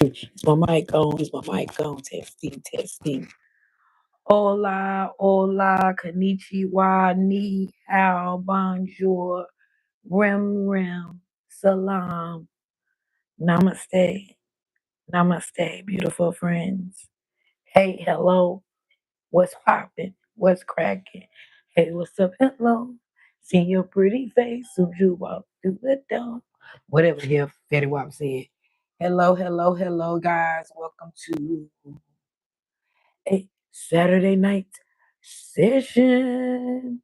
Is my mic on? Is my mic on? Testing, testing. Hola, hola, konnichiwa, ni hao, bonjour, rem, salam, namaste, namaste, beautiful friends. Hey, hello, what's poppin'? What's cracking? Hey, what's up? Hello, see your pretty face, soon as you walk through the door. Whatever here, Fetty Wap said. Hello, hello, hello, guys. Welcome to a Saturday night session.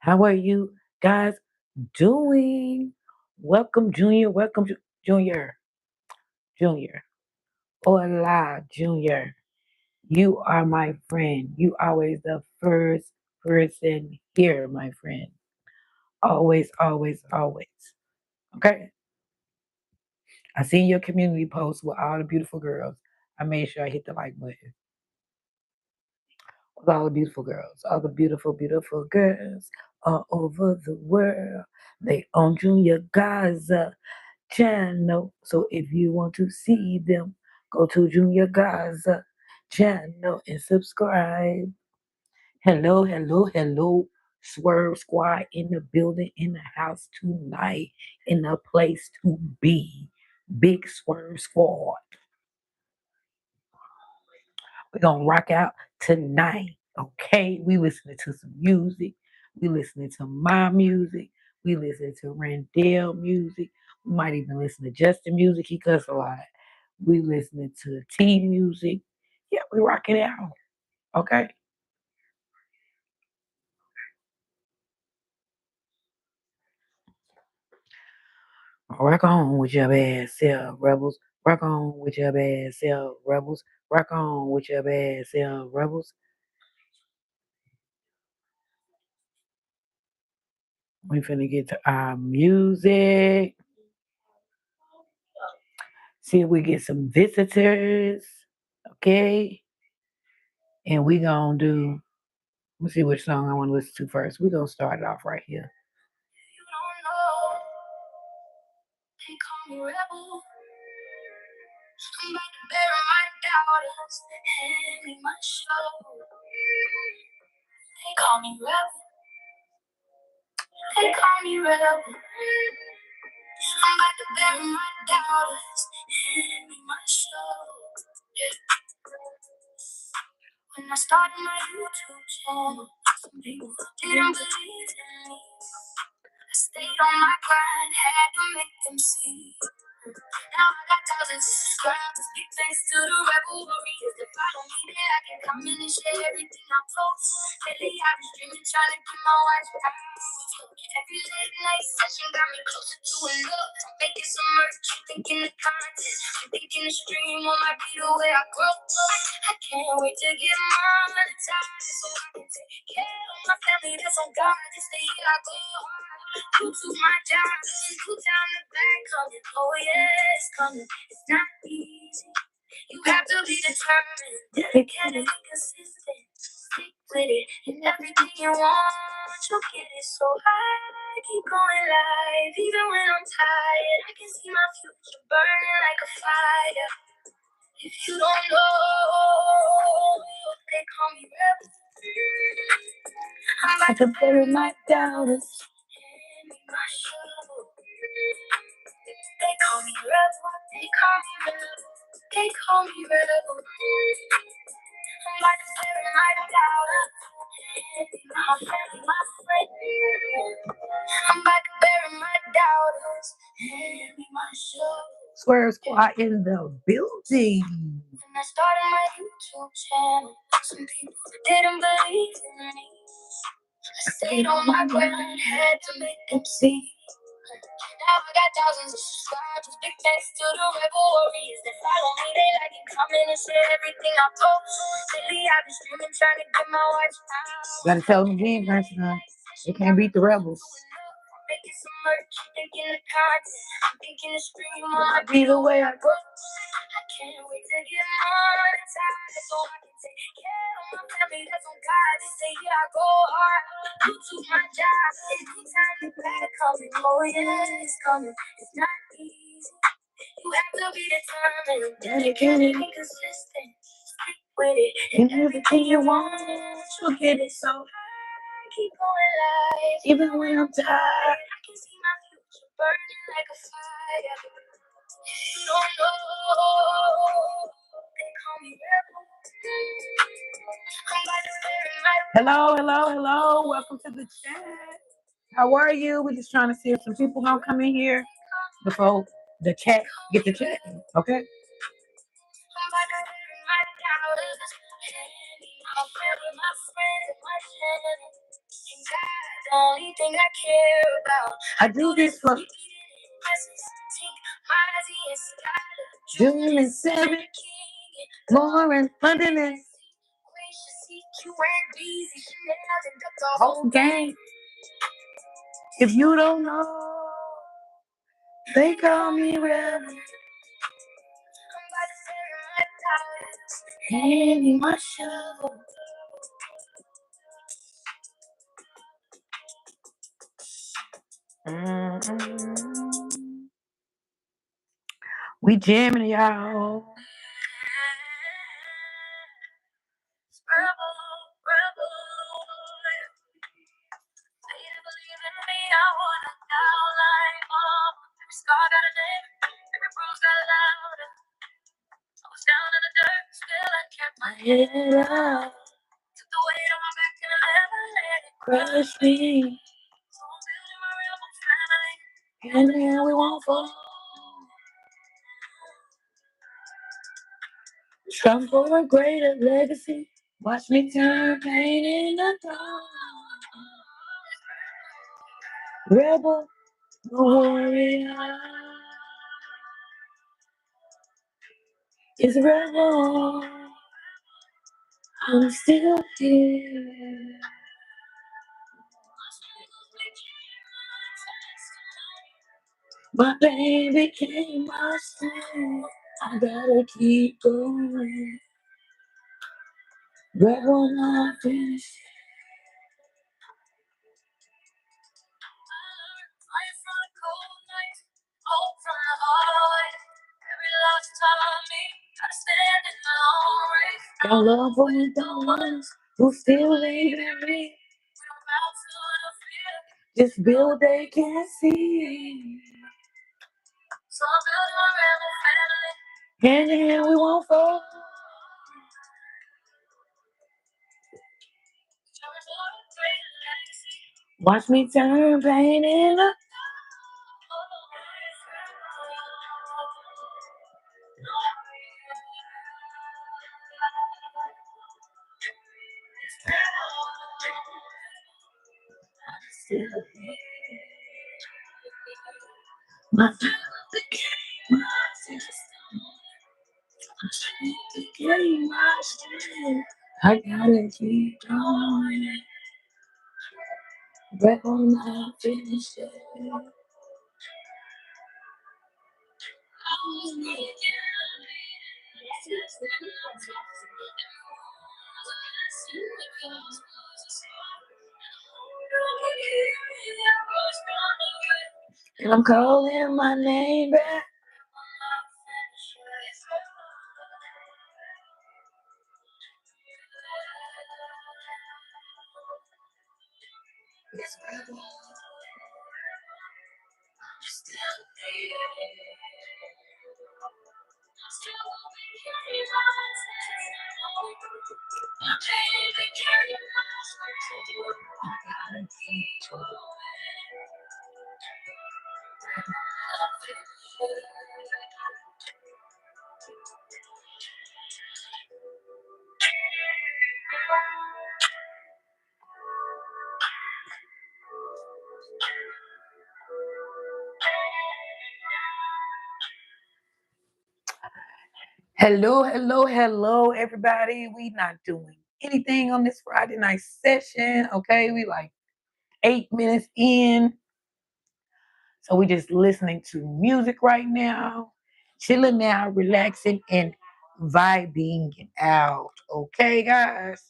How are you guys doing? Welcome, Junior. Welcome, Junior. Junior. Hola, Junior. You are my friend. You always the first person here, my friend. Always, always, always. Okay. I seen your community post with all the beautiful girls. I made sure I hit the like button. With all the beautiful girls, all the beautiful, beautiful girls all over the world. They on Junior Gaza channel. So if you want to see them, go to Junior Gaza channel and subscribe. Hello, hello, hello. Swerve Squad in the building, in the house tonight, in the place to be. Big Swerve Squad. We're gonna rock out tonight. Okay. We listening to some music. We listening to my music. We listening to Randall music. We might even listen to Justin music. He cuss a lot. We listening to T music. Yeah, we rocking it out. Okay. Rock on with your bad self, rebels. Rock on with your bad self, rebels. Rock on with your bad self, rebels. We finna get to our music. See if we get some visitors. Okay. And we gonna do, let's see which song I wanna listen to first. We gonna start it off right here. You don't know, they call me rebel. I'm about to bury my doubters, hand me my show. They call me rebel. They call me rebel. I'm about to bury my doubters, hand me my show. Yeah. When I started my YouTube channel, some people didn't believe in me. I stayed on my grind, had to make them see. Now I got thousands of subscribers, big thanks to the rebel warriors that follow me there. I can come in and share everything I post. Lately I've been streaming, trying to get my watch power. Every late night session got me closer to a look. I'm making some merch, I'm thinking the content. I'm thinking the stream might be the way I grow. I can't wait to get monetized so I can take care of my family that's on God. This the year I go hard. You to my job, put down the back coming. Oh yeah, it's coming. It's not easy. You have to be determined, dedicated, and consistent. Stick with it, and everything you want, you'll get it. So I keep going live, even when I'm tired. I can see my future burning like a fire. If you don't know, they call me rebel. I'm about to bury my doubters. Hand me my shovel. They call me rebel. They call me rebel. They call me rebel. I'm about to bury my doubters. Hand me my family, my friend. I'm about to bury my doubters. Hand me my shovel. Swear Squad in the building. When I started my YouTube channel, some people didn't believe in me. I stayed on my grind, had to make them see. Now I got thousands of subscribers, big thanks to the rebel warriors that follow me. They like and comment and share everything I post. Lately I've been streaming, trying to get my watch out. Gotta tell them again, Grandson. They can't beat the rebels. Making some merch, thinking the content. I'm thinking the stream might be the way I grow. I can't wait to get monetized so I can take care of my family that's on God. This day here I go hard. You to my job. Anytime the bad coming, oh yeah, it's coming. It's not easy. You have to will be determined, dedicated, and consistent. Stick with it, and everything you want, you'll get it. So I keep going live, even when I'm tired. I can see my future burning like a fire. You don't know, they call me rebel. I'm about to wear my hello. Welcome to the chat. How are you? We're just trying to see if some people gonna come in here before the chat get the chat. Okay. The only thing I care about. I do this for June and 7, Lauren, London, and whole gang. If you don't know, they call me Rebel. Handing my shovel. We jamming, y'all. My head up, took the weight on my back and I never let it crush me. So I'm building my rebel family, and then we won't fall. Strong for a greater legacy. Watch me turn pain into dawn. Rebel, warrior. Is a rebel. I'm still here. My pain became my strength. I gotta keep going. Rebel not finished. Got love for the ones who still leave in me. Just build they can see. So I'm building my rebel family. And we won't fall. Watch me turn pain into my family became my system. My strength became my strength. I gotta keep going. But I'm not finished yet. And I'm calling my name back. It's rebel. I'm still here. Hello, everybody. We not doing anything on this Friday night session, okay? We like 8 minutes in. So we just listening to music right now, chilling now, relaxing, and vibing out, okay, guys?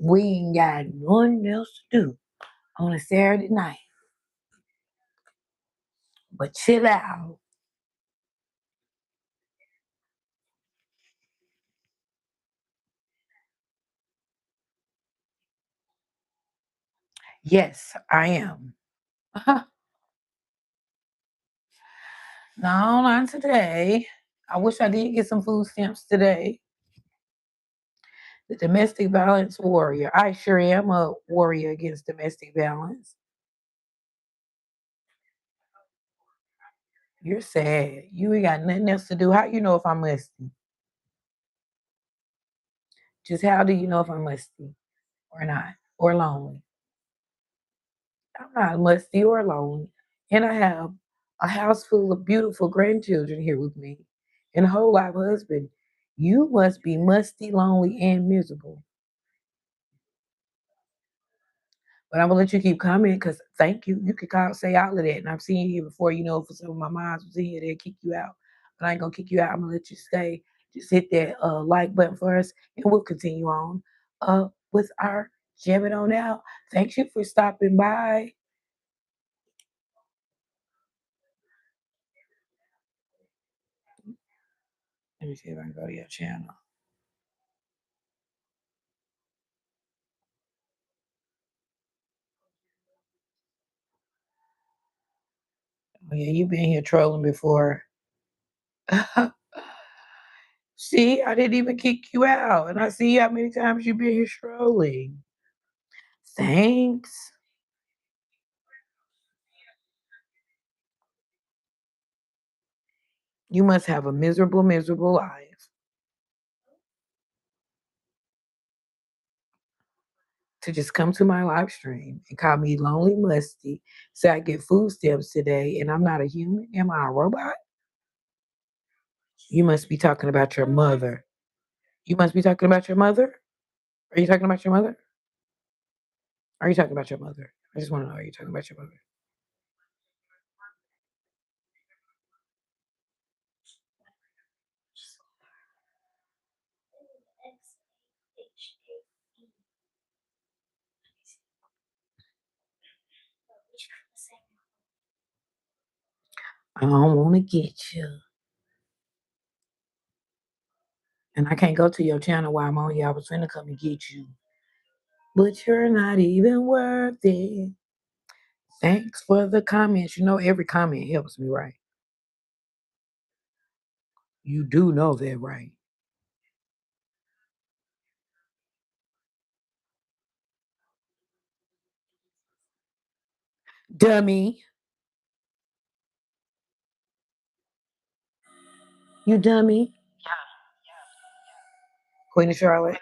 We ain't got nothing else to do on a Saturday night but chill out Yes, I am. No, not today. I wish I did get some food stamps today. The domestic violence warrior. I sure am a warrior against domestic violence. You're sad. You ain't got nothing else to do. How you know if I'm musty? Just how do you know if I'm musty or not? Or lonely? I'm not musty or lonely. And I have a house full of beautiful grandchildren here with me and a whole live husband. You must be musty, lonely, and miserable. But I'm gonna let you keep coming because thank you. You could say all of that. And I've seen you here before, for some of my moms was in here, they'll kick you out. But I ain't gonna kick you out. I'm gonna let you stay. Just hit that like button for us and we'll continue on with our jamming on out. Thank you for stopping by. Let me see if I can go to your channel. Oh, yeah, you've been here trolling before. See, I didn't even kick you out. And I see how many times you've been here trolling. Thanks. You must have a miserable, miserable life to just come to my live stream and call me lonely musty, say I get food stamps today and I'm not a human. Am I a robot? You must be talking about your mother. You must be talking about your mother. Are you talking about your mother? Are you talking about your mother? I just want to know, are you talking about your mother? I don't want to get you. And I can't go to your channel while I'm on here. I was finna come and get you. But you're not even worth it. Thanks for the comments. You know, every comment helps me, right? You do know that, right? Dummy. You dummy. Queen of Charlotte.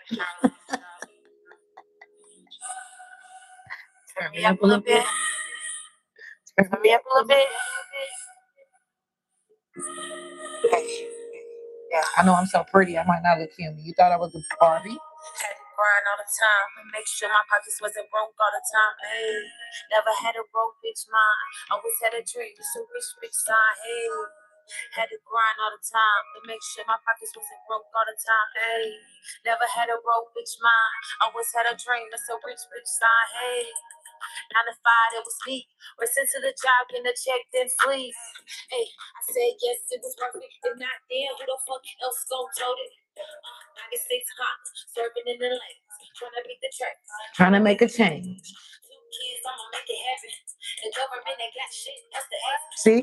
Turn me up a little bit. Turn me up a little bit. Yeah, I know I'm so pretty. I might not look human. You thought I was a Barbie? Had to grind all the time and make sure my pockets wasn't broke all the time. Hey, never had a broke bitch mind. Always had a dream, just a rich bitch sign. Hey, had to grind all the time to make sure my pockets wasn't broke all the time. Hey, never had a broke bitch mind. Always had a dream, just a rich bitch sign. Hey. 9 to 5, it was me. Listen to the job, getting the check, then flee. Hey, I said yes, it was worth it. If not, then who the fuck else gon' tote it? 96 hot, serving in the lanes, trying to beat the tracks, trying to make a change. 2 kids, I'ma make it happen. The government ain't got shit, that's the answer. See?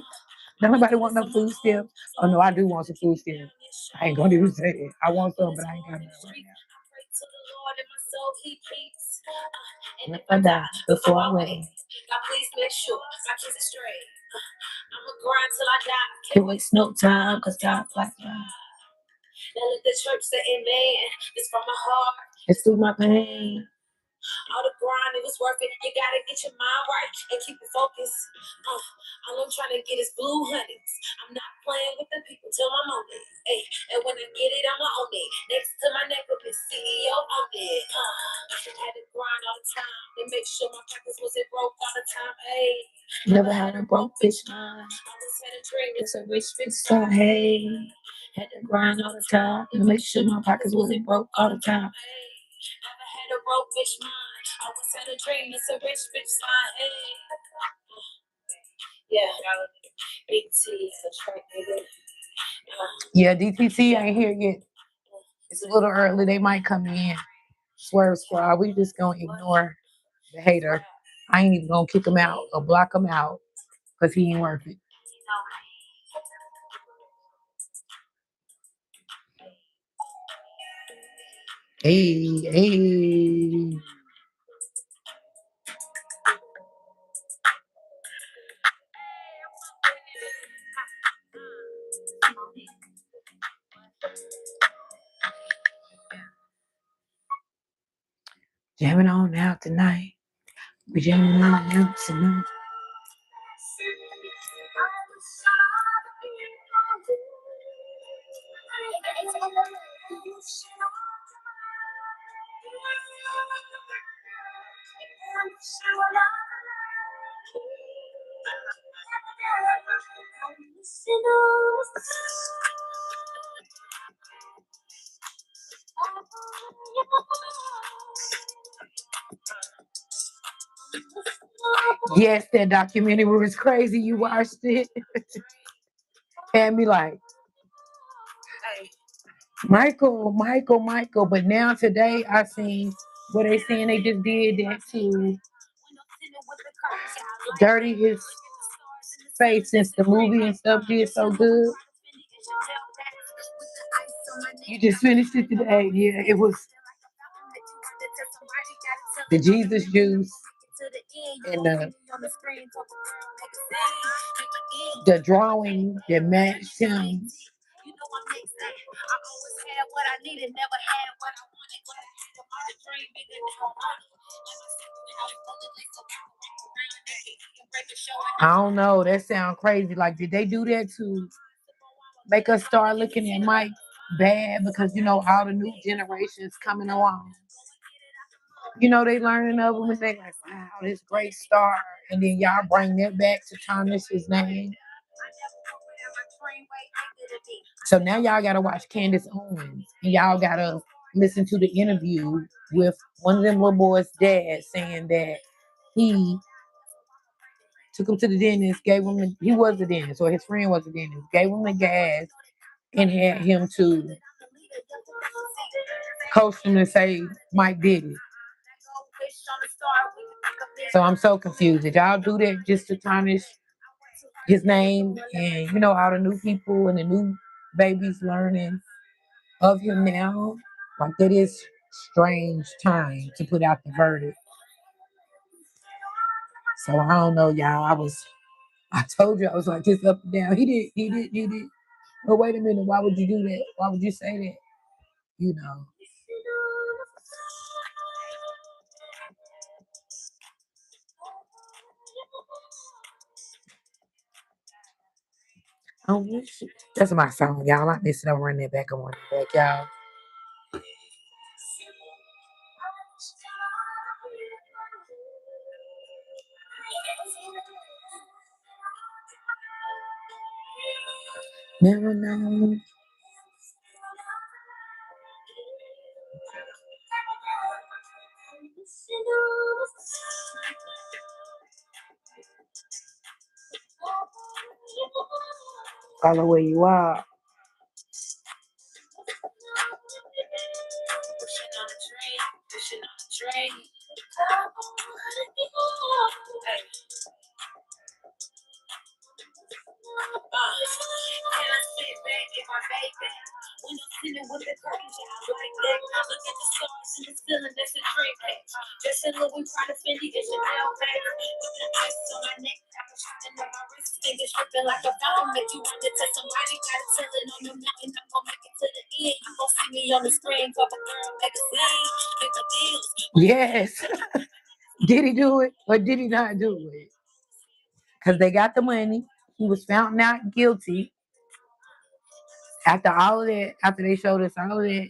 Nobody want no food stamps. Oh no, I do want some food stamps. I ain't gonna even say it. I want some, but I ain't got none right now. And if I die before I wait, God please make sure my kids are straight. I'ma grind till I die. Can't waste no time, cause God bless me. Now let the church say amen. It's from my heart. It's through my pain. All the grind, it was worth it. You gotta get your mind right and keep it focused. All I'm trying to get is blue hundreds. I'm not playing with the people till I'm on it. Hey, and when I get it, I'ma own it. Next to my neck up is CEO on it. Had to grind all the time to make sure my pockets wasn't broke all the time. Hey, never had a broke bitch mind. Always had a dream, it's a rich bitch star. Hey, had to grind all the time to make sure my pockets wasn't broke all the time. Hey, never had a broke bitch mind. Always had a dream, it's a rich bitch sign. Hey. Yeah, Big T is a track nigga. Yeah, DTT ain't here yet. It's a little early. They might come in. Swerve Squad. We just gonna ignore the hater. I ain't even gonna kick him out or block him out because he ain't worth it. Hey, hey. Jamming on out tonight. We jamming on out tonight. Yes, that documentary was crazy. You watched it. Had me like, Michael. But now today I seen what they saying they just did that to dirty his face since the movie and stuff did so good. You just finished it today. Yeah, it was the Jesus juice and the drawing that matched him. I don't know. That sounds crazy. Like, did they do that to make us start looking at Mike bad because all the new generations coming along? They learning of him and they like, wow, this great star, and then y'all bring that back to tarnish his name. So now y'all gotta watch Candace Owens, and y'all gotta listen to the interview with one of them little boys' dad saying that he took him to the dentist, he was the dentist, or his friend was the dentist, gave him the gas, and had him to coach him and say Mike did it. So I'm so confused. Did y'all do that just to tarnish his name and all the new people and the new babies learning of him now? Like, that is strange time to put out the verdict. So I don't know, y'all. I told you I was like this up and down. He did. But wait a minute, why would you do that? Why would you say that? You know. Oh, shit. That's my song, y'all. I miss it. I'm running it back. I'm running it back, y'all. Never know. Follow where you are. Yes. Did he do it or did he not do it? Because they got the money. He was found not guilty. After all of that, after they showed us all of that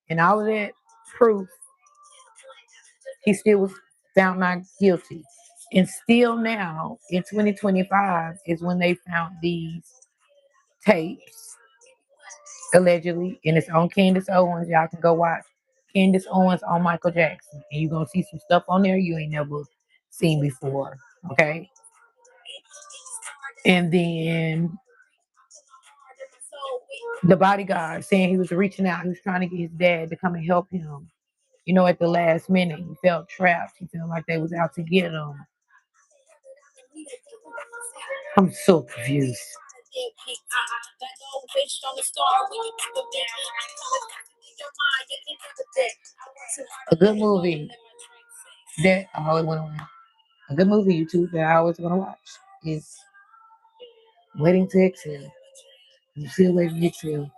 and all of that proof, he still was found not guilty. And still now, in 2025, is when they found these tapes, allegedly, and it's on Candace Owens. Y'all can go watch Candace Owens on Michael Jackson. And you're going to see some stuff on there you ain't never seen before. Okay? And then the bodyguard saying he was reaching out, he was trying to get his dad to come and help him. At the last minute, he felt trapped. He felt like they was out to get him. I'm so confused. A good movie that I always want to watch. A good movie YouTube that I always want to watch is Waiting to Exhale. You still waiting to exhale.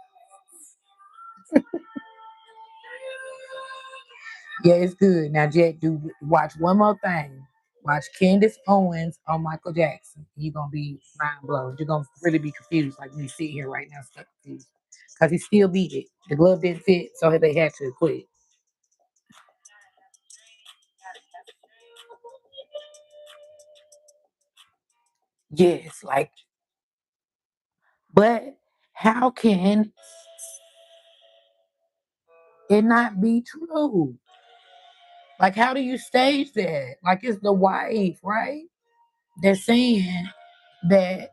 Yeah, it's good. Now, Jack, do watch one more thing. Watch Candace Owens on Michael Jackson. You're gonna be mind blown. You're gonna really be confused, like we sit here right now, stuck confused, because he still beat it. The glove didn't fit, so they had to quit. Yes, like, but how can it not be true? Like, how do you stage that? Like, it's the wife, right? They're saying that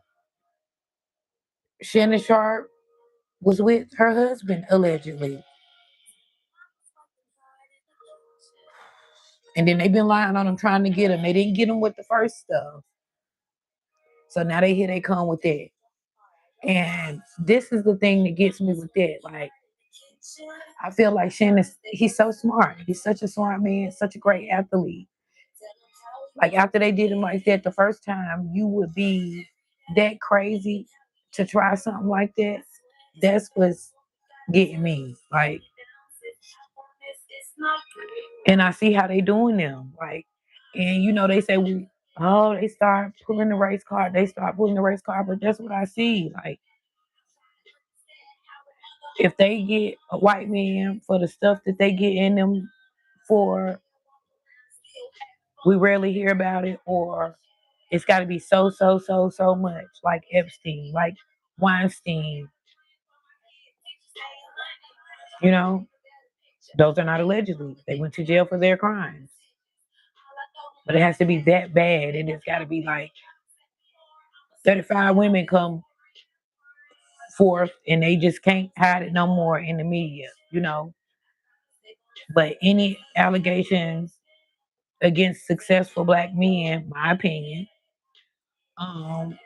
Shannon Sharp was with her husband allegedly. And then they've been lying on him trying to get him. They didn't get him with the first stuff. So now they come with that. And this is the thing that gets me with that. Like, I feel like Shannon, he's so smart. He's such a smart man, such a great athlete. Like, after they did him like that the first time, you would be that crazy to try something like that. That's what's getting me. Like, and I see how they doing them. Like, and they say they start pulling the race card. They start pulling the race card, but that's what I see. Like, if they get a white man for the stuff that they get in them for, we rarely hear about it, or it's got to be so much, like Epstein, like Weinstein. You know, those are not allegedly. They went to jail for their crimes, but it has to be that bad, and it's got to be like 35 women come forth, and they just can't hide it no more in the media. But any allegations against successful black men, my opinion, um,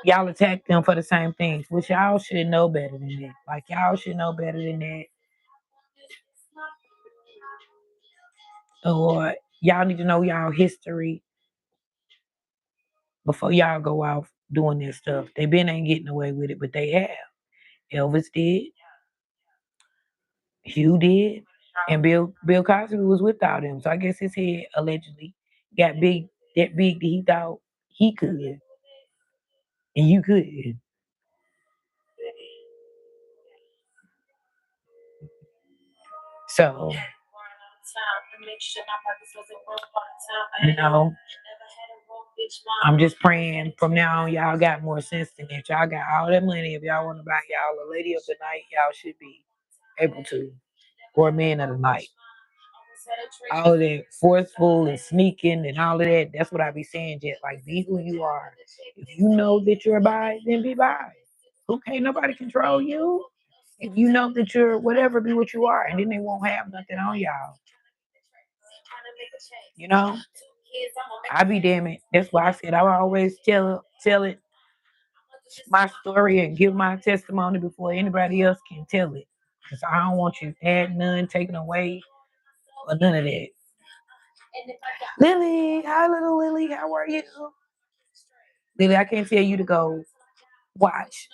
y'all attack them for the same things, which y'all should know better than that. Like, y'all should know better than that. Or y'all need to know y'all history before y'all go out doing this stuff. They been ain't getting away with it, but they have. Elvis did, Hugh did, and Bill Cosby was without him. So I guess his head allegedly got big, that big that he thought he could, and you couldn't. So, you know, I'm just praying from now on y'all got more sense than that. Y'all got all that money. If y'all want to buy y'all a lady of the night, y'all should be able to. Or a man of the night. All of that forceful and sneaking and all of that, that's what I be saying, Jet. Like, be who you are. If you know that you're bi, then be bi. Who can't nobody control you? If you know that you're whatever, be what you are, and then they won't have nothing on y'all. You know? I be damn it. That's why I said I would always tell it my story and give my testimony before anybody else can tell it. Because I don't want you adding none, taking away, or none of that. Lily, hi little Lily, how are you? Lily, I can't tell you to go watch.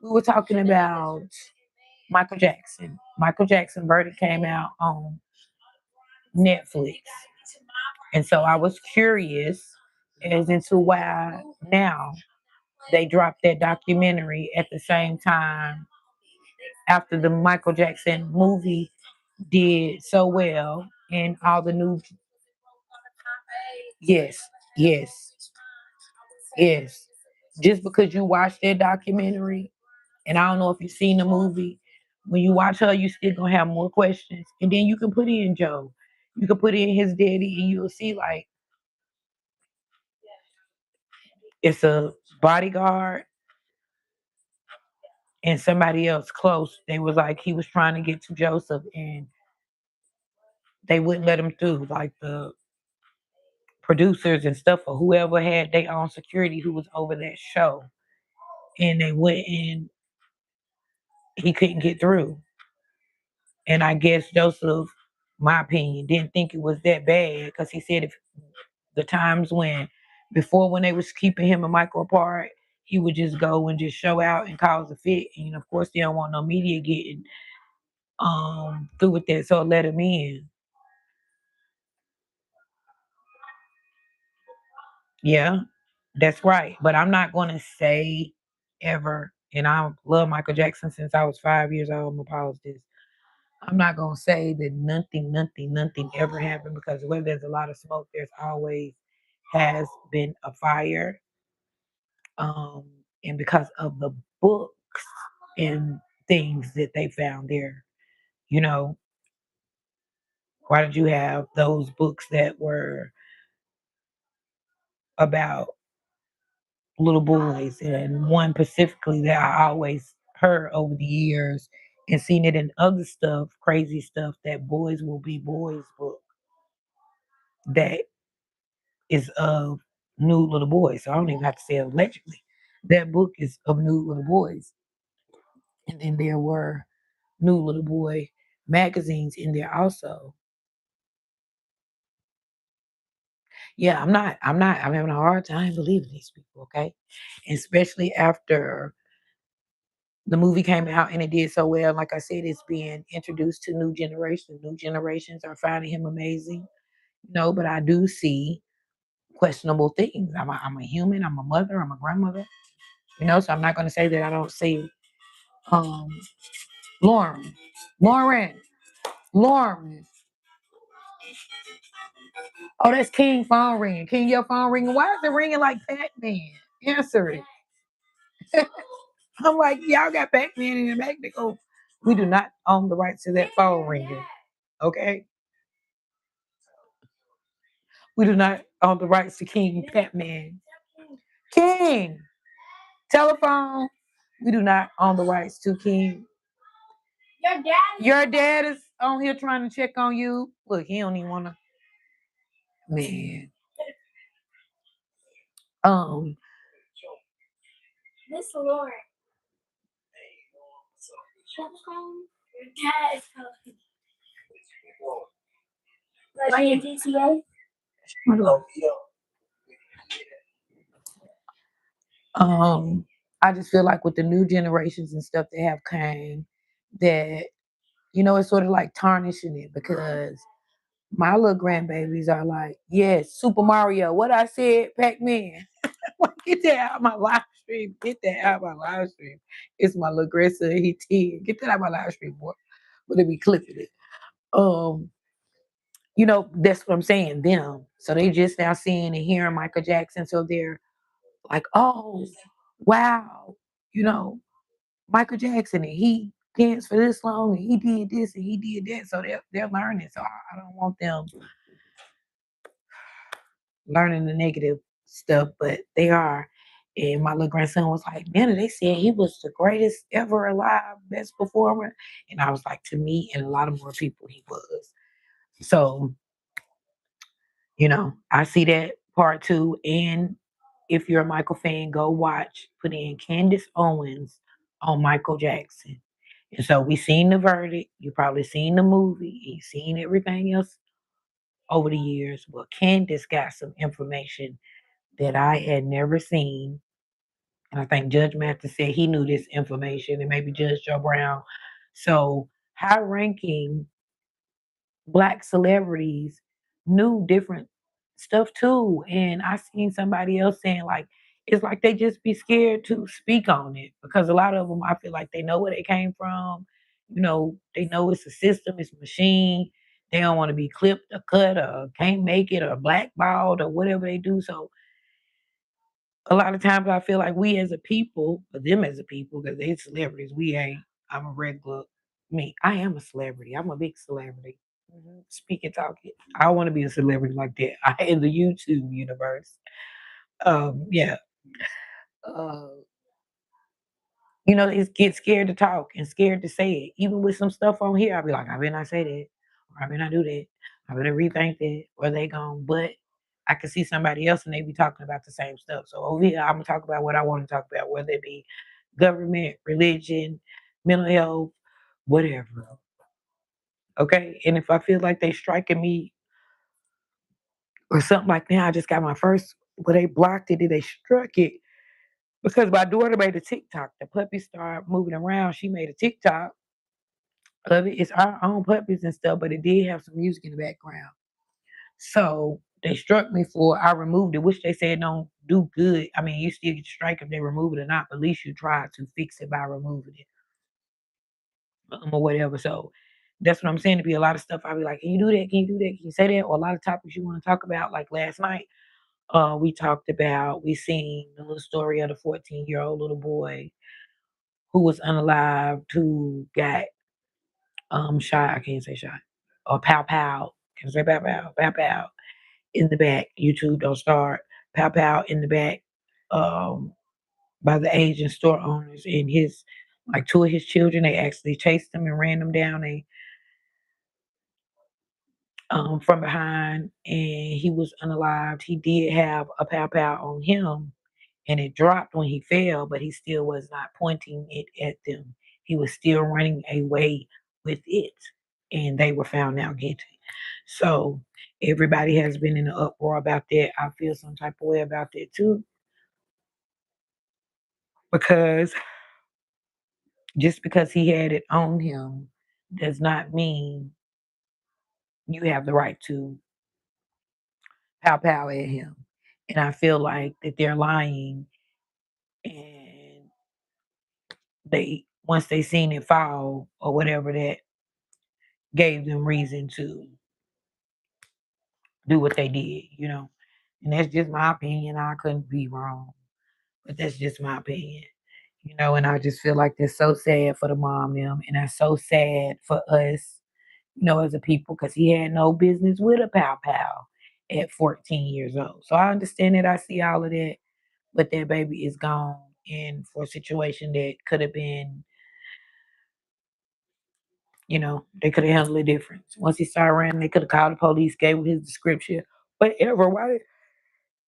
We were talking about Michael Jackson. Michael Jackson verdict came out on Netflix. And so I was curious as into why now they dropped that documentary at the same time after the Michael Jackson movie did so well and all the new. Yes, yes, yes. Just because you watched that documentary, and I don't know if you've seen the movie, when you watch her, you still gonna have more questions. And then you can put in Joe. You can put in his daddy, and you'll see like it's a bodyguard and somebody else close. They was like he was trying to get to Joseph, and they wouldn't let him through. Like the producers and stuff, or whoever had their own security who was over that show, and they went and he couldn't get through. And I guess Joseph, my opinion, didn't think it was that bad because he said if the times when before when they was keeping him and Michael apart, he would just go and just show out and cause a fit. And of course, they don't want no media getting through with that, so let him in. Yeah, that's right. But I'm not gonna say ever, and I love Michael Jackson since I was 5 years old. I'm gonna pause this. I'm not gonna say that nothing ever happened because where there's a lot of smoke, there's always has been a fire. Um, and because of the books and things that they found there, you know, why did you have those books that were about little boys, and one specifically that I always heard over the years and seen it in other stuff, crazy stuff, that Boys Will Be Boys book that is of nude little boys. So I don't even have to say allegedly. That book is of nude little boys. And then there were nude little boy magazines in there also. Yeah, I'm having a hard time believing these people, okay? Especially after the movie came out and it did so well. Like I said, it's being introduced to new generations. New generations are finding him amazing. No, but I do see questionable things. I'm a human. I'm a mother. I'm a grandmother. So I'm not going to say that I don't see um, Lauren, Lauren, Lauren. Oh, that's King phone ringing. King, your phone ringing. Why is it ringing like Pac-Man? Answer it. I'm like, y'all got Pac-Man in the back. They go, we do not own the rights to that phone ringing. Okay? We do not own the rights to King Pac-Man. King, telephone. We do not own the rights to King. Your dad is on here trying to check on you. Look, he don't even want to. Man. Um, Miss Lauren. Your dad is calling. Are you DCA? I just feel like with the new generations and stuff that have came, that it's sort of like tarnishing it because my little grandbabies are like, yes, Super Mario. What I said, Pac-Man. Get that out of my live stream. Get that out of my live stream. It's my little grandson. He 10. Get that out of my live stream, boy. But they be clipping it. Um, that's what I'm saying, them. So they just now seeing and hearing Michael Jackson. So they're like, oh, wow, you know, Michael Jackson, and he danced for this long, and he did this, and he did that. So they're learning. So I don't want them learning the negative stuff, but they are. And my little grandson was like, man, they said he was the greatest ever alive, best performer. And I was like, to me and a lot of more people, he was. So, I see that part too. And if you're a Michael fan, go watch, put in Candace Owens on Michael Jackson. And so we seen the verdict. You probably seen the movie. You seen everything else over the years. Well, Candace got some information that I had never seen. And I think Judge Mathis said he knew this information, and maybe Judge Joe Brown. So high ranking black celebrities knew different stuff too. And I seen somebody else saying like it's like they just be scared to speak on it because a lot of them I feel like they know where they came from. They know it's a system, it's a machine. They don't want to be clipped or cut or can't make it or blackballed or whatever they do. So a lot of times I feel like we as a people, or them as a people, because they celebrities, we ain't. I'm a regular me. I am a celebrity. I'm a big celebrity. Speaking, talking. I want to be a celebrity like that. I in the YouTube universe. Yeah. Uh, they get scared to talk and scared to say it. Even with some stuff on here, I'll be like, I better not say that, or I better not do that. I better rethink that, or they gone. But I can see somebody else and they be talking about the same stuff. So over here, I'm gonna talk about what I want to talk about, whether it be government, religion, mental health, whatever. Okay. And if I feel like they striking me or something like that, I just got my first, well, they blocked it and they struck it because my daughter made a TikTok. The puppy started moving around. She made a TikTok of it. It's our own puppies and stuff, but it did have some music in the background. So they struck me for I removed it, which they said don't do good. I mean, you still get strike if they remove it or not, but at least you try to fix it by removing it or whatever. So that's what I'm saying. To be a lot of stuff, I'll be like, can you do that? Can you do that? Can you say that? Or a lot of topics you want to talk about. Like last night, we talked about, we seen the little story of the 14-year-old little boy who was unalived, who got shot. I can't say shot. Or pow pow. Can I say pow pow? Pow pow in the back. YouTube don't start. Pow pow in the back. Um, by the Asian store owners and his like two of his children. They actually chased him and ran them down. They from behind, and he was unalived. He did have a pow pow on him, and it dropped when he fell, but he still was not pointing it at them. He was still running away with it, and they were found now guilty. So everybody has been in an uproar about that. I feel some type of way about that too, because just because he had it on him does not mean you have the right to pow pow at him. And I feel like that they're lying, and they once they seen it fall or whatever, that gave them reason to do what they did. And that's just my opinion. I couldn't be wrong. But that's just my opinion. And I just feel like that's so sad for the mom them, and that's so sad for us, as a people, because he had no business with a pow pow at 14 years old. So I understand that. I see all of that, but that baby is gone. And for a situation that could have been, they could have handled it different. Once he started running, they could have called the police, gave him his description. Whatever. Why did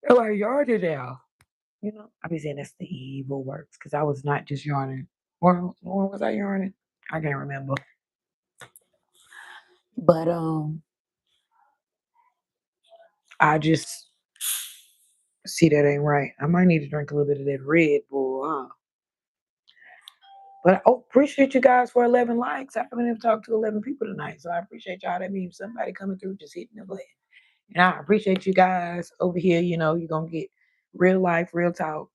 nobody yard it out? I be saying that's the evil works because I was not just yarning. Or was I yarning? I can't remember. But I just see that ain't right. I might need to drink a little bit of that Red Bull, huh? But appreciate you guys for 11 likes. I haven't even talked to 11 people tonight, so I appreciate y'all. That means somebody coming through just hitting the button. And I appreciate you guys over here. You're gonna get real life, real talk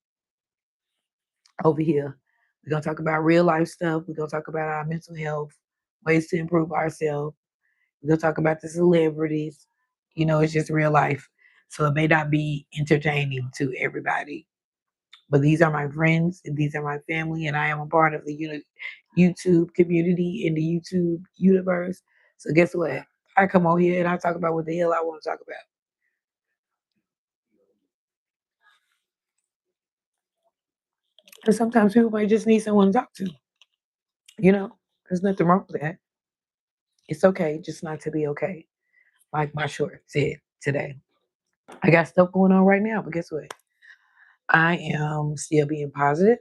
over here. We're gonna talk about real life stuff. We're gonna talk about our mental health, ways to improve ourselves. We're gonna talk about the celebrities. It's just real life. So it may not be entertaining to everybody. But these are my friends and these are my family, and I am a part of the YouTube community in the YouTube universe. So guess what? I come on here and I talk about what the hell I want to talk about. And sometimes people might just need someone to talk to. There's nothing wrong with that. It's okay just not to be okay. Like my short said today. I got stuff going on right now, but guess what? I am still being positive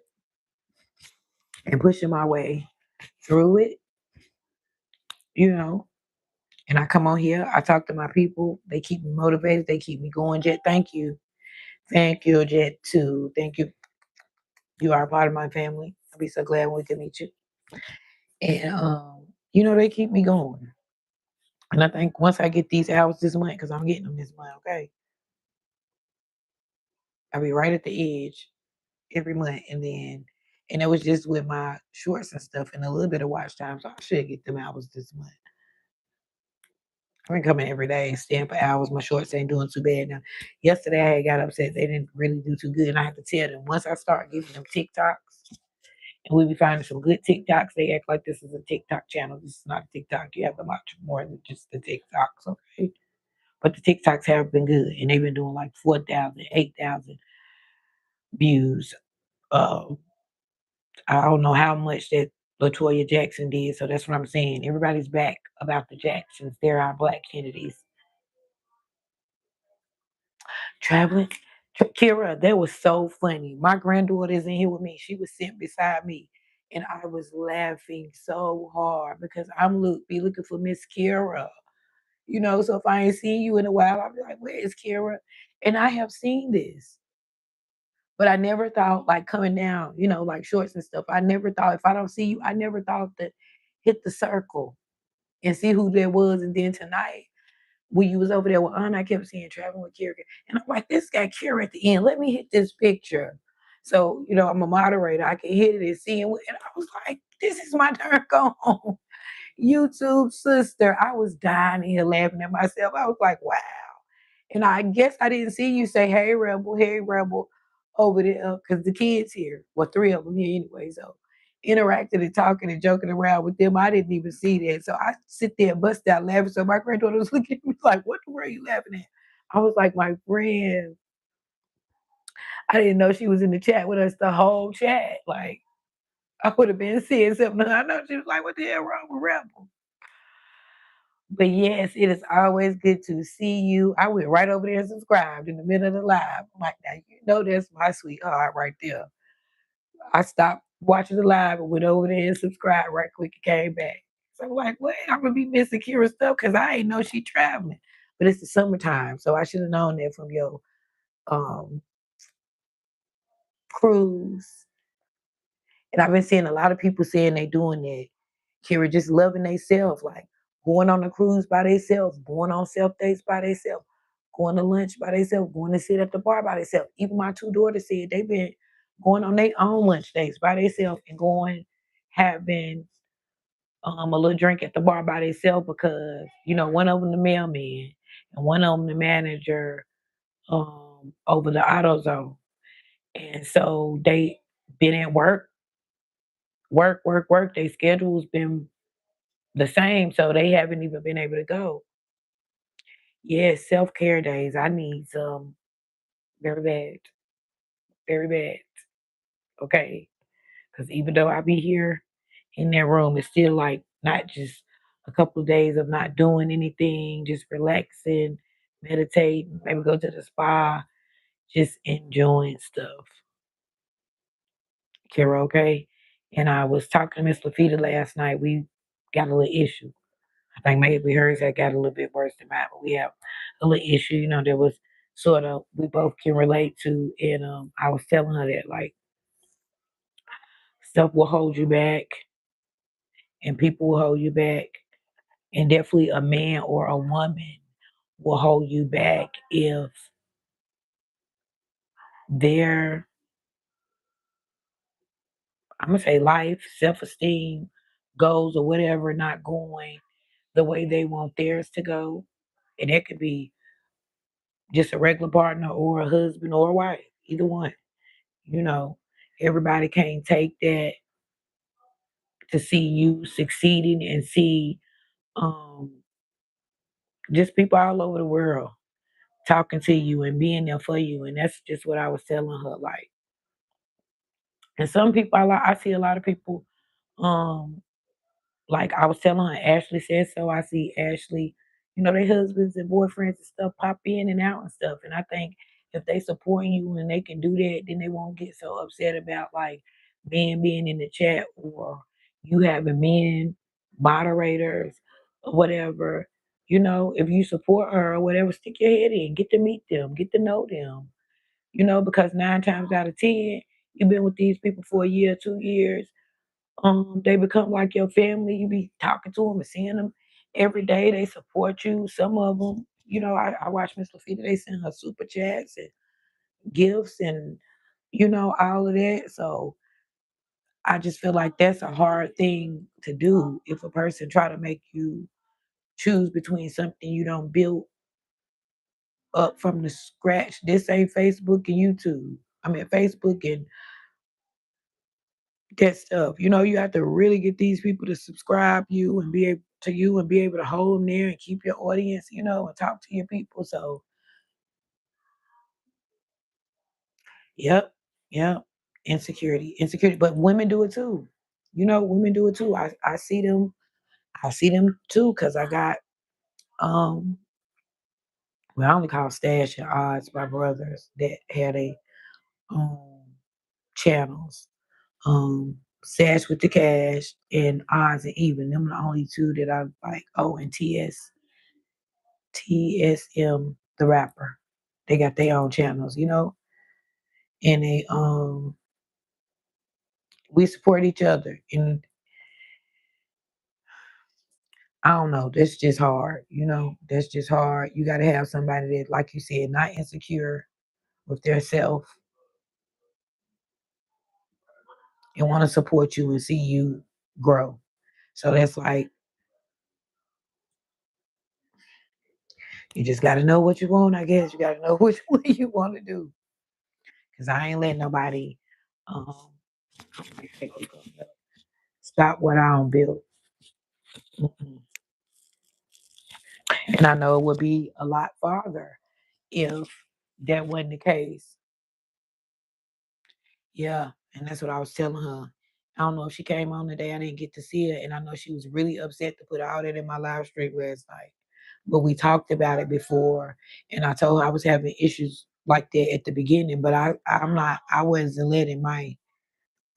and pushing my way through it, you know. And I come on here, I talk to my people, they keep me motivated, they keep me going. Jet, thank you. Thank you, Jet, too. Thank you. You are a part of my family. I'll be so glad when we can meet you. And they keep me going. And I think once I get these hours this month, because I'm getting them this month, okay, I'll be right at the edge every month. And it was just with my shorts and stuff and a little bit of watch time. So I should get them hours this month. I've been coming every day, staying for hours. My shorts ain't doing too bad now. Yesterday I got upset. They didn't really do too good. And I have to tell them, once I start giving them TikToks, and we be finding some good TikToks, they act like this is a TikTok channel. This is not a TikTok. You have to watch more than just the TikToks, okay? But the TikToks have been good. And they've been doing like 4,000, 8,000 views. Uh, I don't know how much that Latoya Jackson did. So that's what I'm saying. Everybody's back about the Jacksons. They're our Black Kennedys. Traveling. Kira, that was so funny. My granddaughter's in here with me. She was sitting beside me, and I was laughing so hard because be looking for Miss Kira. So if I ain't seen you in a while, I'll be like, "Where is Kira?" And I have seen this, but I never thought like coming down, like shorts and stuff. I never thought if I don't see you, I never thought to hit the circle and see who there was. And then tonight, when you was over there with Anna, I kept seeing traveling with Kira. And I'm like, this got Kira at the end. Let me hit this picture. So, I'm a moderator. I can hit it and see it. And I was like, this is my turn. Go home. YouTube sister. I was dying here laughing at myself. I was like, wow. And I guess I didn't see you say, hey, Rebel, over there, because the kids here, well, three of them here anyway, so interacted and talking and joking around with them. I didn't even see that. So I sit there and bust out laughing. So my granddaughter was looking at me like, what the world are you laughing at? I was like, my friend. I didn't know she was in the chat with us the whole chat. Like, I would have been seeing something. I know she was like, what the hell wrong with Rebel? But yes, it is always good to see you. I went right over there and subscribed in the middle of the live. I'm like, now that's my sweetheart right there. I stopped watching the live and went over there and subscribed right quick and came back. So I'm like, wait, I'm gonna be missing Kira stuff because I ain't know she traveling. But it's the summertime, so I should have known that from your um cruise. And I've been seeing a lot of people saying they doing that. Kira just loving themselves, like going on a cruise by themselves, going on self dates by themselves, going to lunch by themselves, going to sit at the bar by themselves. Even my two daughters said they've been going on their own lunch dates by themselves and going having a little drink at the bar by themselves because one of them the mailman and one of them the manager over the AutoZone, and so they been at work. Their schedule's been the same, so they haven't even been able to go. Yes, self-care days. I need some very bad, very bad. Okay, because even though I be here in that room, it's still like not just a couple of days of not doing anything, just relaxing, meditating, maybe go to the spa, just enjoying stuff. Kara, okay? And I was talking to Miss Lafita last night. We got a little issue. I think maybe hers had got a little bit worse than mine, but we have a little issue, that was sort of we both can relate to. And I was telling her that like stuff will hold you back and people will hold you back. And definitely a man or a woman will hold you back if their, I'm gonna say life, self-esteem, goals or whatever not going the way they want theirs to go. And it could be just a regular partner or a husband or a wife, either one. You know, everybody can't take that to see you succeeding and see um, just people all over the world talking to you and being there for you. And that's just what I was telling her. Like, and some people, I see a lot of people um, like I was telling her, Ashley said so. I see Ashley, their husbands and boyfriends and stuff pop in and out and stuff. And I think if they support you and they can do that, then they won't get so upset about like men being in the chat or you having men moderators or whatever. If you support her or whatever, stick your head in, get to meet them, get to know them. Because 9 times out of 10, you've been with these people for a year, 2 years, they become like your family. You be talking to them and seeing them every day. They support you. Some of them, I watch Miss Lafita. They send her super chats and gifts and all of that. So I just feel like that's a hard thing to do if a person try to make you choose between something you don't build up from the scratch. This ain't Facebook and YouTube. I mean Facebook and that stuff. You have to really get these people to subscribe you and be able to you and be able to hold them there and keep your audience, and talk to your people. So, yep, yep. Insecurity. But women do it too. Women do it too. I see them. I see them too because I got um Well, I only call Stash and Odds my brothers that had a um channels. Stash with the Cash and Odds and Even. Them the only two that I like. Oh, and TSM the rapper. They got their own channels, and we support each other. And I don't know, that's just hard. That's just hard. You gotta have somebody that, like you said, not insecure with their self and want to support you and see you grow. So that's like you just gotta know what you want, I guess. You gotta know which one you want to do. Cause I ain't letting nobody um stop what I don't build. Mm-mm. And I know it would be a lot farther if that wasn't the case. Yeah, and that's what I was telling her. I don't know if she came on today. I didn't get to see her, and I know she was really upset to put all that in my live stream last night. But we talked about it before, and I told her I was having issues like that at the beginning, but I'm not. I wasn't letting my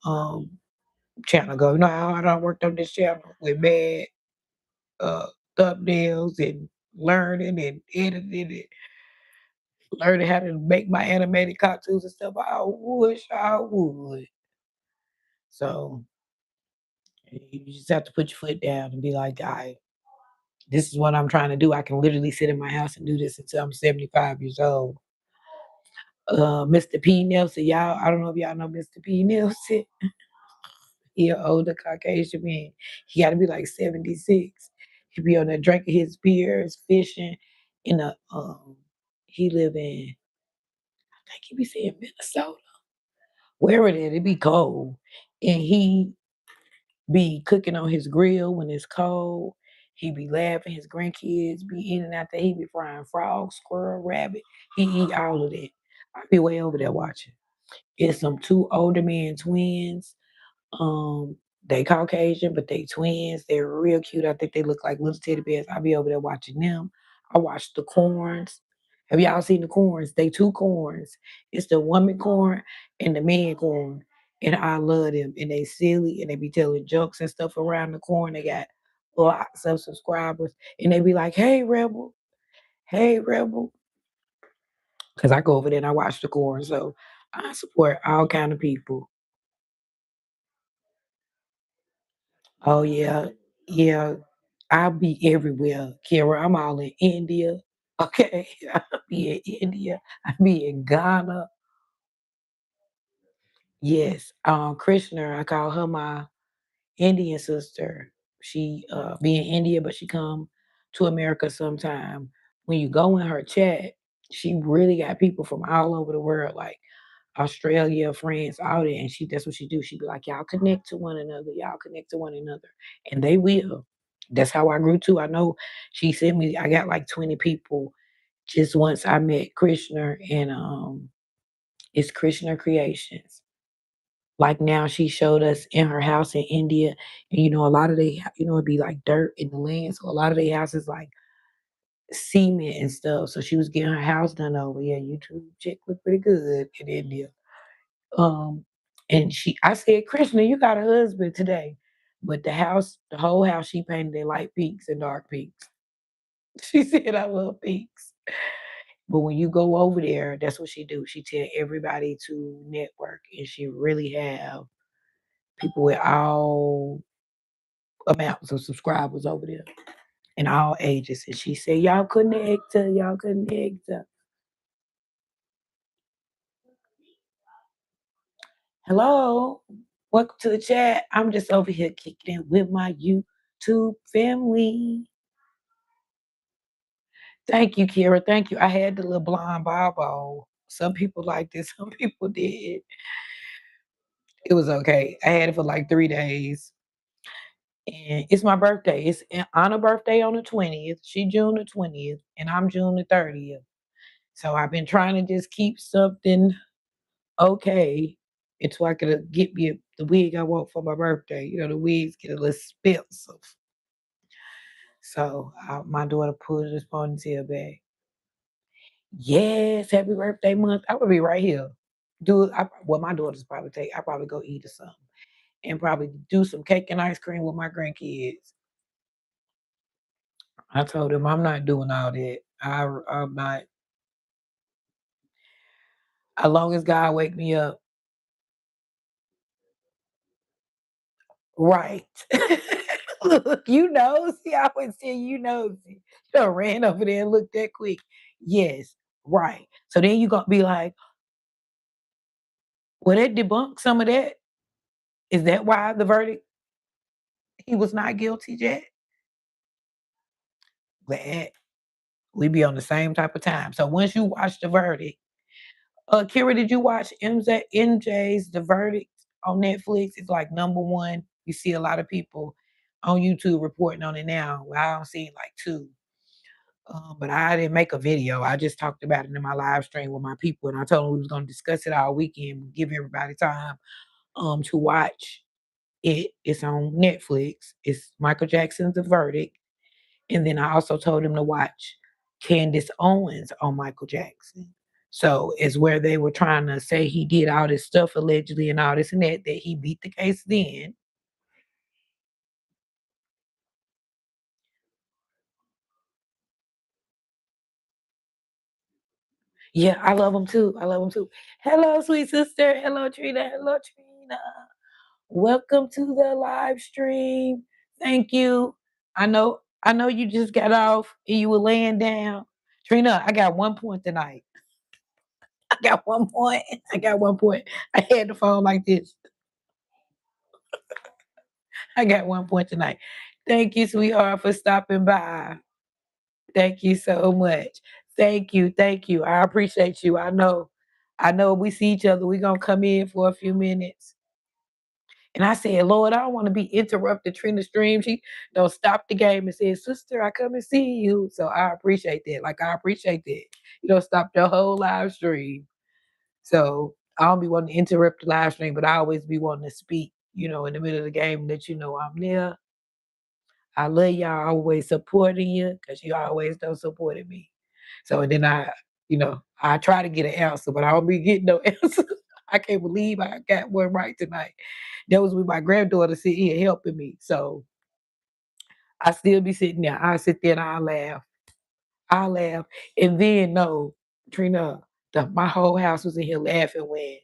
um channel go. No, I don't worked on this channel with bad uh thumbnails and learning and editing and learning how to make my animated cartoons and stuff. I wish I would. So you just have to put your foot down and be like, "I, this is what I'm trying to do. I can literally sit in my house and do this until I'm 75 years old." Mr. P. Nelson, y'all, I don't know if y'all know Mr. P. Nelson. He an older Caucasian man. He got to be like 76. He be on there drinking his beers, fishing in a, he live in, I think he be saying Minnesota. Where it is, it be cold. And he be cooking on his grill when it's cold. He be laughing. His grandkids be in and out there. He be frying frogs, squirrel, rabbit. He eat all of that. I be way over there watching. It's some two older men twins. Um, they Caucasian, but they twins. They're real cute. I think they look like little teddy bears. I be over there watching them. I watch the corns. Have y'all seen the corns? They two corns. It's the woman corn and the man corn. And I love them. And they silly and they be telling jokes and stuff around the corn. They got lots of subscribers. And they be like, hey Rebel, hey Rebel. Cause I go over there and I watch the corn. So I support all kind of people. Oh yeah, yeah. I'll be everywhere, Kara. I'm all in India. Okay, I'll be in India. I'll be in Ghana. Yes, Krishna. I call her my Indian sister. She be in India, but she come to America sometime. When you go in her chat, she really got people from all over the world, like Australia, France, all that. And that's what she do. She be like, y'all connect to one another. Y'all connect to one another, and they will. That's how I grew too. I know she sent me. I got like 20 people just once I met Krishna, and it's Krishna Creations. Like now, she showed us in her house in India, and a lot of it'd be like dirt in the land, so a lot of their houses like cement and stuff. So she was getting her house done over. Yeah, YouTube chick look pretty good in India. Um, and I said, Krishna, you got a husband today, but the whole house, she painted it light pinks and dark pinks. She said, I love pinks. But when you go over there, that's what she do. She tell everybody to network, and she really have people with all amounts of subscribers over there in all ages. And she said, y'all connect. Hello, welcome to the chat. I'm just over here kicking it with my YouTube family. Thank you, Kira. Thank you. I had the little blonde bob on. Some people liked it, some people did. It was okay. I had it for like 3 days. And it's my birthday. It's on her birthday on the 20th. She June the 20th, and I'm June the 30th. So I've been trying to just keep something okay until I could get me the wig I want for my birthday. The wigs get a little expensive. So my daughter pulled this ponytail back. Yes, happy birthday month. I would be right here. Do it. Well, my daughters probably take. I probably go eat or something, and probably do some cake and ice cream with my grandkids. I told them I'm not doing all that. I'm not. As long as God wake me up, right. Look, you know. See, I always say you know. See, you done ran over there and looked that quick. Yes, right. So then you gonna be like, well, that debunk some of that. Is that why the verdict? He was not guilty yet. Glad we be on the same type of time. So once you watch the verdict, Kira, did you watch MJ's The Verdict on Netflix? It's like number one. You see a lot of people on YouTube reporting on it now. Well, I don't see like two. But I didn't make a video. I just talked about it in my live stream with my people, and I told them we was gonna discuss it all weekend, give everybody time to watch it. It's on Netflix. It's Michael Jackson's The Verdict. And then I also told him to watch Candace Owens on Michael Jackson. So it's where they were trying to say he did all this stuff allegedly and all this and that he beat the case then. Yeah, I love him too. I love him too. Hello, sweet sister. Hello, Trina. Hello, Trina. Welcome to the live stream. Thank you. I know you just got off and you were laying down. Trina, I got 1 point tonight. I got 1 point. I got 1 point. I had the phone like this. I got 1 point tonight. Thank you, sweetheart, for stopping by. Thank you so much. Thank you. Thank you. I appreciate you. I know. I know we see each other. We're gonna come in for a few minutes. And I said, Lord, I don't want to be interrupted. Trina Stream. She don't stop the game and said, Sister, I come and see you. So I appreciate that. Like I appreciate that. You don't stop your whole live stream. So I don't be wanting to interrupt the live stream, but I always be wanting to speak, in the middle of the game that I'm there. I love y'all always supporting you because you always don't supported me. So and then I try to get an answer, but I don't be getting no answer. I can't believe I got one right tonight. That was with my granddaughter sitting here helping me. So I still be sitting there. I sit there and I laugh. I laugh. And then no, Trina, my whole house was in here laughing when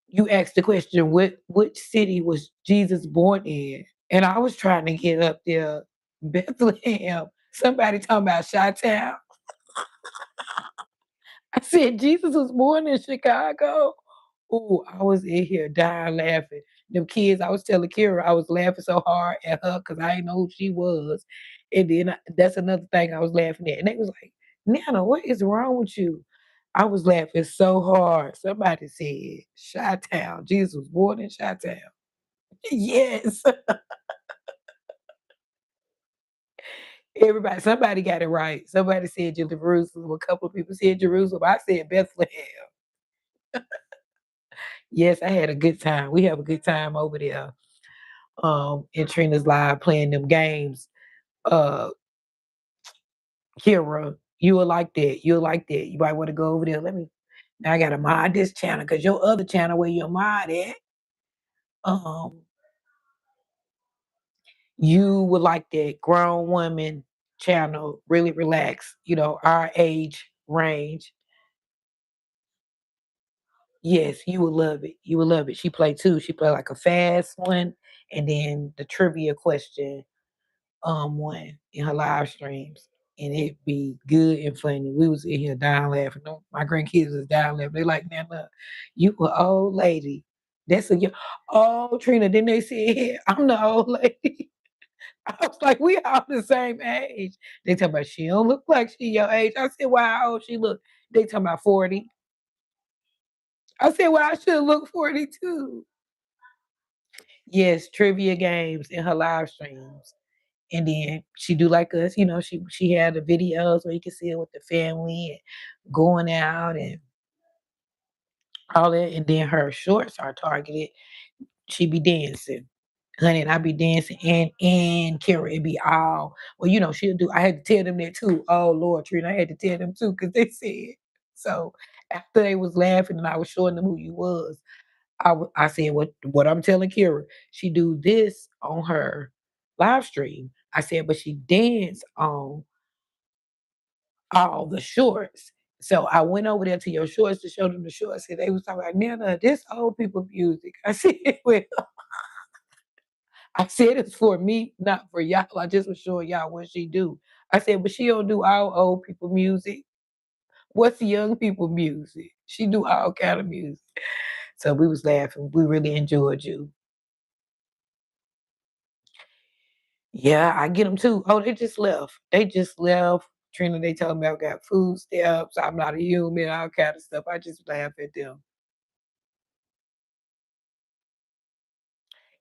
you asked the question, which city was Jesus born in? And I was trying to get up there, Bethlehem. Somebody talking about Chi-Town. I said, Jesus was born in Chicago. Oh, I was in here dying laughing. Them kids, I was telling Kira, I was laughing so hard at her because I didn't know who she was. And then that's another thing I was laughing at. And they was like, Nana, what is wrong with you? I was laughing so hard. Somebody said, Chi-Town. Jesus was born in Chi-Town. Yes. Somebody got it right. Somebody said Jerusalem. A couple of people said Jerusalem. I said Bethlehem. Yes, I had a good time. We have a good time over there. In Trina's live playing them games. Uh, Kira, you will like that. You'll like that. You might want to go over there. Now I gotta mod this channel because your other channel where you're mod at, um, you would like that grown woman channel, really relax, our age range. Yes, you will love it. You will love it. She played two. She played like a fast one and then the trivia question one in her live streams. And it'd be good and funny. We was in here dying laughing. No, my grandkids was dying laughing. They like, Nana, you an old lady. That's a young. Oh, Trina, then they said, I'm the old lady. I was like, we all the same age. They talking about she don't look like she your age. I said, well, how old she look? They talking about 40. I said, well, I should look 40 too. Yes, trivia games in her live streams. And then she do like us, she had the videos where you can see her with the family and going out and all that. And then her shorts are targeted. She be dancing. honey, and I be dancing and Kara, it be all well, she'll do. I had to tell them that too. Oh Lord, Trina, I had to tell them too because they said so. After they was laughing and I was showing them who you was, I said what I'm telling Kira. She do this on her live stream. I said, but she dance on all the shorts. So I went over there to your shorts to show them the shorts, and they was talking about Nana, this old people music. I said, well, I said it's for me, not for y'all. I just was showing y'all what she do. I said, but she don't do all old people music. What's the young people music? She do all kind of music. So we was laughing. We really enjoyed you. Yeah, I get them too. Oh, they just left. They just left. Trina, they told me I got food stamps. I'm not a human, all kind of stuff. I just laugh at them.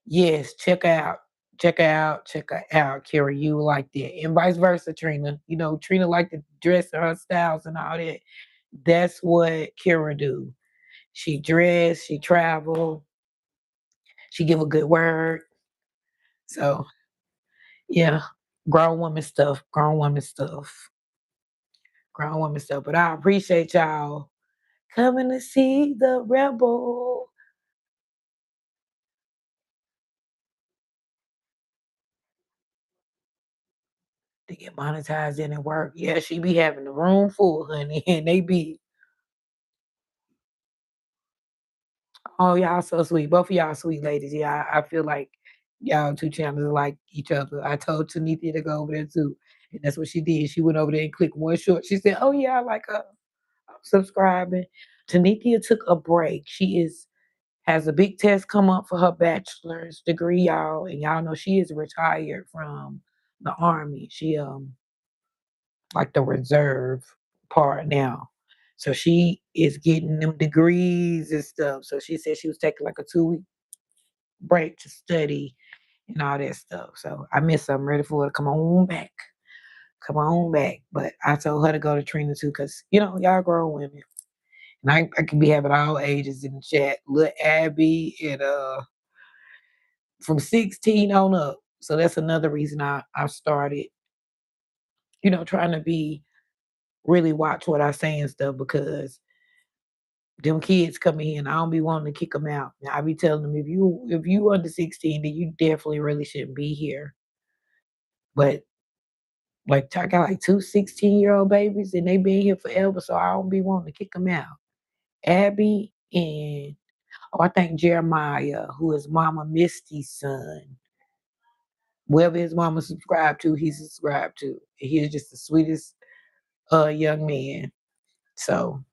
Yes, check her out, Carrie. You like that, and vice versa, Trina. Trina like to dress her styles and all that. That's what Kira do. She dress, she travel, she give a good word. So yeah, grown woman stuff, grown woman stuff, grown woman stuff. But I appreciate y'all coming to see the rebel. To get monetized in and work. Yeah, she be having the room full, honey, and they be, oh, y'all so sweet. Both of y'all sweet ladies. Yeah, I feel like y'all two channels are like each other. I told Tanithia to go over there too, and that's what she did. She went over there and clicked one short. She said, "Oh yeah, I like her. I'm subscribing." Tanithia took a break. She has a big test come up for her bachelor's degree, y'all, and y'all know she is retired from the army. She like the reserve part now. So she is getting them degrees and stuff. So she said she was taking like a 2 week break to study and all that stuff. So I miss her. I'm ready for her to come on back. Come on back. But I told her to go to Trina too, because y'all grown women. And I can be having all ages in the chat. Little Abby and from 16 on up. So that's another reason I started, trying to be really watch what I say and stuff because them kids come in and I don't be wanting to kick them out. Now, I be telling them if you under 16, then you definitely really shouldn't be here. But like I got like two 16-year-old babies and they been here forever, so I don't be wanting to kick them out. Abby and I think Jeremiah, who is Mama Misty's son. Whoever his mama subscribed to, he subscribed to. He is just the sweetest young man. So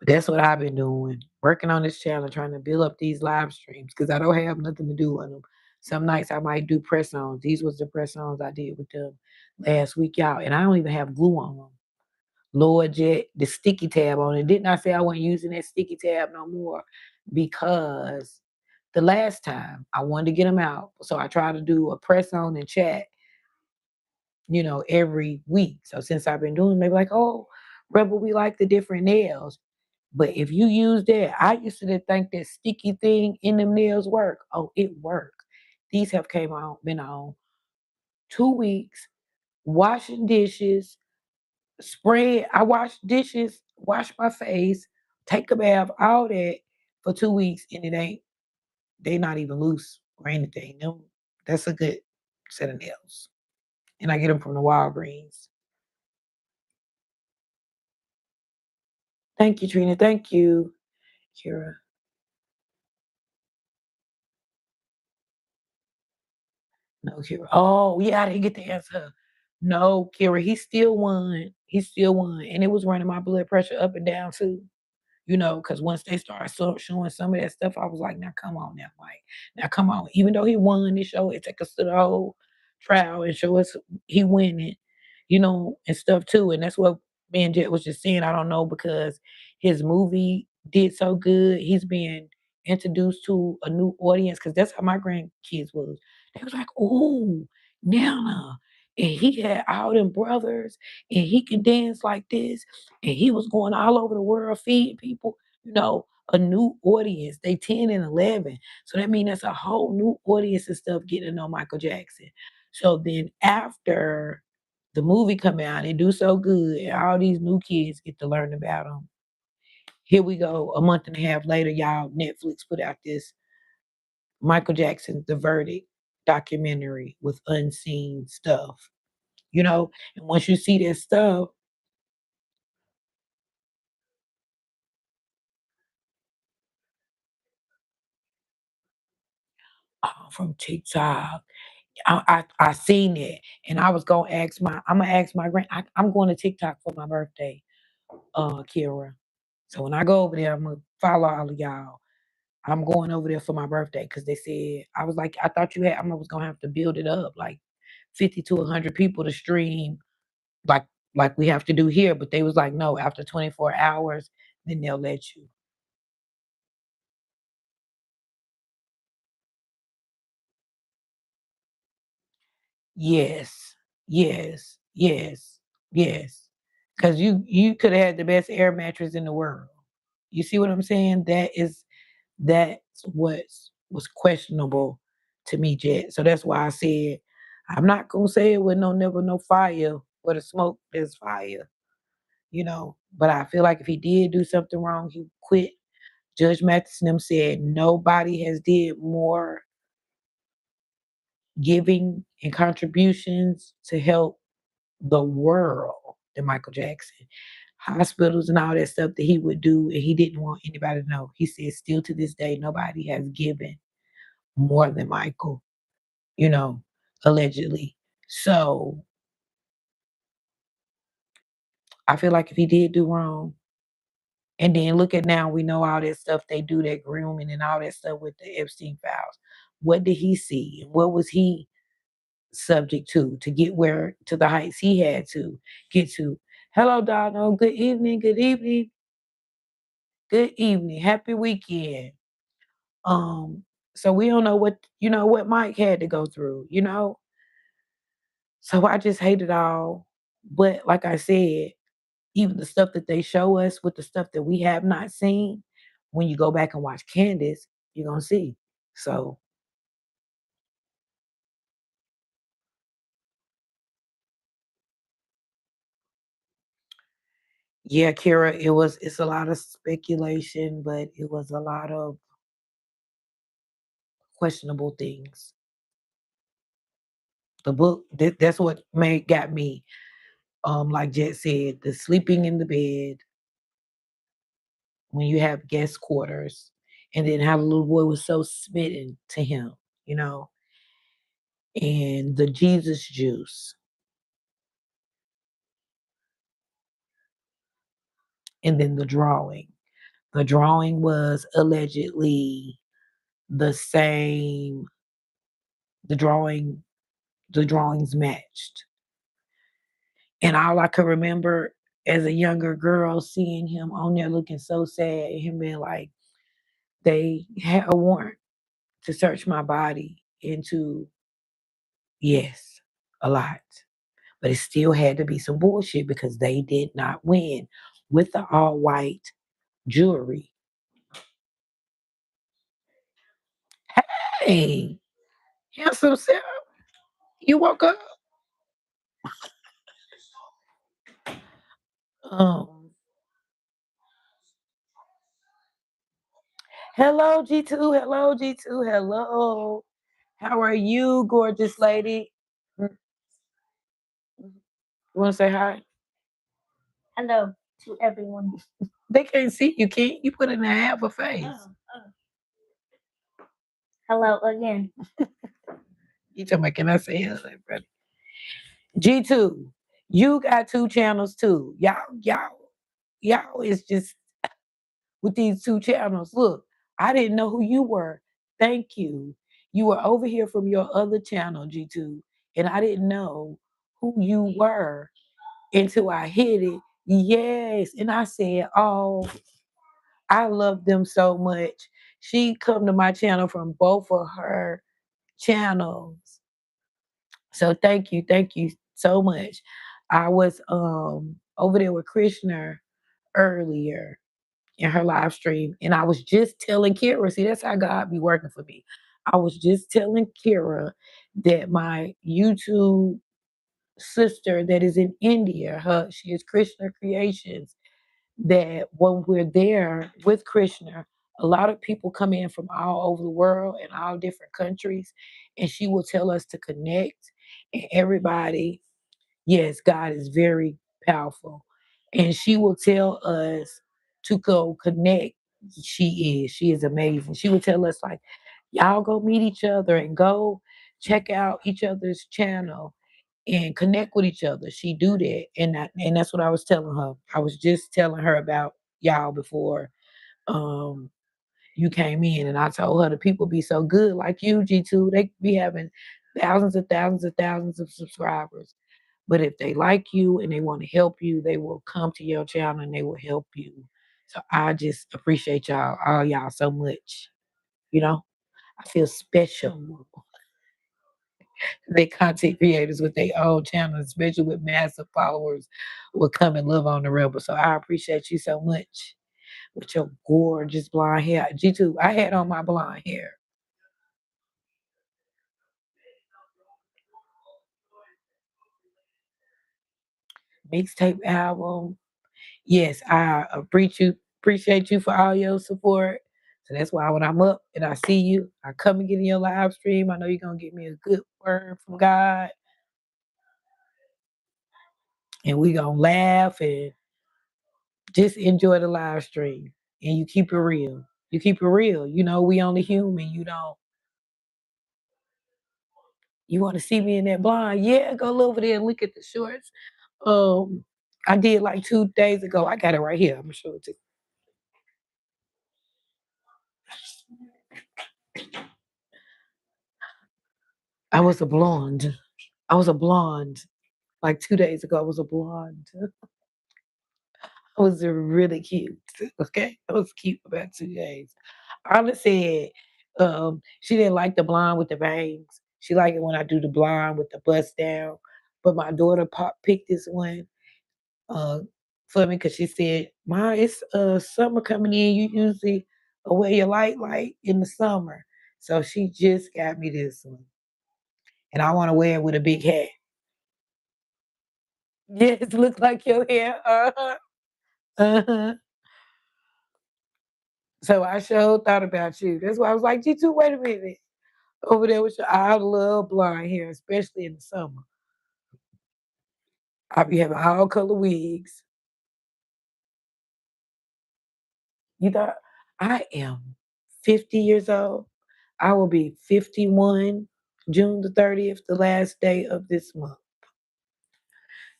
that's what I've been doing, working on this channel, trying to build up these live streams because I don't have nothing to do on them. Some nights I might do press ons. These was the press ons I did with them last week, y'all, and I don't even have glue on them. Lord Jet, the sticky tab on it. Didn't I say I wasn't using that sticky tab no more? Because the last time I wanted to get them out, so I tried to do a press on and chat, every week. So since I've been doing, maybe like, oh, Rebel, we like the different nails. But if you use that, I used to think that sticky thing in them nails work. Oh, it worked. These have been on 2 weeks, washing dishes, spread. I wash dishes, wash my face, take a bath, all that for 2 weeks, and they not even loose or anything. That's a good set of nails. And I get them from the Walgreens. Thank you, Trina. Thank you, Kira. No, Kira. Oh, yeah, I didn't get to answer. No, Kira, he still won. He still won. And it was running my blood pressure up and down too. Because once they started showing some of that stuff, I was like, now come on now, Mike. Now come on. Even though he won this show, it take us to the whole trial and show us he winning, and stuff too. And that's what me and Jet was just saying. I don't know because his movie did so good. He's being introduced to a new audience because that's how my grandkids was. They was like, oh, Nana. And he had all them brothers and he can dance like this and he was going all over the world feeding people. a new audience. They 10 and 11. So that means that's a whole new audience and stuff getting to know Michael Jackson. So then after the movie come out and do so good, and all these new kids get to learn about him. Here we go. A month and a half later, y'all, Netflix put out this Michael Jackson, The Verdict documentary with unseen stuff, you know? And once you see that stuff, from TikTok, I seen it, and I was gonna ask I'm gonna ask my I'm going to TikTok for my birthday, Kira. So when I go over there, I'm gonna follow all of y'all. I'm going over there for my birthday because they said I was like I thought you had I was gonna have to build it up like 50 to 100 people to stream like like we have to do here, but they was like no, after 24 hours, then they'll let you. Yes, yes, yes, yes. Because you could have had the best air mattress in the world. You see what I'm saying? That's what was questionable to me, Jet. So that's why I said I'm not gonna say it with no never no fire, where the smoke there's fire, you know. But I feel like if he did do something wrong, he quit. Judge Mathis and them said nobody has did more giving and contributions to help the world than Michael Jackson. Hospitals and all that stuff that he would do, and he didn't want anybody to know. He said, still to this day, nobody has given more than Michael, you know, allegedly. So I feel like if he did do wrong, and then look at now, we know all that stuff they do, that grooming and all that stuff with the Epstein files. What did he see? What was he subject to get where to the heights he had to get to? Hello, Donald. Good evening. Good evening. Good evening. Happy weekend. Um, so we don't know what what Mike had to go through, you know? So I just hate it all. But like I said, even the stuff that they show us with the stuff that we have not seen, when you go back and watch Candace, you're gonna see. So yeah, Kira, it's a lot of speculation, but it was a lot of questionable things. The book that's what made got me. Like Jet said, the sleeping in the bed when you have guest quarters, and then how the little boy was so smitten to him, you know, and the Jesus juice, and then the drawing. The drawing was allegedly the same. The drawing, the drawings matched, and all I could remember as a younger girl seeing him on there looking so sad, and him being like, they had a warrant to search my body into, yes, a lot. But it still had to be some bullshit because they did not win with the all white jewelry. Hey, handsome Sarah, you woke up? Um, hello, G2. Hello, G2. Hello. How are you, gorgeous lady? You want to say hi? Hello to everyone. They can't see you, can't you? Put in a half a face. Hello again. You talking about, can I say hello, brother? G2, you got two channels too. Y'all is just with these two channels. Look, I didn't know who you were. Thank you. You were over here from your other channel, G2, and I didn't know who you were until I hit it. Yes. And I said, oh, I love them so much. She come to my channel from both of her channels. So thank you so much. I was over there with Krishna earlier, in her live stream. And I was just telling Kira, see, that's how God be working for me. I was just telling Kira that my YouTube sister that is in India, she is Krishna Creations, that when we're there with Krishna, a lot of people come in from all over the world and all different countries, and she will tell us to connect. And everybody, yes, God is very powerful. And she will tell us to go connect. She is amazing. She would tell us, like, y'all go meet each other and go check out each other's channel and connect with each other. She do that. And that's what I was telling her. I was just telling her about y'all before um you came in, and I told her the people be so good like you, G2. They be having thousands and thousands and thousands of subscribers. But if they like you and they want to help you, they will come to your channel and they will help you. So I just appreciate y'all, all y'all so much. You know, I feel special. They content creators with their own channels, especially with massive followers, will come and love on the rebel. So I appreciate you so much with your gorgeous blonde hair. G2, I had on my blonde hair. Mixtape album. Yes, I appreciate you for all your support. So that's why when I'm up and I see you, I come and get in your live stream. I know you're gonna give me a good word from God, and we gonna laugh and just enjoy the live stream. And you keep it real. You keep it real. You know, we only human. You don't. You want to see me in that blonde? Yeah, go over there and look at the shorts. Um, I did like 2 days ago. I got it right here. I'm gonna show it to you. I was a blonde. I was a blonde. Like 2 days ago, I was a blonde. I was really cute. Okay, I was cute for about 2 days. Arla said she didn't like the blonde with the bangs. She liked it when I do the blonde with the bust down. But my daughter picked this one uh, for me because she said, "Ma, it's summer coming in. You usually wear your light in the summer." So she just got me this one, and I want to wear it with a big hat. Yes, look like your hair. Uh-huh. Uh-huh. So I sure thought about you. That's why I was like, G2, wait a minute. Over there with your I love blonde hair, especially in the summer. I be having all color wigs. You thought I am 50 years old. I will be 51 June the 30th, the last day of this month.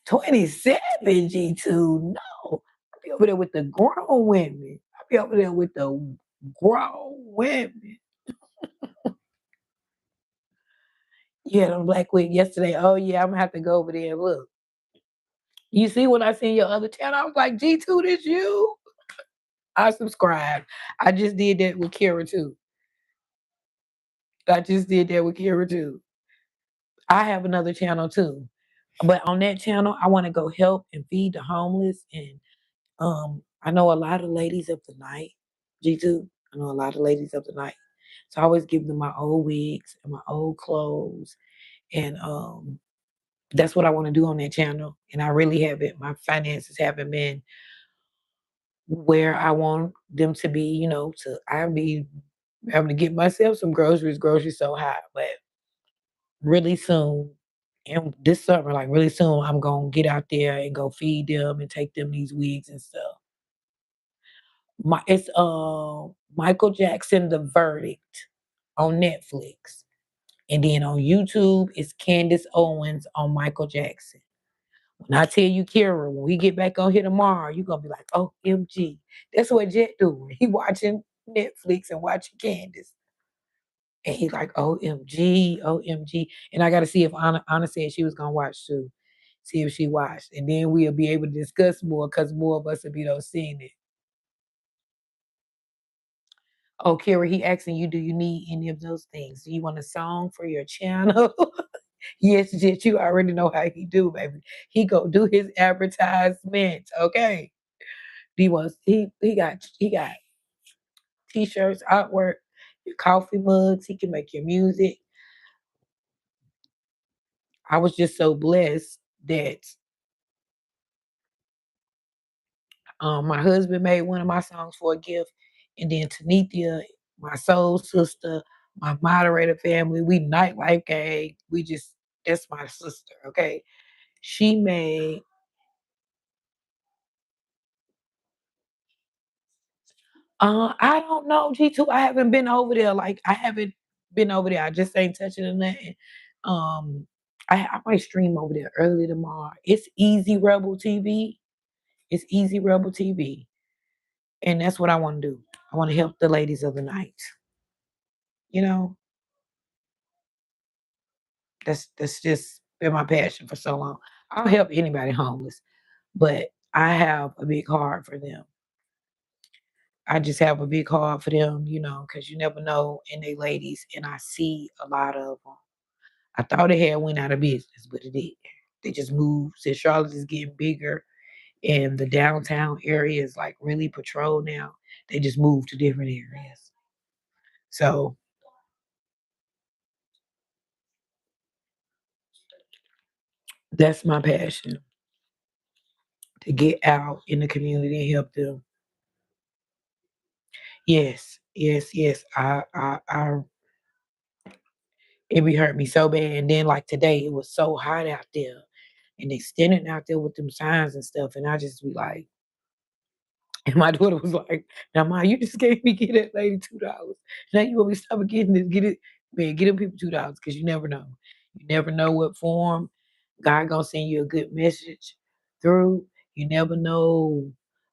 27, G2. No. I be over there with the grown women. I be over there with the grown women. You had on black wig yesterday. Oh yeah, I'm gonna have to go over there and look. You see when I seen your other channel, I was like, G2, this you? I subscribed. I just did that with Kara too. I just did that with Kara too. I have another channel too. But on that channel, I want to go help and feed the homeless. And I know a lot of ladies of the night, G2. I know a lot of ladies of the night. So I always give them my old wigs and my old clothes. And that's what I want to do on that channel. And I really haven't, my finances haven't been where I want them to be, to I be having to get myself some groceries. Groceries so high, but really soon, and this summer, like really soon, I'm gonna get out there and go feed them and take them these wigs and stuff. It's Michael Jackson, The Verdict on Netflix, and then on YouTube it's Candace Owens on Michael Jackson. When I tell you, Kira, when we get back on here tomorrow, you're gonna be like, OMG. That's what Jet doing. He watching Netflix and watching Candace. And he's like, OMG, OMG. And I gotta see if Anna said she was gonna watch too. See if she watched. And then we'll be able to discuss more because more of us will be those seeing it. Oh, Kira, he asking you, do you need any of those things? Do you want a song for your channel? Yes, Jet, you already know how he do, baby. He go do his advertisements, okay? He got t-shirts, artwork, your coffee mugs. He can make your music. I was just so blessed that my husband made one of my songs for a gift, and then Tanithia, my soul sister, my moderator family, we nightlife gang. We just That's my sister. Okay, she made. I don't know, G2. I haven't been over there. Like I haven't been over there. I just ain't touching or nothing. Um, I might stream over there early tomorrow. It's Easy Rebel TV. It's Easy Rebel TV, and that's what I want to do. I want to help the ladies of the night. You know, that's just been my passion for so long. I'll help anybody homeless, but I have a big heart for them. I just have a big heart for them, because you never know in they ladies, and I see a lot of them. I thought they had went out of business, but it did. They just moved. Since Charlotte is getting bigger and the downtown area is like really patrolled now, they just moved to different areas. So that's my passion, to get out in the community and help them. Yes, yes, yes. It be hurt me so bad. And then like today, it was so hot out there, and they standing out there with them signs and stuff, and I just be like, and my daughter was like, "Now, ma, you just gave me get that lady $2. Now you want me to stop getting this? Get it, man. Get them people $2 because you never know. You never know what form God gonna send you a good message through. You never know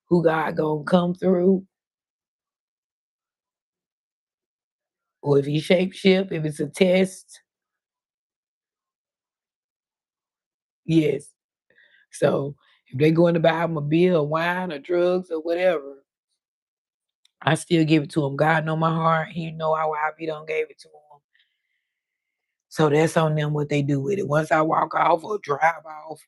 who God gonna come through, or if he shape shift, if it's a test. Yes. So if they going to buy him a beer or wine or drugs or whatever, I still give it to him. God know my heart. He know how I be done gave it to him. So that's on them what they do with it. Once I walk off or drive off,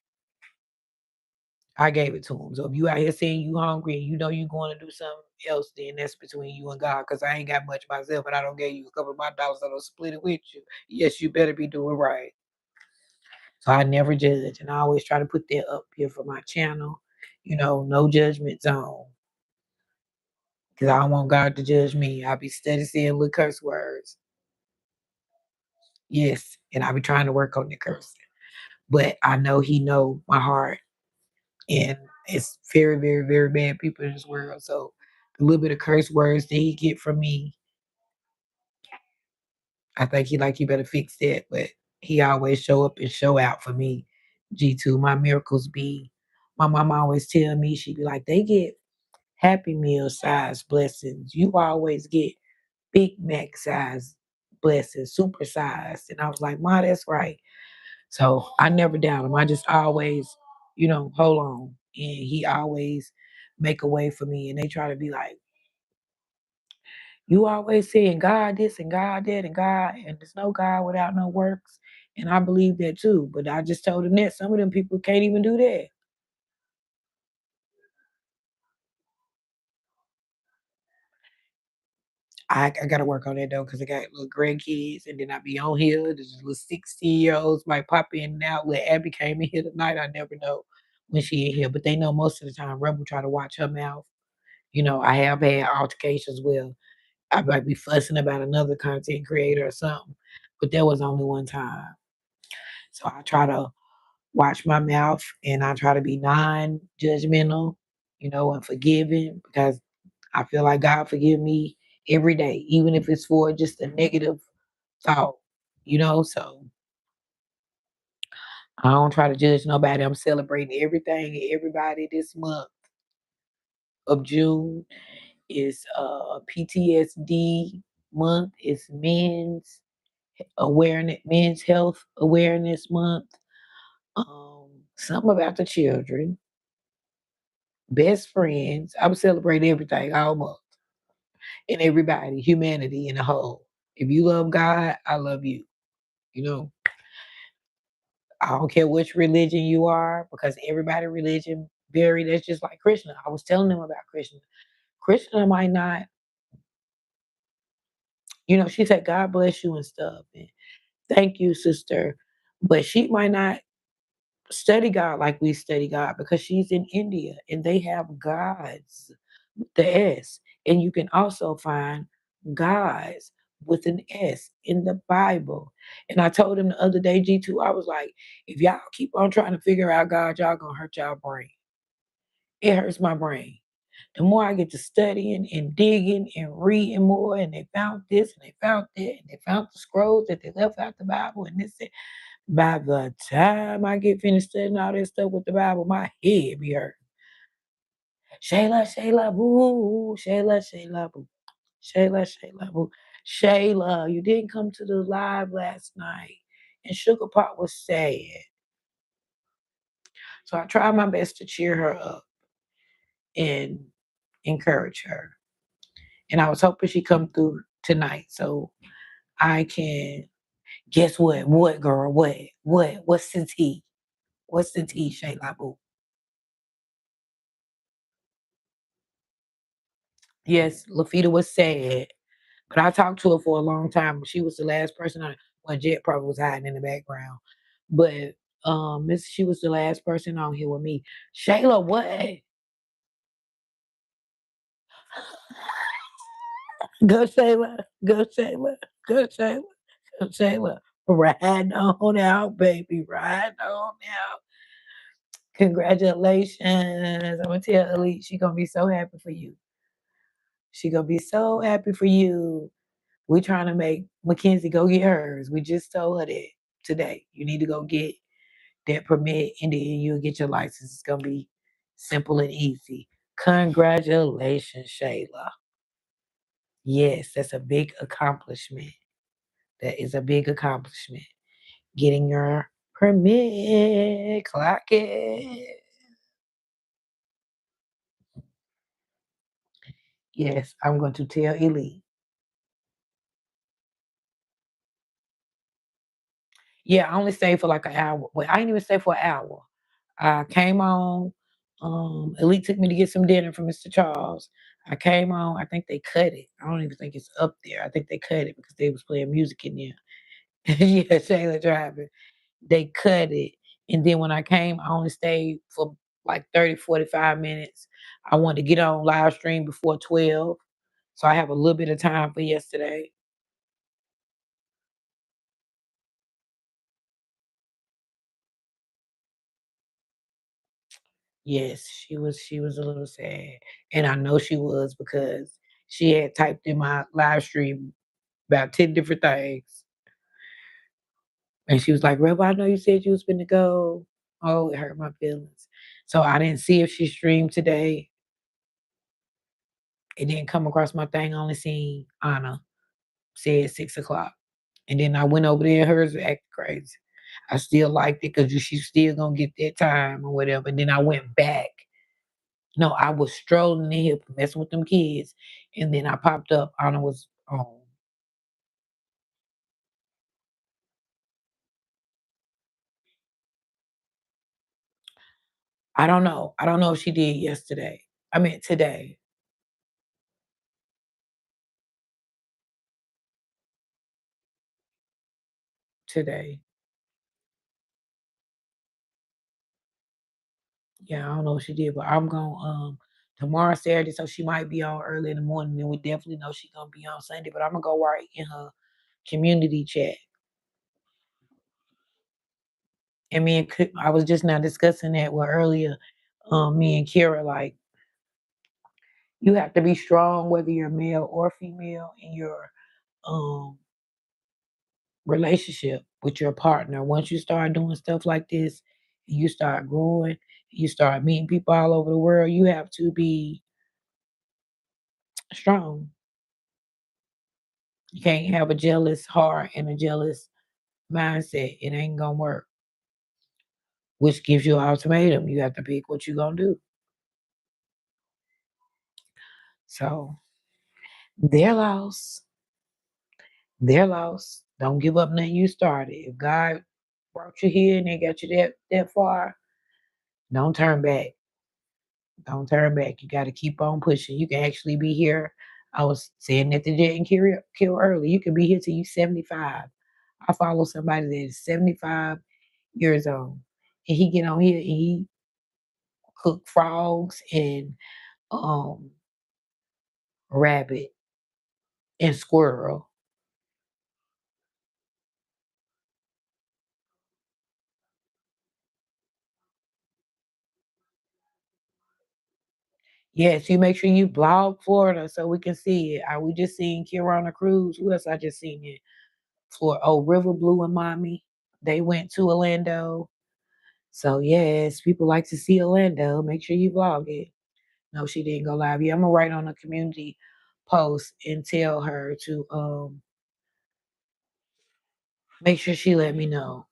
I gave it to them. So if you out here saying you hungry and you know you going to do something else, then that's between you and God. Cause I ain't got much myself, and I don't give you a couple of my dollars. I don't split it with you. Yes, you better be doing right. So I never judge, and I always try to put that up here for my channel. No judgment zone. Cause I don't want God to judge me. I be steady saying little curse words. Yes, and I be trying to work on the cursing. But I know He know my heart, and it's very, very, very bad people in this world. So the little bit of curse words that He get from me, I think He like you better fix that. But He always show up and show out for me. G2, my miracles be. My mom always tell me, she be like, they get Happy Meal size blessings. You always get Big Mac size blessings, super size. And I was like, Ma, that's right. So I never doubt him. I just always, hold on. And he always make a way for me. And they try to be like, you always saying God this and God that and God, and there's no God without no works. And I believe that too. But I just told them that some of them people can't even do that. I gotta work on that though, because I got little grandkids, and then I be on here. There's little 16-year-olds might pop in and out. Little Abby came in here tonight. I never know when she in here, but they know most of the time Rebel try to watch her mouth. I have had altercations where I might be fussing about another content creator or something, but there was only one time. So I try to watch my mouth, and I try to be non-judgmental, and forgiving, because I feel like God forgive me every day, even if it's for just a negative thought, So I don't try to judge nobody. I'm celebrating everything and everybody this month of June. Is PTSD month. It's men's health awareness month. Something about the children, best friends. I'm celebrating everything all month, and everybody, humanity in a whole. If you love God, I love you. You know, I don't care which religion you are, because everybody religion very, that's just like Krishna. I was telling them about Krishna. Krishna might not, she said, God bless you and stuff. And thank you, sister. But she might not study God like we study God because she's in India and they have gods, the S. And you can also find gods with an S in the Bible. And I told him the other day, G2, I was like, if y'all keep on trying to figure out God, y'all gonna hurt y'all brain. It hurts my brain. The more I get to studying and digging and reading more, and they found this and they found that, and they found the scrolls that they left out the Bible, and this, by the time I get finished studying all this stuff with the Bible, my head be hurt. Shayla, Shayla, boo, Shayla, Shayla, boo, Shayla, Shayla, boo. Shayla, you didn't come to the live last night, and Sugar Pop was sad. So I tried my best to cheer her up and encourage her. And I was hoping she'd come through tonight so I can guess what? What girl? What? What? What's the tea? What's the tea, Shayla Boo? Yes, Lafita was sad, but I talked to her for a long time. She was the last person on. Well, Jet probably was hiding in the background, but Miss, she was the last person on here with me. Shayla, what? Go Shayla, go Shayla, go Shayla, go Shayla. Ride on out, baby. Ride on out. Congratulations. I'm gonna tell Elite she gonna be so happy for you. She gonna be so happy for you. We trying to make Mackenzie go get hers. We just told her that today. You need to go get that permit and then you'll get your license. It's gonna be simple and easy. Congratulations, Shayla. Yes, that's a big accomplishment. That is a big accomplishment. Getting your permit. Clock it. Yes, I'm going to tell Elite. Yeah, I only stayed for like an hour. Well, I didn't even stay for an hour. I came on. Elite took me to get some dinner from Mr. Charles. I came on. I think they cut it. I don't even think it's up there. I think they cut it because they was playing music in there. Yeah, Shayla driving. They cut it. And then when I came, I only stayed for like 30, 45 minutes. I wanted to get on live stream before 12. So I have a little bit of time for yesterday. Yes, she was a little sad. And I know she was because she had typed in my live stream about 10 different things. And she was like, Rebel, I know you said you was finna go. Oh, it hurt my feelings. So I didn't see if she streamed today. It didn't come across my thing. I only seen Anna said 6 o'clock. And then I went over there, hers acting crazy. I still liked it because she's still gonna get that time or whatever. And then I went back. No, I was strolling in here messing with them kids. And then I popped up, Anna was on. I don't know. I don't know if she did yesterday. I mean today. Today. Yeah, I don't know if she did, but I'm going tomorrow Saturday, so she might be on early in the morning, and we definitely know she's gonna be on Sunday. But I'm gonna go right in her community chat. And I was just now discussing that with earlier. Me and Kira, like you have to be strong whether you're male or female in your um relationship with your partner. Once you start doing stuff like this, and you start growing, you start meeting people all over the world, you have to be strong. You can't have a jealous heart and a jealous mindset. It ain't gonna work. Which gives you an ultimatum. You have to pick what you're gonna do. So their loss. Their loss. Don't give up nothing you started. If God brought you here and they got you that far, don't turn back. Don't turn back. You got to keep on pushing. You can actually be here. I was saying that the Jet and kill early. You can be here till you 75. I follow somebody that is 75 years old, and he get on here and he cook frogs and um rabbit and squirrel. Yes, you make sure you blog Florida so we can see it. Are we just seeing Kirana Cruz? Who else I just seen it? For River Blue and Mommy. They went to Orlando. So yes, people like to see Orlando. Make sure you vlog it. No, she didn't go live. Yeah, I'm gonna write on a community post and tell her to make sure she let me know.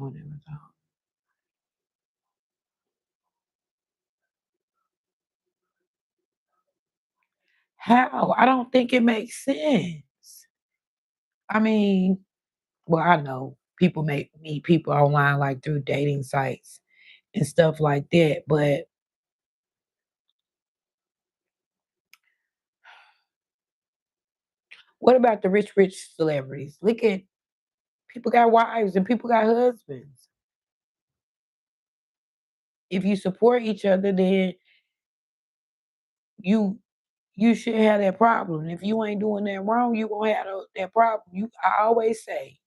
Oh, there we go. How? I don't think it makes sense. I mean, well, I know people make meet people online like through dating sites and stuff like that, but what about the rich celebrities? Look at people got wives and people got husbands. If you support each other, then you you should have that problem. If you ain't doing that wrong, you gonna have that problem. I always say,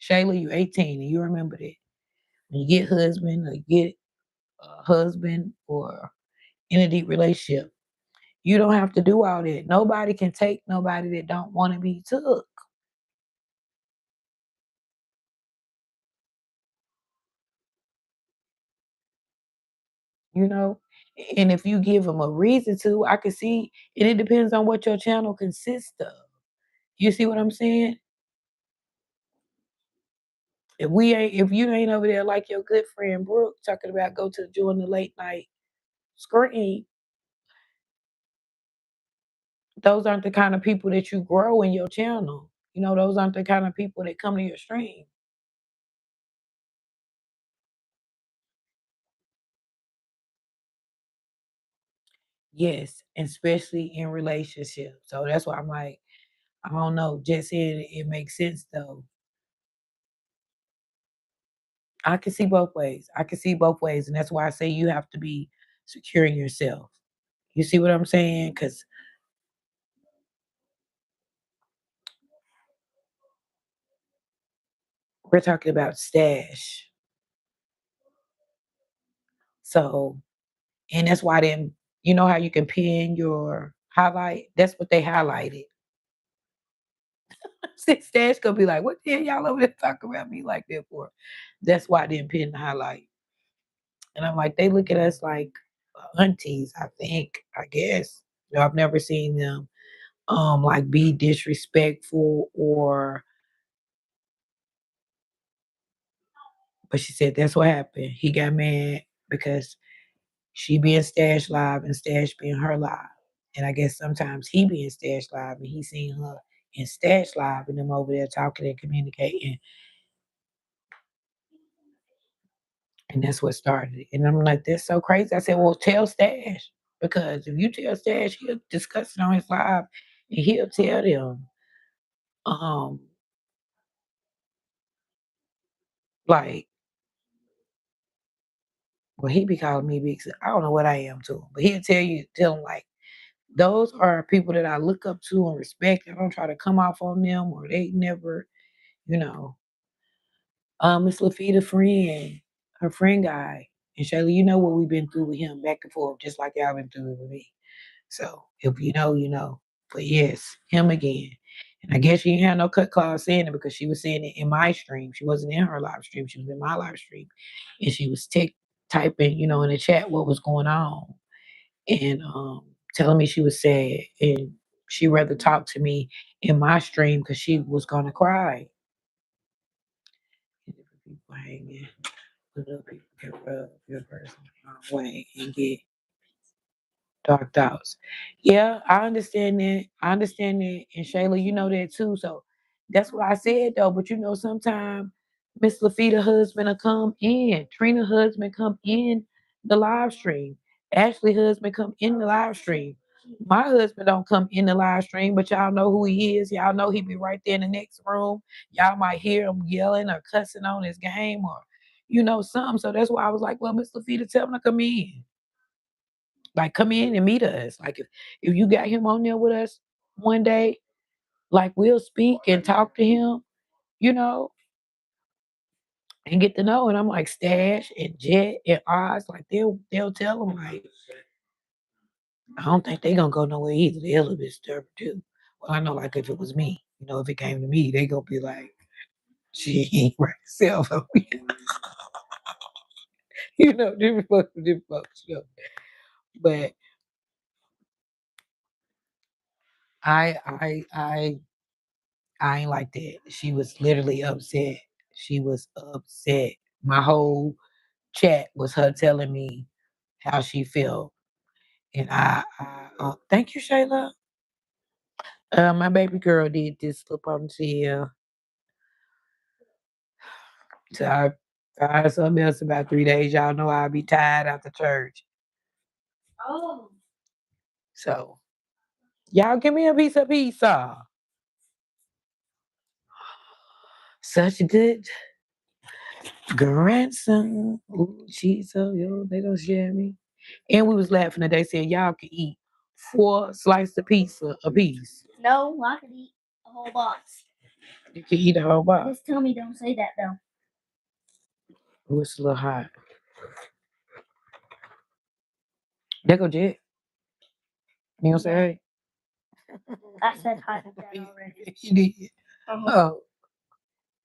Shayla, you 18 and you remember that. When you get husband or get a husband or in a deep relationship, you don't have to do all that. Nobody can take nobody that don't want to be took. You know, and if you give them a reason to, I can see, and it depends on what your channel consists of. You see what I'm saying? If you ain't over there like your good friend Brooke talking about go to join the late night screen, those aren't the kind of people that you grow in your channel. You know, those aren't the kind of people that come to your stream. Yes, especially in relationships. So that's why I'm like, I don't know. Just saying it makes sense though. I can see both ways. I can see both ways, and that's why I say you have to be secure in yourself. You see what I'm saying? Because we're talking about stash. So, and that's why then you know how you can pin your highlight. That's what they highlighted. Stash gonna be like, what the hell y'all over there talking about me like that for? That's why I didn't pin the highlight. And I'm like, they look at us like aunties, I think, I guess. You know, I've never seen them like be disrespectful or but she said that's what happened. He got mad because she being Stash Live and Stash being her live. And I guess sometimes he being Stash Live and he seen her in Stash Live and them over there talking and communicating. And that's what started it. And I'm like, that's so crazy. I said, well, tell Stash. Because if you tell Stash, he'll discuss it on his live and he'll tell them, um, like, well, he be calling me big. I don't know what I am to him, but he'll tell him like, those are people that I look up to and respect. I don't try to come off on them or they never, you know. Miss Lafita friend, her friend guy. And Shayla, you know what we've been through with him back and forth, just like y'all been through it with me. So if you know, you know. But yes, him again. And I guess she didn't have no cut clause saying it because she was saying it in my stream. She wasn't in her live stream. She was in my live stream. And she was typing, you know, in the chat what was going on. And telling me she was sad. And she rather talk to me in my stream because she was gonna cry. And different people hanging. The little people can rub your person the wrong way and get Dark thoughts. Yeah, I understand that. I understand that. And Shayla, you know that too. So that's what I said though. But you know, sometimes Miss Lafita husband will come in. Trina husband come in the live stream. Ashley husband come in the live stream. My husband don't come in the live stream, but y'all know who he is. Y'all know he be right there in the next room. Y'all might hear him yelling or cussing on his game or something. So that's why I was like, well, Miss Lafita, tell him to come in. Like, come in and meet us. Like, if you got him on there with us one day, like, we'll speak and talk to him, you know, and get to know. And I'm like, Stash and Jet and Oz, like, they'll tell him, like, I don't think they gonna go nowhere either. They're a little bit disturbed too. Well, I know, like, if it was me, if it came to me, they gonna be like, she ain't right herself. Different folks. But I I ain't like that. She was literally upset. She was upset. My whole chat was her telling me how she felt. And thank you, Shayla. My baby girl did this slip on tail. So I tried something else about 3 days. Y'all know I'll be tired after church. Oh. So y'all give me a piece of pizza. Such a good grandson. Ooh, cheese, so yo, they gonna share me. And we was laughing and they said y'all could eat 4 slices of pizza a piece. No, I could eat a whole box. You can eat a whole box. His tummy don't say that though. Oh, it's a little hot. There go Jet. You gonna say hey? I said hi to that already. You did. Oh,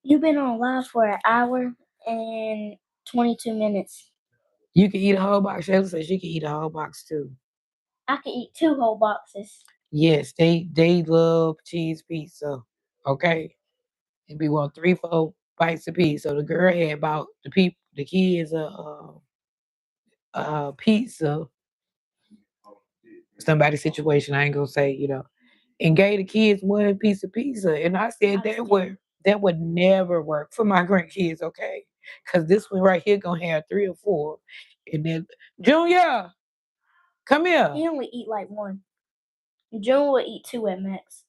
You've been on live for an hour and 22 minutes. you can eat a whole box. Shayla said she can eat a whole box too. I could eat 2 whole boxes. Yes, they love cheese pizza. Okay, and we want 3, 4 bites apiece. So the girl had bought the kids a pizza. Somebody's situation. I ain't gonna say and gave the kids 1 piece of pizza. And I said that would never work for my grandkids. Okay, because this one right here gonna have 3 or 4, and then Junior, come here. He only eat like 1. June will eat 2 at max.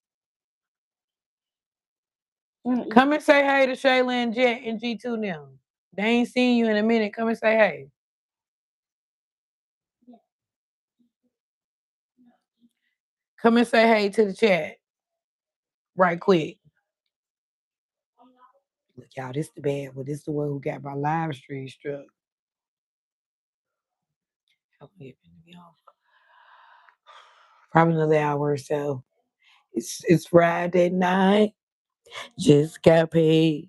Come and say hey to Shayla and Jet and G2 now. They ain't seen you in a minute. Come and say hey. Come and say hey to the chat right quick. Look, y'all, this the bad one. This the one who got my live stream struck. Help me get me off. Probably another hour or so. It's Friday night. Just got paid.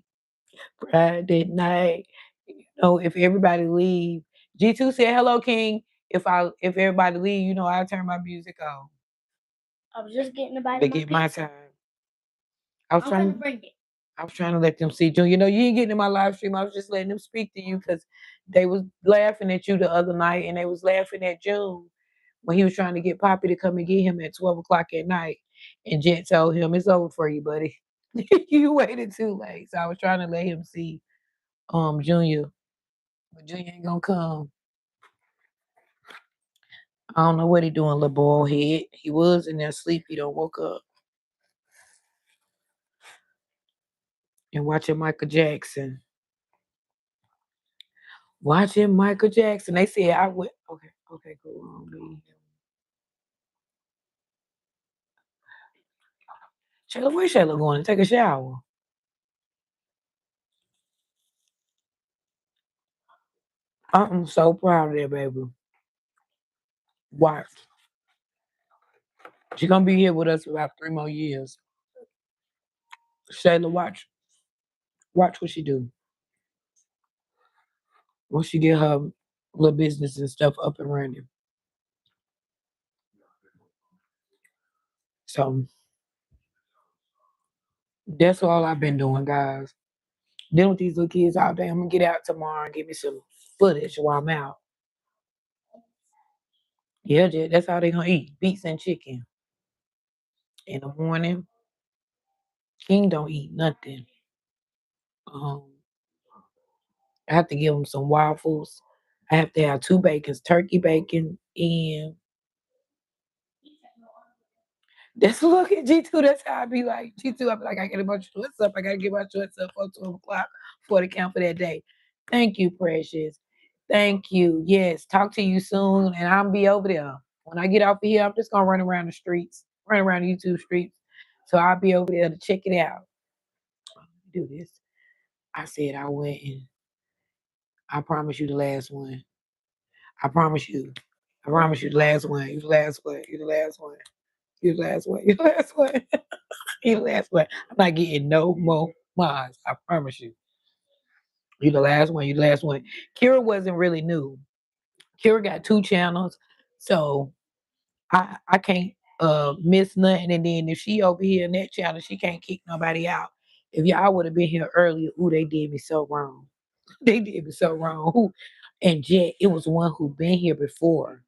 Friday night. If everybody leave, G2 said hello, King. If everybody leave, I turn my music on. I was just getting about They get my time. I was trying to bring it. I was trying to let them see you. You ain't getting in my live stream. I was just letting them speak to you because they was laughing at you the other night and they was laughing at June when he was trying to get Poppy to come and get him at 12 o'clock at night. And Jet told him it's over for you, buddy. You waited too late. So I was trying to let him see Junior. But Junior ain't gonna come. I don't know what he doing, little boy head. He was in there sleep. He don't woke up. And watching Michael Jackson. Watching Michael Jackson. They said I would. Okay, cool. Shayla, where's Shayla going to take a shower? I'm so proud of that baby. Watch. She gonna be here with us for about 3 more years. Shayla, watch. Watch what she do. Once she get her little business and stuff up and running. So that's all I've been doing, guys. Dealing with these little kids all day. I'm gonna get out tomorrow and give me some footage while I'm out. Yeah, Jet, that's all they gonna eat. Beets and chicken. In the morning, King don't eat nothing. Um, I have to give him some waffles. I have to have two bacons, turkey bacon, and that's look at G2. That's how I be like G2. I be like, I gotta get my shorts up. I gotta get my shorts up for 12 o'clock for the count for that day. Thank you, Precious. Thank you. Yes, talk to you soon, and I'll be over there. When I get off of here, I'm just gonna run around the streets, run around the YouTube streets. So I'll be over there to check it out. Do this. I said I went and I promise you the last one. I promise you. I promise you the last one. You the last one. You the last one. You the last one. You the last one. You the last one. I'm not getting no more mines. I promise you. You the last one. You the last one. Kira wasn't really new. Kira got two channels, so I can't miss nothing. And then if she over here in that channel, she can't kick nobody out. If y'all would have been here earlier, ooh, they did me so wrong. They did me so wrong. Who and Jet, it was one who been here before.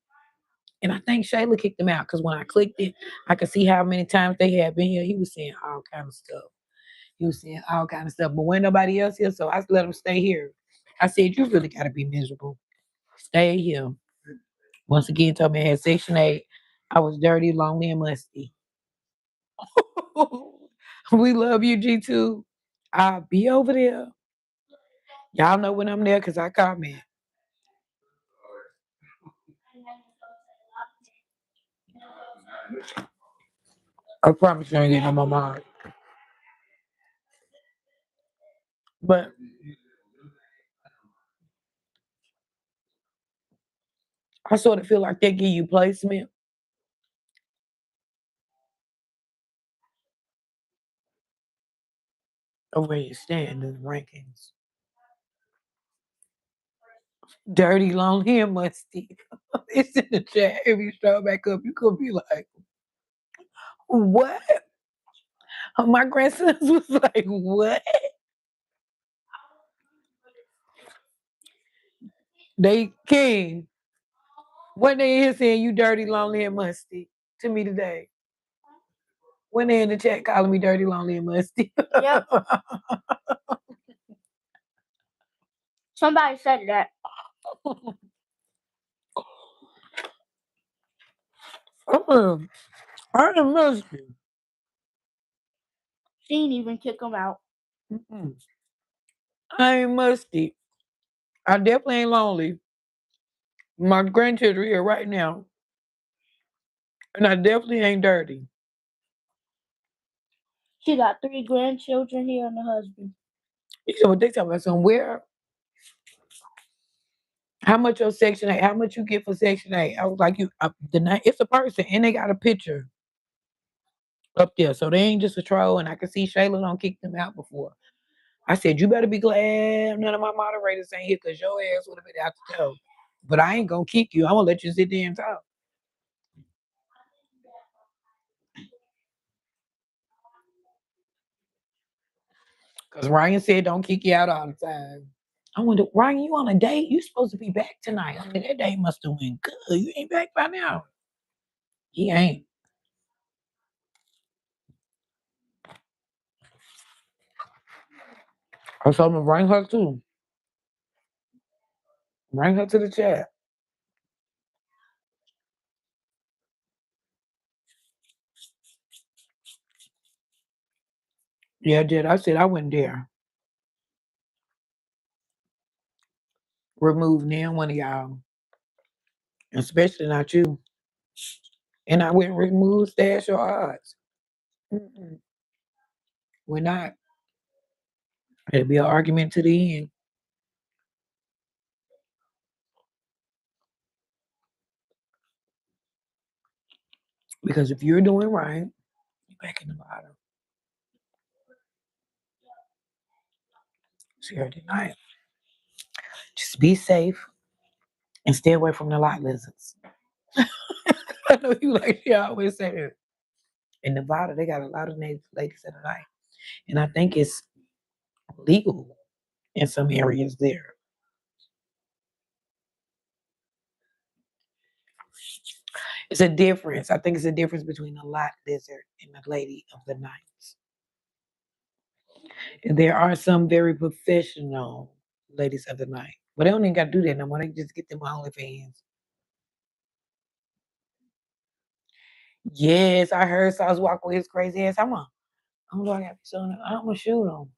And I think Shayla kicked him out because when I clicked it, I could see how many times they had been here. He was saying all kind of stuff. He was saying all kind of stuff. But when nobody else here, so I let him stay here. I said, you really gotta be miserable. Stay here. Once again, told me I had Section 8. I was dirty, lonely, and musty. We love you, G2. I'll be over there. Y'all know when I'm there because I comment. I promise you ain't getting on my mind. But I sort of feel like they give you placement of where you stand in the rankings. Dirty, lonely, and musty. It's in the chat. If you scroll back up, you could be like, what? My grandsons was like, what? They king. When they here saying you dirty, lonely, and musty to me today. When they in the chat calling me dirty, lonely, and musty. Yep. Somebody said that. I am musty. She didn't even kick him out. Mm-mm. I ain't musty. I definitely ain't lonely. My grandchildren here right now. And I definitely ain't dirty. She got 3 grandchildren here and a husband. You know what they talking about? Somewhere. How much your Section 8? How much you get for Section 8? I was like, the night it's a person and they got a picture up there. So they ain't just a troll. And I can see Shayla don't kick them out before. I said, you better be glad none of my moderators ain't here because your ass would have been out the door. But I ain't gonna kick you. I'm gonna let you sit there and talk. Because Ryan said don't kick you out all the time. I wonder, Ryan, you on a date? You supposed to be back tonight. I mean, that date must have went good. You ain't back by now. He ain't. I told him to bring her too. Bring her to the chat. Yeah, I did. I said I went there. Remove now one of y'all. Especially not you. And I went remove stash your odds. Mm-mm. We're not. It'll be an argument to the end. Because if you're doing right, you're back in the bottom. Saturday night. Just be safe and stay away from the lot lizards. I know you like she always say that. In Nevada, they got a lot of native ladies at night. And I think it's legal in some areas there. It's a difference. I think it's a difference between a lot lizard and a lady of the night. And there are some very professional ladies of the night. But they don't even got to do that no more. They just get them OnlyFans. Yes, I heard Sauce walk with his crazy ass. I'm gonna have to shoot him. I'm gonna shoot him.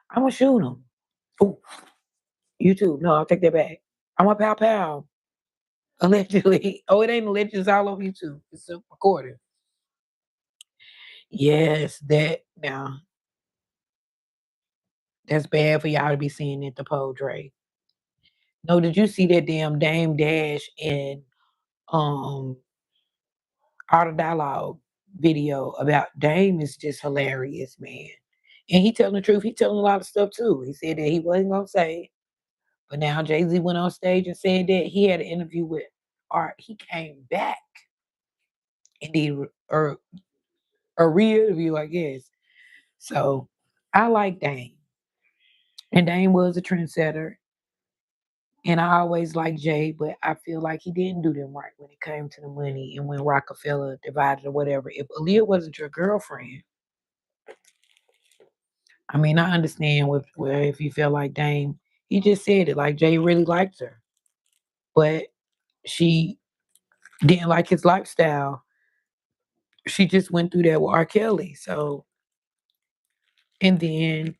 I'm gonna shoot him. Oh, you too. No, I'll take that back. I'm a pow pow. Allegedly. Oh, it ain't alleged. It's all over YouTube. It's a recording. Yes, that now that's bad for y'all to be seeing at the pole, Dre. No, did you see that damn Dame Dash and um Art of Dialogue video about Dame is just hilarious, man. And he telling the truth. He telling a lot of stuff too. He said that he wasn't gonna say it, but now Jay Z went on stage and said that he had an interview with Art. He came back and did a re-interview, I guess. So I like Dame, and Dame was a trendsetter. And I always liked Jay, but I feel like he didn't do them right when it came to the money and when Rockefeller divided or whatever. If Aaliyah wasn't your girlfriend, I mean, I understand where if you feel like Dame, he just said it like Jay really liked her, but she didn't like his lifestyle. She just went through that with R. Kelly. So, and then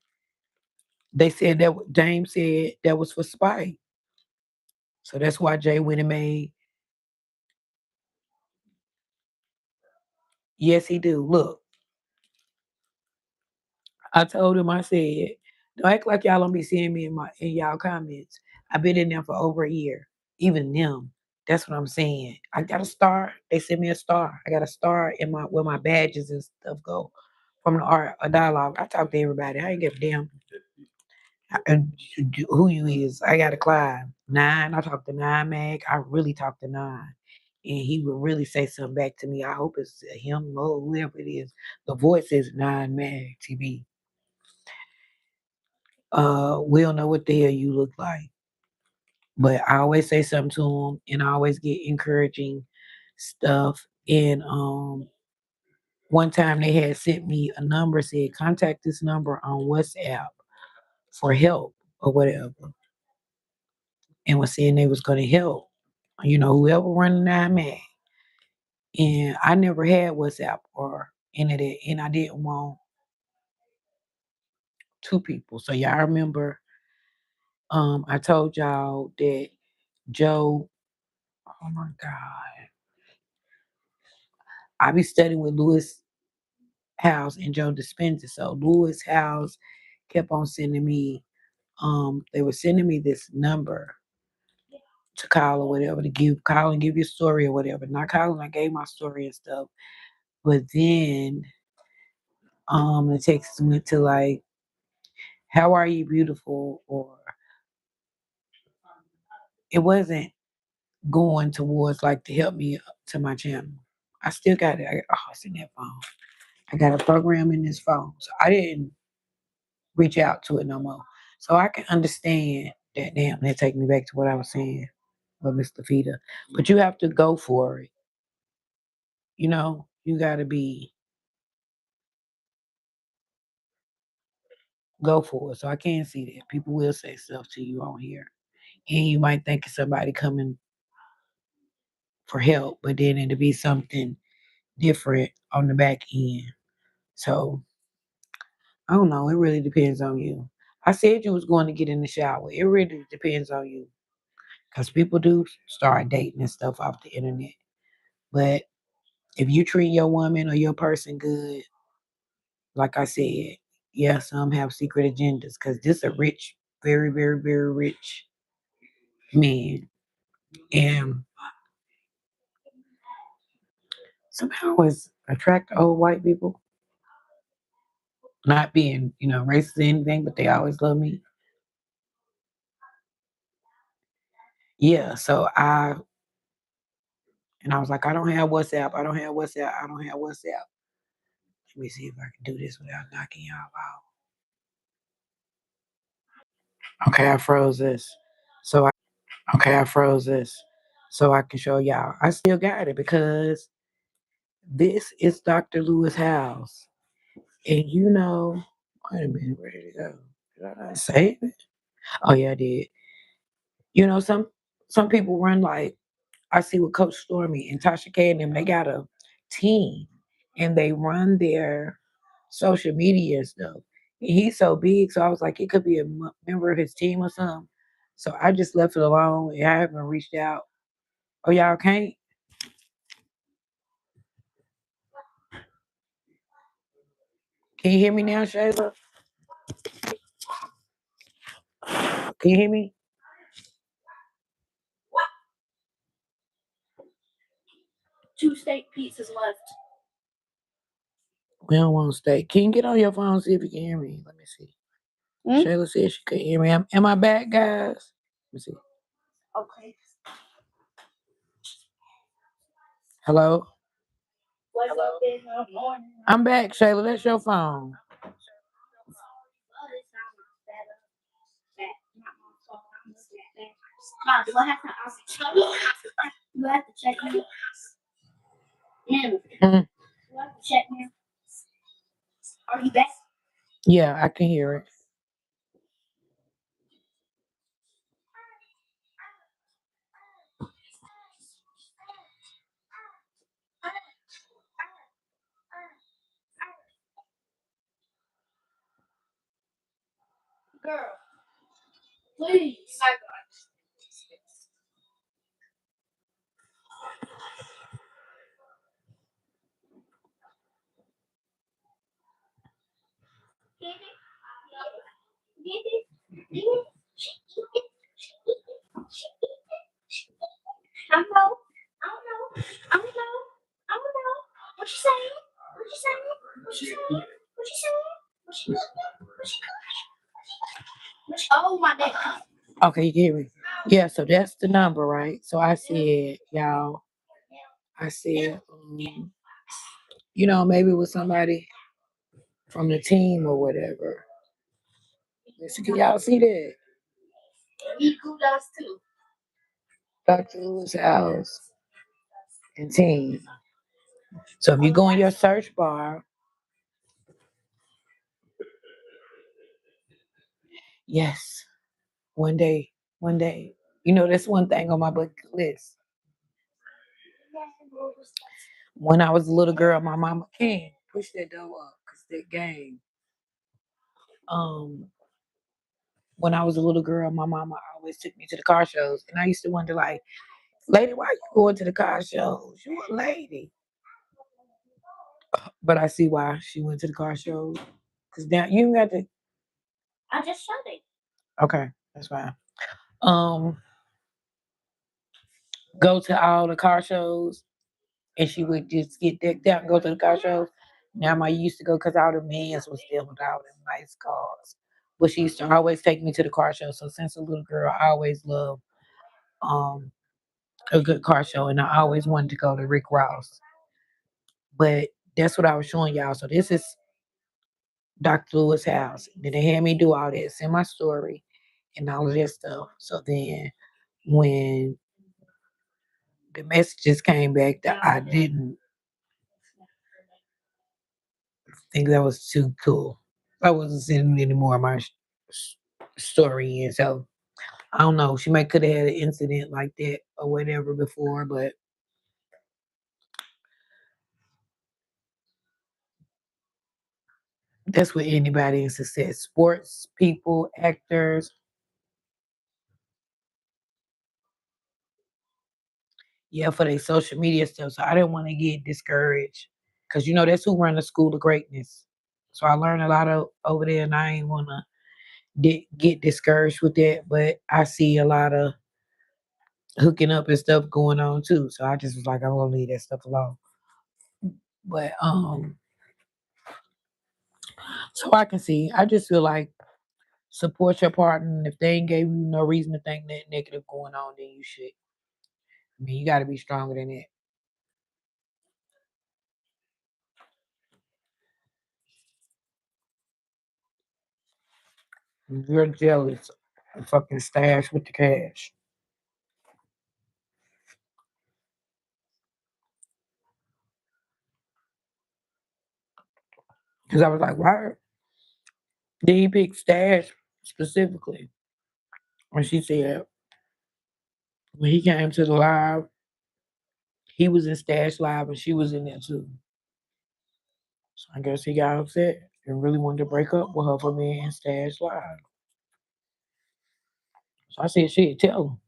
they said that Dame said that was for spite. So that's why Jay went and made. Yes, he do. Look, I told him. I said, don't act like y'all don't be seeing me in y'all comments. I've been in there for over a year. Even them. That's what I'm saying. I got a star. They sent me a star. I got a star in my where my badges and stuff go from the art a dialogue. I talk to everybody. I ain't give a damn who you is. I got a climb. Nine. I talk to Nine Mag. I really talk to Nine. And he would really say something back to me. I hope it's him or whoever it is. The voice is Nine Mag TV. We don't know what the hell you look like. But I always say something to him and I always get encouraging stuff. And one time they had sent me a number, said contact this number on WhatsApp for help or whatever. And was saying they was gonna help, whoever running that man. And I never had WhatsApp or any of that, and I didn't want two people. So y'all remember I told y'all that Joe, oh my God, I be studying with Lewis House and Joe Dispenza. So Lewis House kept on sending me, they were sending me this number to call or whatever, to call and give your story or whatever. Not calling, I gave my story and stuff. But then the text went to like, how are you beautiful? Or it wasn't going towards like to help me to my channel. I still got it. It's in that phone. I got a program in this phone. So I didn't reach out to it no more. So I can understand that. Damn, that take me back to what I was saying with Mr. Fita. But you have to go for it. You got to go for it. So I can see that. People will say stuff to you on here. And you might think it's somebody coming for help, but then it'll be something different on the back end. So I don't know. It really depends on you. I said you was going to get in the shower. It really depends on you. Because people do start dating and stuff off the internet. But if you treat your woman or your person good, like I said, yeah, some have secret agendas because this a rich, very, very, very rich man. And somehow it's attract old white people. Not being, racist or anything, but they always love me. Yeah, so I was like, I don't have WhatsApp. I don't have WhatsApp. I don't have WhatsApp. Let me see if I can do this without knocking y'all out. Okay, I froze this. So I froze this. so I can show y'all. I still got it because this is Dr. Lewis' house. And wait a minute, where did it go? Did I not save it? Oh yeah, I did. You know, some people run like I see with Coach Stormy and Tasha K and them, they got a team and they run their social media and stuff. And he's so big, so I was like, it could be a member of his team or something. So I just left it alone and I haven't reached out. Oh, y'all can't? Can you hear me now, Shayla? Can you hear me? 2 steak pizzas left. We don't want to stay. Can you get on your phone and see if you can hear me? Let me see. Shayla said she could hear me. Am I back, guys? Let me see. Okay. Hello? What's up in the morning? I'm back, Shayla. That's your phone. Mom, do I have to check? Do I have to check now? Mm, Do I have to check now? Are you back? yeah, I can hear it. Girl, please. I don't know. I don't know. I don't know. I don't know. What you saying? What you saying? What you saying? What you saying? What you Oh my neck. Okay, you can hear me. Yeah, so that's the number, right? So I said, y'all, I said, maybe with somebody from the team or whatever. Can y'all see that? He kudos too. Dr. Lewis house and team. So if you go in your search bar, yes, one day, one day. That's one thing on my bucket list. When I was a little girl, my mama came, push that door up, cause that game. Um, when I was a little girl, my mama always took me to the car shows, and I used to wonder, like, lady, why you going to the car shows? You a lady. But I see why she went to the car shows. Cause now you got to. I just shut it. Okay, that's fine. Um, go to all the car shows, and she would just get decked out and go to the car shows. Now I used to go because all the men's was still with all them nice cars. But she used to always take me to the car show. So since a little girl, I always loved um a good car show, and I always wanted to go to Rick Ross. But that's what I was showing y'all. So this is Dr. Lewis' house. Then they had me do all this in my story and all of that stuff. So then when the messages came back that I didn't think that was too cool. I wasn't sending any more of my story in. So I don't know. She might could have had an incident like that or whatever before, but that's what anybody in success. Sports people, actors. Yeah, for their social media stuff. So I didn't want to get discouraged. Cause that's who run the school of greatness. So I learned a lot of over there and I ain't wanna get discouraged with that. But I see a lot of hooking up and stuff going on too. So I just was like, I'm gonna leave that stuff alone. But so I can see. I just feel like support your partner. And if they ain't gave you no reason to think that negative going on, then you should. I mean, you got to be stronger than that. You're jealous. Fucking stash with the cash. Because I was like, why did he pick Stash specifically? And she said, when he came to the live, he was in Stash Live and she was in there too. So I guess he got upset and really wanted to break up with her for being in Stash Live. So I said, shit, tell him.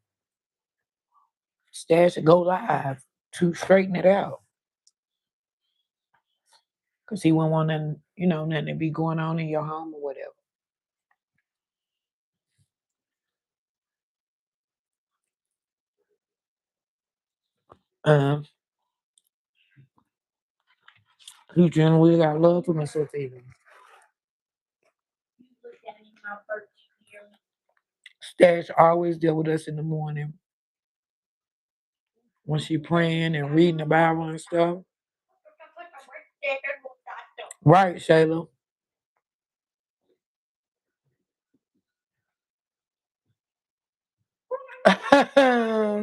Stash should go live to straighten it out. Because he wouldn't want nothing, nothing to be going on in your home or whatever. Um, he generally got love for Mr. Steven. Stash always deal with us in the morning when she praying and reading the Bible and stuff. Right, Shayla.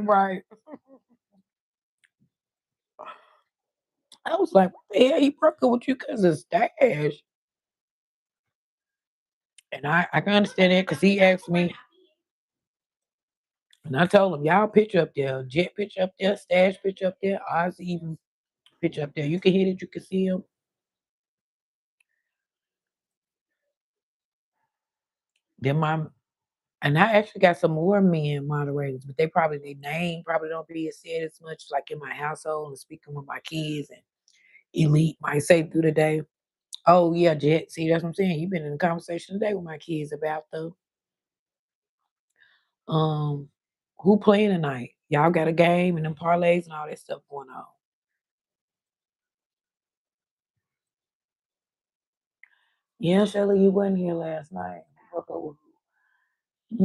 Right. I was like, what the hell he broke up with you because of Stash? And I can understand that because he asked me, and I told him, y'all picture up there, Jet picture up there, Stash picture up there, Ozzy even picture up there. You can hit it, you can see him. Then my and I actually got some more men moderators, but their name probably don't be as said as much like in my household and speaking with my kids and Elite might say through the day. Oh yeah, Jet. See, that's what I'm saying. You've been in a conversation today with my kids about the um who playing tonight. Y'all got a game and them parlays and all that stuff going on. Yeah, Shelly, you wasn't here last night. Broke up with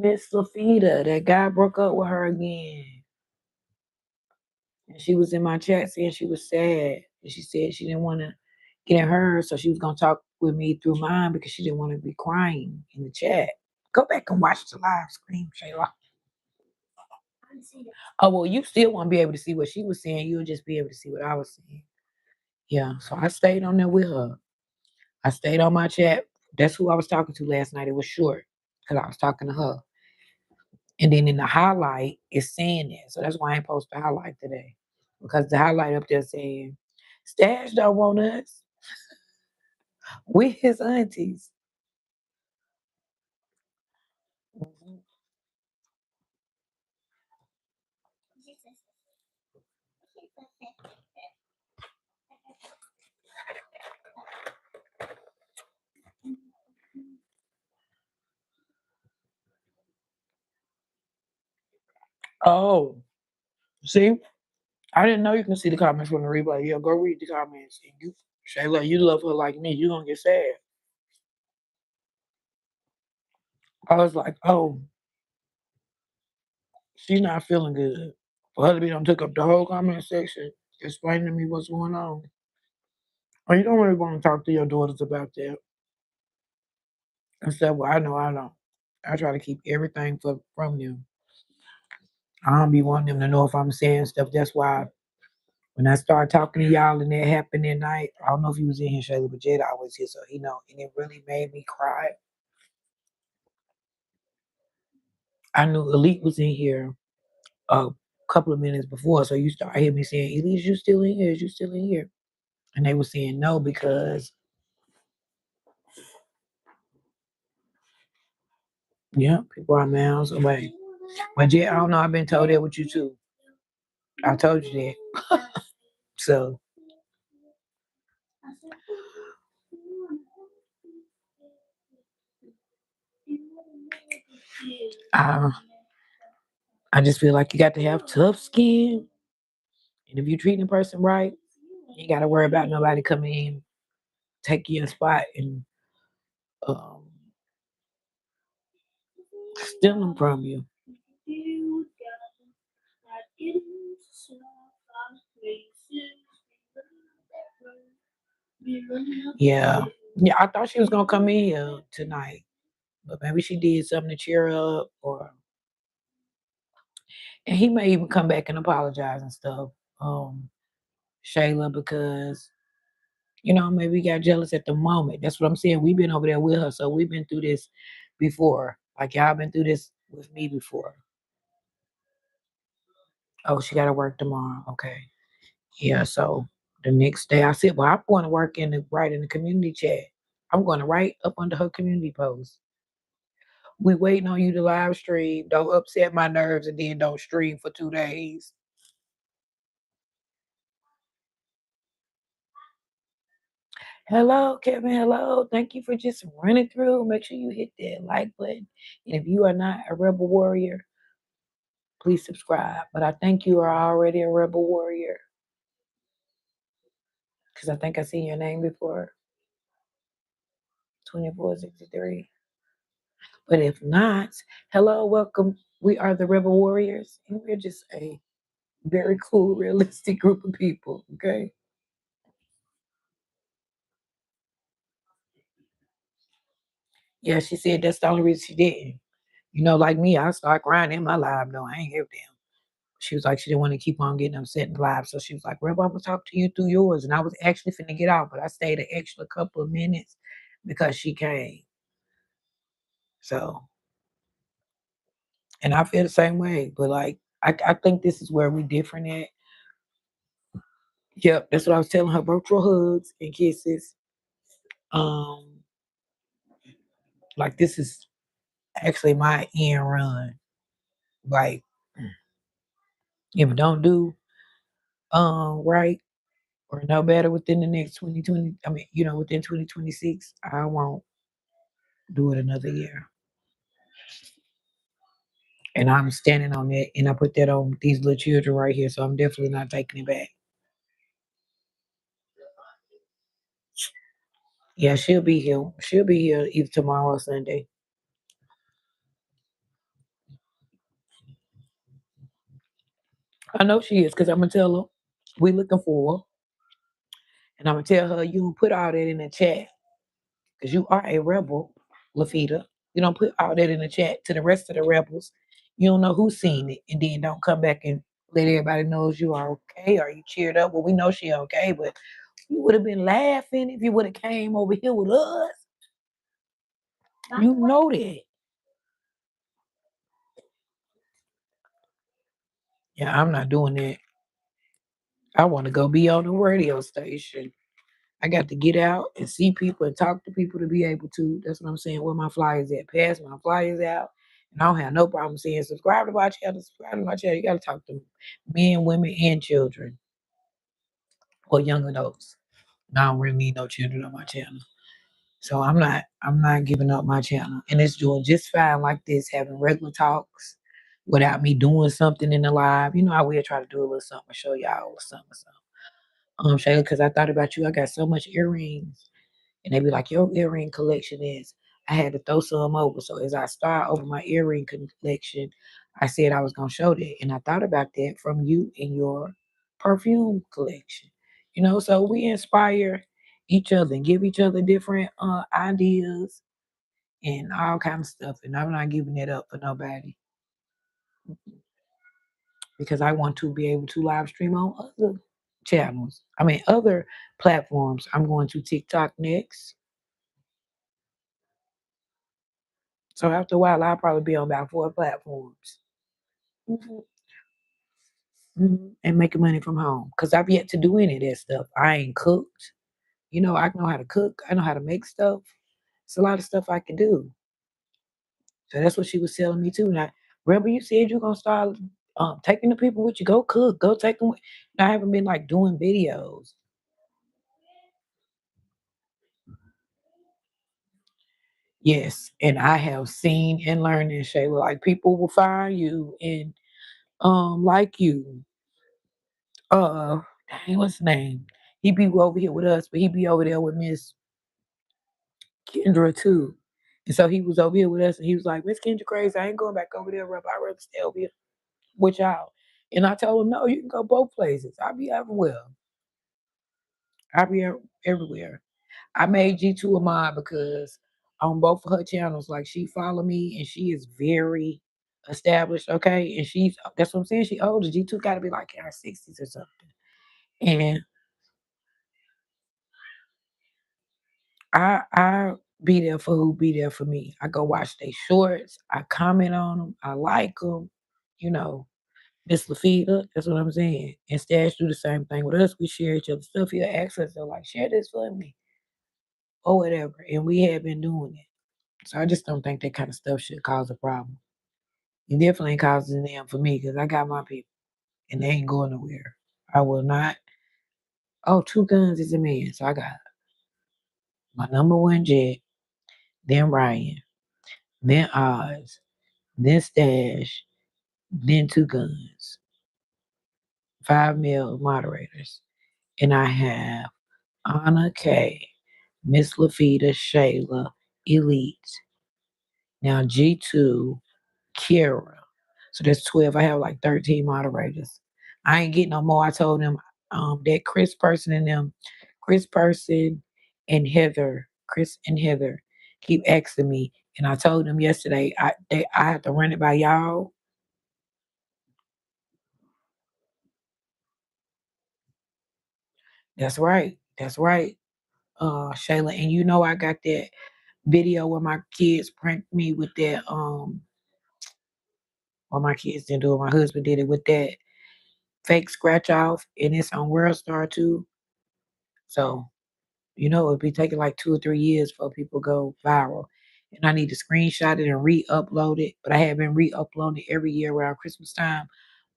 Miss Lafita. That guy broke up with her again. And she was in my chat saying she was sad. And she said she didn't want to get in hers, so she was gonna talk with me through mine because she didn't want to be crying in the chat. Go back and watch the live stream, Shayla. Oh well, you still won't be able to see what she was saying. You'll just be able to see what I was saying. Yeah. So I stayed on there with her. I stayed on my chat. That's who I was talking to last night. It was short because I was talking to her. And then in the highlight, it's saying that. So that's why I ain't post the highlight today. Because the highlight up there saying, Stash don't want us. We his aunties. Mhm. Oh, see? I didn't know you can see the comments from the replay. Yeah, go read the comments. And you, Shayla, you love her like me. You gonna get sad. I was like, oh, she's not feeling good. For her to be done took up the whole comment section, explaining to me what's going on. Oh, you don't really want to talk to your daughters about that. I said, well, I don't. I try to keep everything from them. I don't be wanting them to know if I'm saying stuff. That's why when I start talking to y'all and that happened that night, I don't know if he was in here, Shayla, but Jada always here, so he know. And it really made me cry. I knew Elite was in here a couple of minutes before, so you start hearing me saying, Elite, you still in here? Is you still in here? And they were saying no because, yeah, people are miles away. But Jada, I don't know, I've been told that with you too. I told you that. So uh, I just feel like you got to have tough skin. And if you're treating a person right, you ain't got to worry about nobody coming in, taking your spot, and um, stealing from you. Yeah. Yeah, I thought she was gonna come in here tonight, but maybe she did something to cheer her up, or and he may even come back and apologize and stuff, Shayla, because Maybe we got jealous at the moment. That's what I'm saying. We've been over there with her, so we've been through this before. Like y'all been through this with me before. Oh, she got to work tomorrow. Okay. Yeah. So the next day, I said, "Well, I'm going to work in the right in the community chat. I'm going to write up under her community post. We waiting on you to live stream. Don't upset my nerves, and then don't stream for 2 days." Hello, Kevin. Hello. Thank you for just running through. Make sure you hit that like button. And if you are not a Rebel Warrior, please subscribe. But I think you are already a Rebel Warrior because I think I seen your name before 2463. But if not, hello, welcome. We are the Rebel Warriors, and we're just a very cool, realistic group of people. Okay. Yeah, she said that's the only reason she didn't. Like me, I start crying in my live. No, I ain't give a damn. She was like, she didn't want to keep on getting upset in the live. So she was like, Rebel, I'm going to talk to you through yours. And I was actually finna get out, but I stayed an extra couple of minutes because she came. So, and I feel the same way. But like, I think this is where we different at. Yep, that's what I was telling her. Virtual hugs and kisses. Um, like this is actually my end run. Like, if it don't do right or no better within the next 2020, I mean, within 2026, I won't do it another year. And I'm standing on that, and I put that on these little children right here, so I'm definitely not taking it back. Yeah, she'll be here. She'll be here either tomorrow or Sunday. I know she is, because I'm gonna tell her we looking for her, and I'm gonna tell her you don't put all that in the chat, because you are a rebel, Lafita. You don't put all that in the chat to the rest of the rebels. You don't know who's seen it, and then don't come back and let everybody knows you are okay or you cheered up. Well, we know she okay, but you would have been laughing if you would have came over here with us. You know that. Yeah, I'm not doing that. I want to go be on the radio station. I got to get out and see people and talk to people to be able to. That's what I'm saying. Where my flyers at? Pass my flyers out. And I don't have no problem saying subscribe to my channel, subscribe to my channel. You got to talk to men, women, and children or young adults. I don't really need no children on my channel. So I'm not giving up my channel. And it's doing just fine like this, having regular talks without me doing something in the live. I will try to do a little something, show y'all a little something. Shayla, because I thought about you. I got so much earrings. And they be like, your earring collection is. I had to throw some over. So as I start over my earring collection, I said I was gonna show that. And I thought about that from you and your perfume collection. So we inspire each other and give each other different ideas and all kind of stuff. And I'm not giving it up for nobody because I want to be able to live stream on other channels. I mean, other platforms. I'm going to TikTok next. So after a while, I'll probably be on about 4 platforms. Mhm. And making money from home because I've yet to do any of that stuff. I ain't cooked. I know how to cook. I know how to make stuff. It's a lot of stuff I can do. So that's what she was telling me too. Now, remember you said you're gonna start taking the people with you. Go cook. Go take them. I haven't been like doing videos. Yes, and I have seen and learned and Shayla, like people will find you and like you. Dang, what's his name? He be over here with us, but he be over there with Miss Kendra too. And so he was over here with us and he was like, Miss Kendra crazy. I ain't going back over there, Rob. I'd rather stay over here with y'all. And I told him, no, you can go both places. I'll be everywhere. I'll be everywhere. I made G2 a mod because on both of her channels, like she follow me and she is very established, okay? And that's what I'm saying. She older. G2 gotta be like in her 60s or something. And I be there for who be there for me. I go watch their shorts. I comment on them. I like them. You know, Miss Lafita, that's what I'm saying. And Stash do the same thing with us. We share each other's stuff. He'll ask us, they're like, share this for me or whatever. And we have been doing it. So I just don't think that kind of stuff should cause a problem. It definitely ain't causing them for me because I got my people and they ain't going nowhere. I will not. Oh, two guns is a man. So I got my number one jet, then Ryan, then Oz, then Stash, then two guns, five male moderators. And I have Anna K, Miss Lafita, Shayla, Elite. Now G2, Kira. So that's 12. I have like 13 moderators. I ain't getting no more. I told them that Chris Person Chris and Heather keep asking me. And I told them yesterday I have to run it by y'all. That's right. That's right. Shayla. And you know I got that video where my kids pranked me with that well my kids didn't do it, my husband did it with that fake scratch off and it's on World Star too. So, you know, it'd be taking like 2 or 3 years for people go viral. And I need to screenshot it and re-upload it. But I have been re-uploading it every year around Christmas time.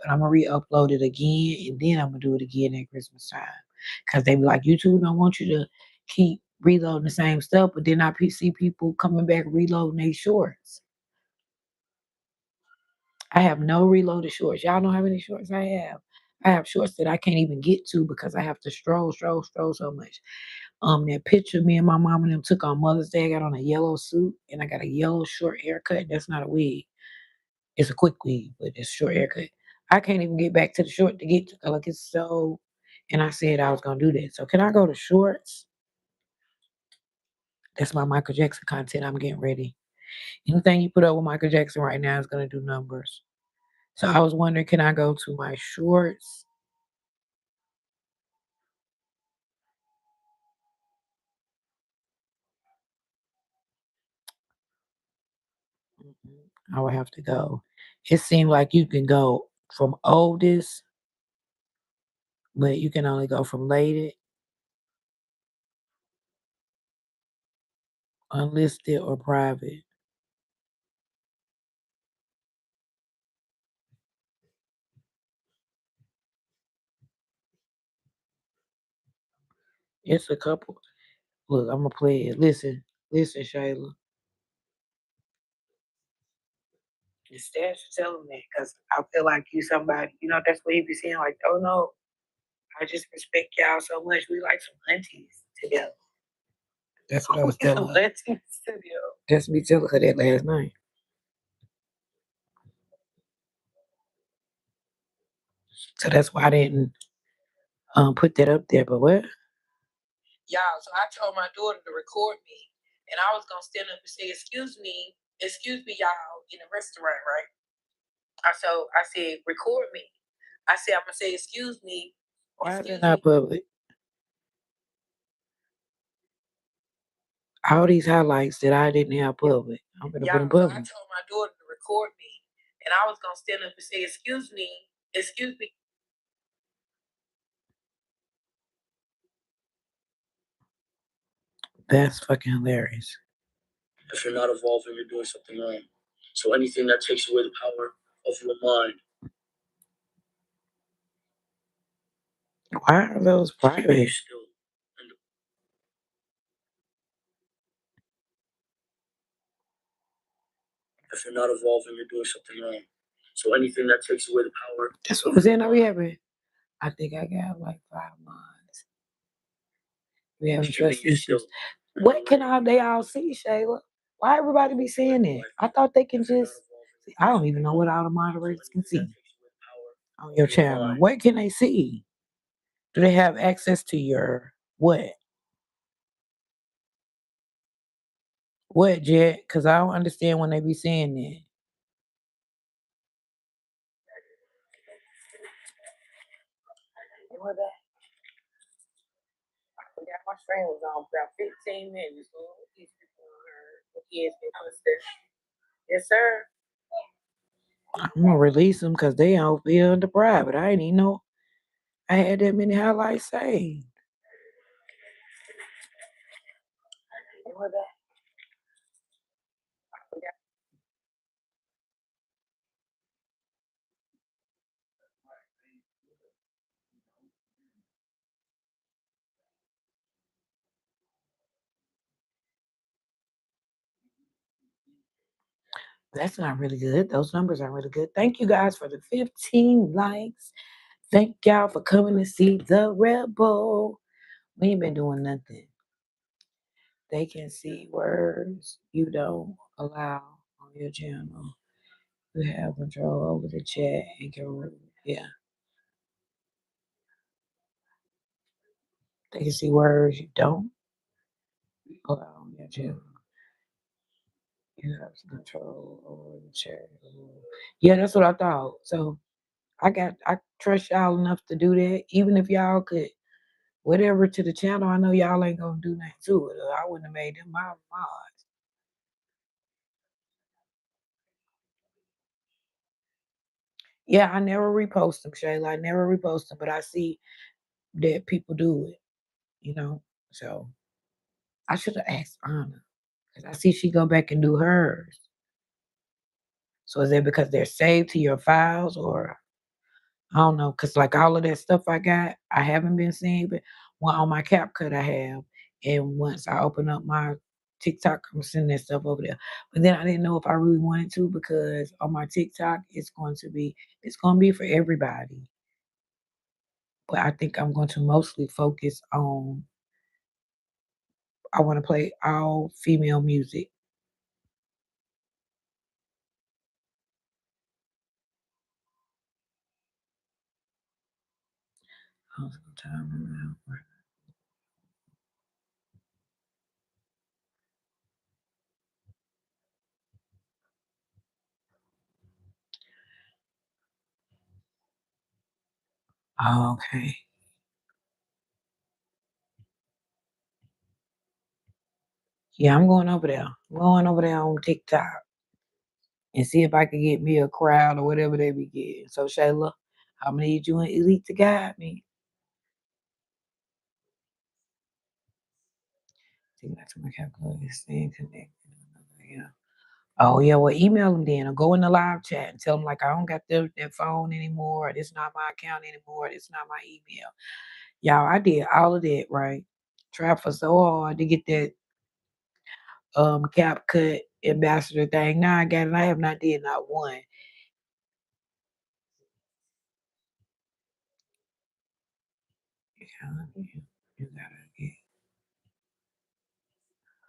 But I'm gonna re-upload it again and then I'm gonna do it again at Christmas time. Cause they be like, YouTube don't want you to keep reloading the same stuff, but then see people coming back reloading their shorts. I have no reloaded shorts. Y'all know how many shorts I have. I have shorts that I can't even get to because I have to stroll so much. That picture me and my mom and them took on Mother's Day. I got on a yellow suit and I got a yellow short haircut. That's not a wig. It's a quick wig, but it's a short haircut. I can't even get back to the short to get to like it's so. And I said I was gonna do that. So can I go to shorts? That's my Michael Jackson content. I'm getting ready. Anything you put up with Michael Jackson right now is gonna do numbers. So I was wondering, can I go to my shorts? I would have to go. It seemed like you can go from oldest, but you can only go from latest, unlisted, or private. It's a couple. Look, I'm gonna play it. Listen, Shayla. The stats are telling me because I feel like you somebody. You know that's what he be saying. Like, oh no, I just respect y'all so much. We like some aunties together. That's what I was telling her. Aunties together. That's me telling her that last night. So that's why I didn't put that up there. But what? Y'all, so I told my daughter to record me, and I was gonna stand up and say, excuse me, y'all, in the restaurant, right? So I said, record me. I said, I'm gonna say, excuse me. Why is it not public? All these highlights that I didn't have public. I'm gonna put them public. So I told my daughter to record me, and I was gonna stand up and say, excuse me. That's fucking hilarious. If you're not evolving, you're doing something wrong. So anything that takes away the power of your mind. Why are those private? If you're not evolving, you're doing something wrong. So anything that takes away the power. That's what I'm saying. Are we having? I think I got like 5 months. We having trust issues. What can they all see, Shayla? Why everybody be saying that? I thought they can just. I don't even know what all the moderators can see on your channel. What can they see? Do they have access to your what? What, Jet? Because I don't understand when they be saying that. My stream was on for about 15 minutes. So these people on her, the kids been posted. Yes, sir. I'm gonna release them because they don't feel deprived. But I didn't even know I had that many highlights saved. And we're back. That's not really good. Those numbers aren't really good. Thank you guys for the 15 likes. Thank y'all for coming to see the Rebel. We ain't been doing nothing. They can see words you don't allow on your channel. You have control over the chat and can, yeah. They can see words you don't allow on your channel. You have control over the chat. Yeah, that's what I thought. So I trust y'all enough to do that. Even if y'all could whatever to the channel, I know y'all ain't gonna do nothing to it. Or I wouldn't have made them my mods. Yeah, I never repost them, Shayla. I never repost them, but I see that people do it, you know. So I should have asked Anna because I see she go back and do hers. So is it because they're saved to your files, or I don't know? Because like all of that stuff I got, I haven't been seeing, but one on my CapCut I have, and once I open up my TikTok, I'm sending that stuff over there. But then I didn't know if I really wanted to because on my TikTok it's going to be for everybody. But I think I'm going to mostly focus on. I want to play all female music. Oh, okay. Yeah, I'm going over there. I'm going over there on TikTok and see if I can get me a crowd or whatever they be getting. So Shayla, I'm gonna need you and Elite to guide me. Take that to my calculator, staying connected. Yeah. Oh yeah, well email them then or go in the live chat and tell them like I don't got their phone anymore. It's not my account anymore. It's not my email. Y'all, I did all of that, right? Tried for so hard to get that CapCut ambassador thing. Now I got it. I have not did not one. Yeah, you gotta get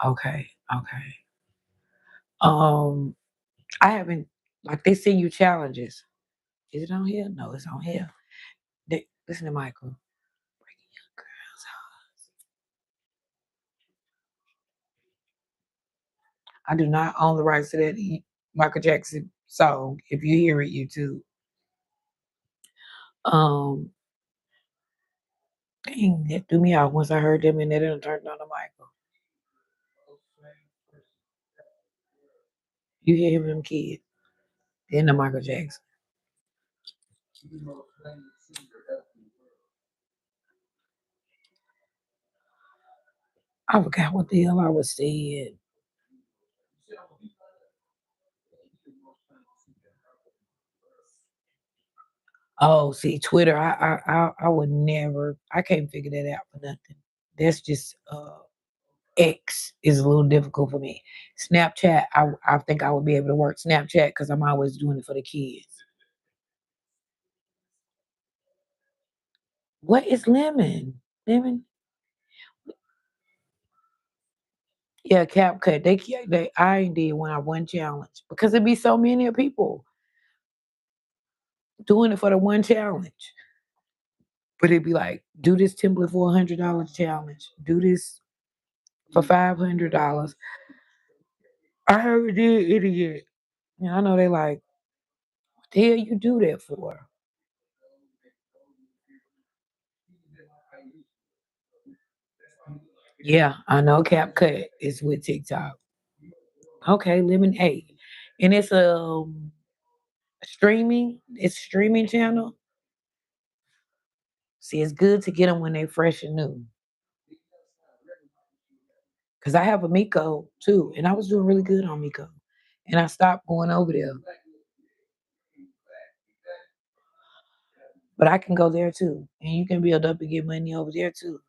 okay, okay. Um, I haven't like they send you challenges. Is it on here? No, it's on here. Listen to Michael. Breaking young girls' hearts. I do not own the rights to that Michael Jackson song. If you hear it, YouTube. Um, dang, that threw me off once I heard them and they didn't turn on the Michael. You hear him, them kids, then the Michael Jackson. I forgot what the hell I was saying. Oh, see, Twitter, I would never. I can't figure that out for nothing. That's just X is a little difficult for me. Snapchat, I think I would be able to work Snapchat because I'm always doing it for the kids. What is lemon? Lemon? Yeah, CapCut. They I did when I won challenge because it'd be so many people doing it for the one challenge. But it'd be like, do this template for $100 challenge. Do this for $500. I haven't did it yet. And I know they like, what the hell you do that for? Yeah, I know CapCut is with TikTok. Okay, Lemon 8. And it's it's a streaming channel. See, it's good to get them when they're fresh and new. Because I have a Miko too, and I was doing really good on Miko. And I stopped going over there. But I can go there too. And you can build up and get money over there too.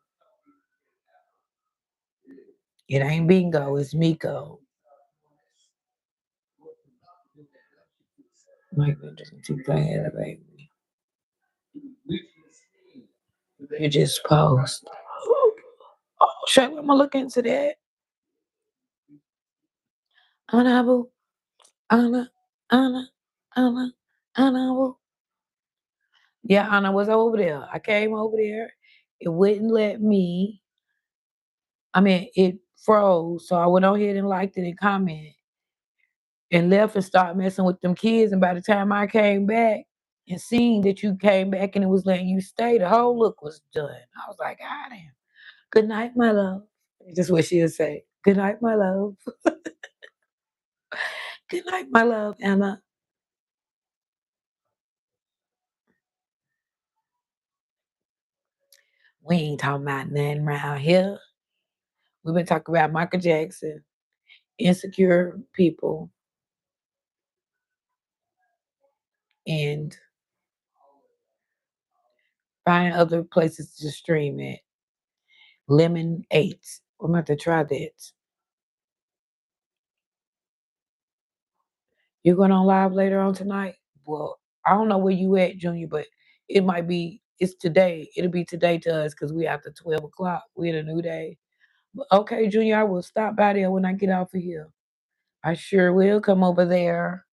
It ain't bingo, it's Miko. Mike TikTok had a baby. You just post. Oh, shit, I'm gonna look into that. Anna, Anna, Anna, Anna, Anna. Yeah, Anna was over there. I came over there. It wouldn't let me. I mean, it froze. So I went on ahead and liked it and commented and left and started messing with them kids. And by the time I came back and seen that you came back and it was letting you stay, the whole look was done. I was like, ah, damn. Good night, my love. Just what she'll say. Good night, my love. Good night, my love, Anna. We ain't talking about nothing around here. We've been talking about Michael Jackson, insecure people, and finding other places to stream it. Lemon 8. I'm going to have to try that. You're going on live later on tonight? Well, I don't know where you at, Junior, but it's today. It'll be today to us because we after 12 o'clock. We in a new day. But okay, Junior, I will stop by there when I get off of here. I sure will come over there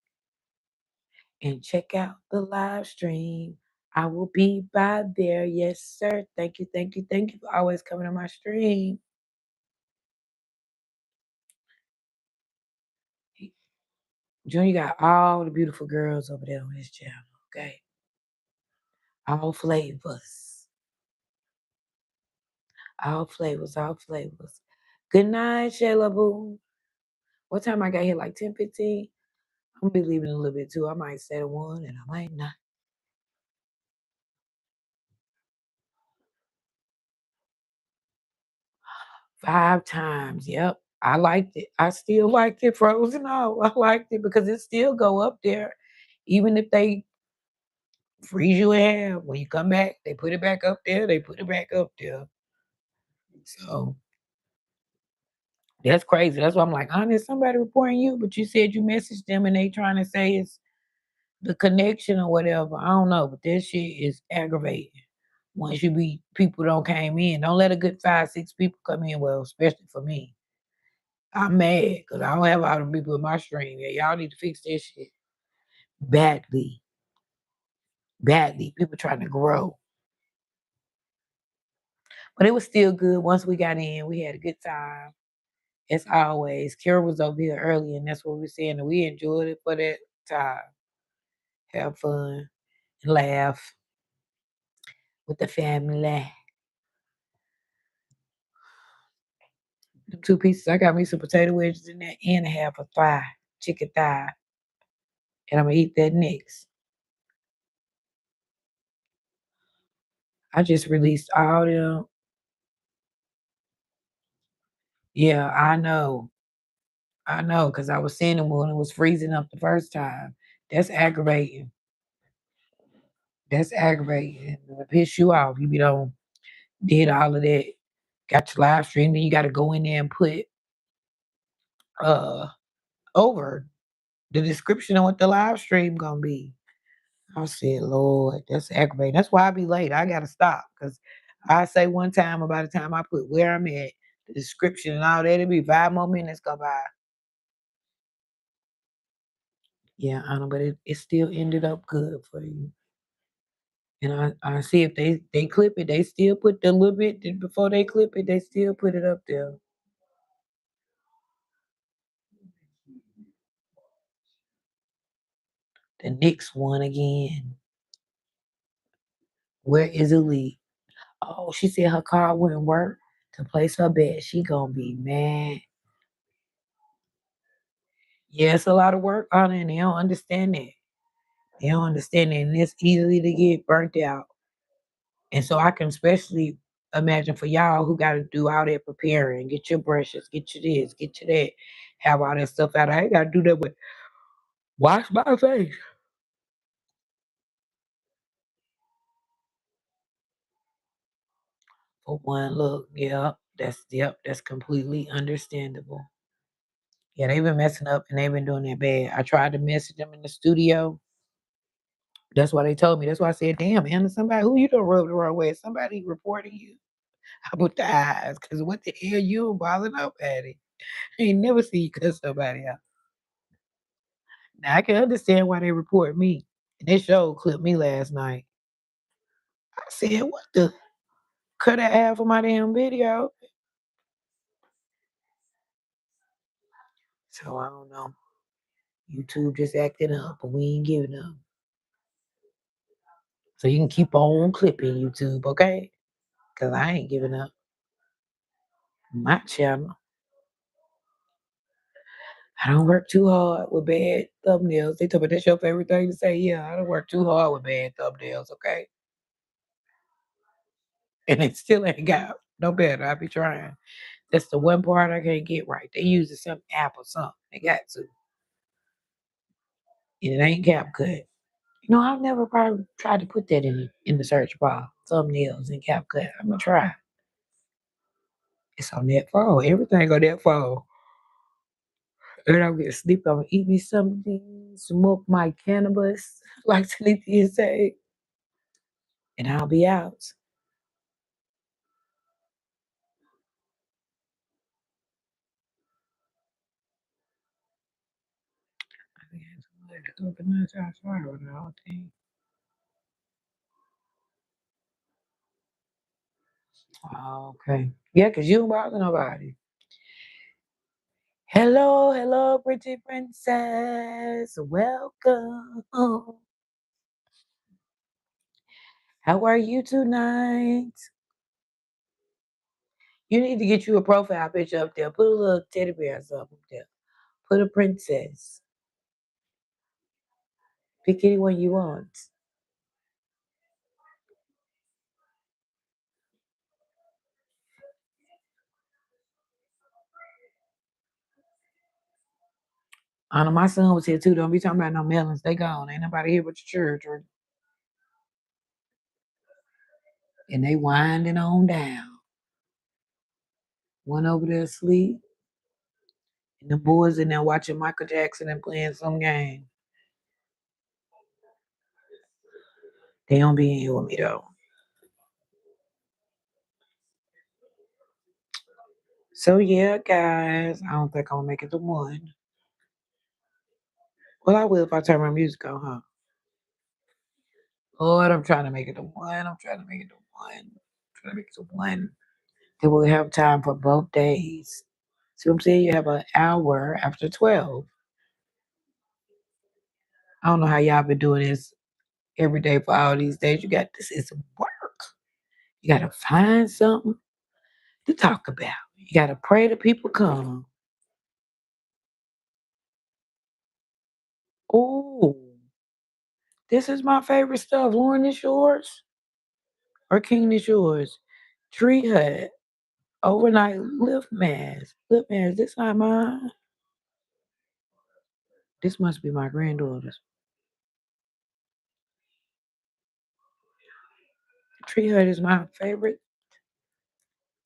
and check out the live stream. I will be by there. Yes, sir. Thank you, thank you, thank you for always coming to my stream. Junior got all the beautiful girls over there on his channel, okay? All flavors. All flavors, all flavors. Good night, Shayla Boo. What time I got here? Like 10:15? I'm gonna be leaving a little bit too. I might say the one and I might not. 5 times. Yep. I liked it. I still liked it. Frozen out. I liked it because it still go up there. Even if they freeze you in half, when you come back, they put it back up there. They put it back up there. So that's crazy. That's why I'm like, honest, somebody reporting you, but you said you messaged them and they trying to say it's the connection or whatever. I don't know, but that shit is aggravating. Once you be people don't came in, don't let a good 5, 6 people come in. Well, especially for me, I'm mad because I don't have all the people in my stream. Yeah, y'all need to fix that shit badly, badly. People trying to grow, but it was still good. Once we got in, we had a good time. As always, Kara was over here early, and that's what we were saying. That we enjoyed it for that time. Have fun, laugh with the family. The 2 pieces. I got me some potato wedges in there and a half a thigh, chicken thigh, and I'm gonna eat that next. I just released all them. Yeah, I know, cause I was seeing them when it was freezing up the first time. That's aggravating. That's aggravating. It'll piss you off. You be done did all of that, got your live stream, then you got to go in there and put uh over the description of what the live stream gonna be. I said, Lord, that's aggravating. That's why I be late. I gotta stop because I say one time about the time I put where I'm at, the description and all that, it'll be 5 more minutes go by. Yeah, I know, but it still ended up good for you. And I see if they clip it, they still put the little bit before they clip it, they still put it up there. The Knicks won again. Where is Elite? Oh, she said her car wouldn't work. to place her bet. She gonna be mad. Yeah, it's a lot of work on it, and they don't understand it. They don't understand it, and it's easily to get burnt out. And so I can especially imagine for y'all who got to do all that preparing, get your brushes, get you this, get you that, have all that stuff out. I ain't got to do that, but wash my face. For one, look, that's completely understandable. Yeah, they've been messing up and they've been doing that bad. I tried to message them in the studio. That's why they told me. That's why I said, "Damn, Anna, somebody who you done rubbed the wrong way? Somebody reporting you?" I put the eyes, cause what the hell you bothering up at it? I ain't never see you cut somebody out. Now I can understand why they report me. And they show clipped me last night. I said, "What the? Cut that half of my damn video." So I don't know. YouTube just acting up, but we ain't giving up. So you can keep on clipping YouTube, okay? Cause I ain't giving up my channel. I don't work too hard with bad thumbnails. They told me that's your favorite thing to say. Yeah, I don't work too hard with bad thumbnails, okay? And it still ain't got no better. I be trying. That's the one part I can't get right. They using some app or something. They got to. And it ain't CapCut. I've never probably tried to put that in the search bar. Thumbnails in CapCut. I'm gonna try. It's on that phone. Everything on that phone. And I'm gonna sleep. I'm gonna eat me something, smoke my cannabis, like Talithia say, and I'll be out. I think it's good to open this outside with the whole thing. Okay. Yeah, because you don't bother nobody. Hello, hello, pretty princess. Welcome. How are you tonight? You need to get you a profile picture up there. Put a little teddy bear or something up there. Put a princess. Pick anyone you want. I know my son was here too. Don't be talking about no melons. They gone. Ain't nobody here but your children. And they winding on down. One over there asleep. And the boys in there watching Michael Jackson and playing some game. They don't be in here with me though. So yeah, guys. I don't think I'm gonna make it to one. Well, I will if I turn my music on, huh? Lord, I'm trying to make it to one. I'm trying to make it to one. I'm trying to make it to one. Then we'll have time for both days. See what I'm saying? You have an hour after 12. I don't know how y'all been doing this every day for all these days. You got this is work. You gotta find something to talk about. You gotta pray that people come. Oh, this is my favorite stuff. Lauren, this yours? Or King, this yours? Tree Hut. Overnight lift mask. Lift mask. This not mine. This must be my granddaughter's. Tree Hut is my favorite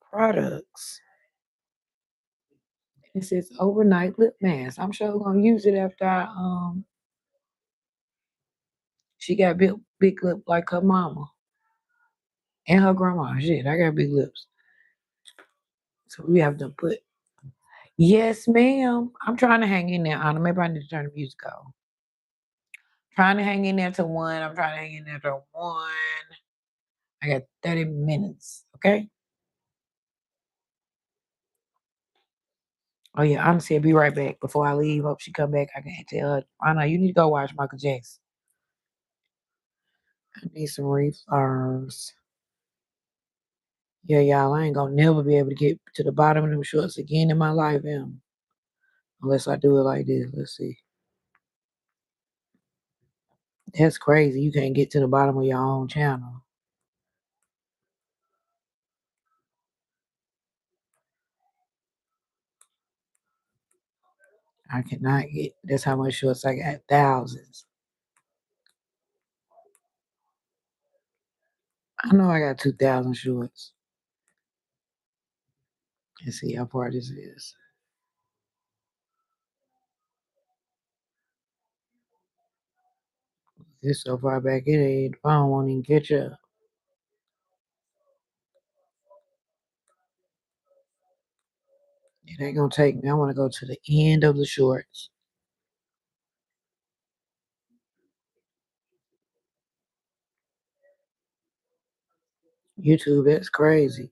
products. It says overnight lip mask. I'm sure gonna use it after she got big lip like her mama and her grandma. Shit, I got big lips. So we have to put yes, ma'am. I'm trying to hang in there, Anna. Maybe I need to turn the music off. Trying to hang in there to one. I'm trying to hang in there to one. I got 30 minutes. Okay. Oh yeah, honestly, I'll be right back. Before I leave, hope she come back. I can tell her, Anna, you need to go watch Michael Jackson. I need some refunds. Yeah, y'all, I ain't gonna never be able to get to the bottom of them shorts again in my life, unless I do it like this. Let's see. That's crazy. You can't get to the bottom of your own channel. I cannot get. That's how much shorts I got. Thousands. I know I got 2,000 shorts. Let's see how far this is. It's so far back it ain't. I don't want to even catch up. It ain't gonna take me. I want to go to the end of the shorts. YouTube, that's crazy.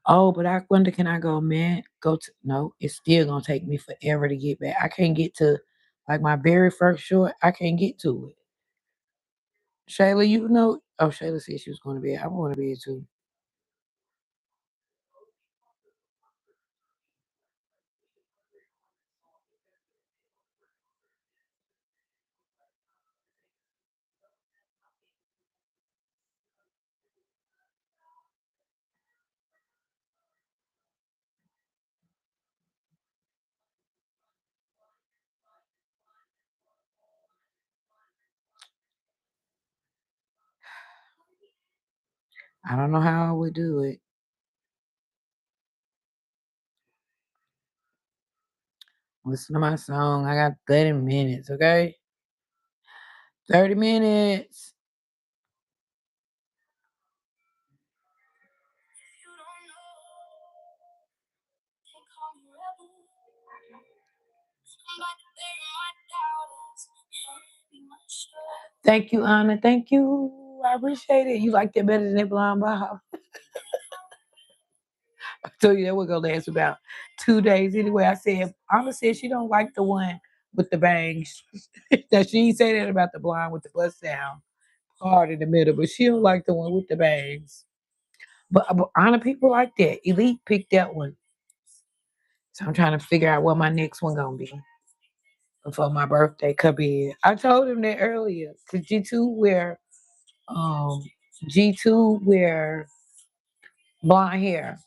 Oh, but I wonder, can I go, man? Go to no, it's still gonna take me forever to get back. I can't get to like my very first short. I can't get to it. Shayla, you know? Oh, Shayla said she was going to be. I want to be too. I don't know how I would do it. Listen to my song. I got 30 minutes. Okay, 30 minutes. Thank you, Anna. Thank you. I appreciate it. You liked it better than that blonde bob. I told you that we're gonna last about 2 days anyway. I said Anna said she don't like the one with the bangs. That she ain't say that about the blonde with the bust down hard in the middle, but she don't like the one with the bangs. But Anna people like that. Elite picked that one. So I'm trying to figure out what my next one gonna be before my birthday come in. I told him that earlier. Cause um G2 wear blonde hair.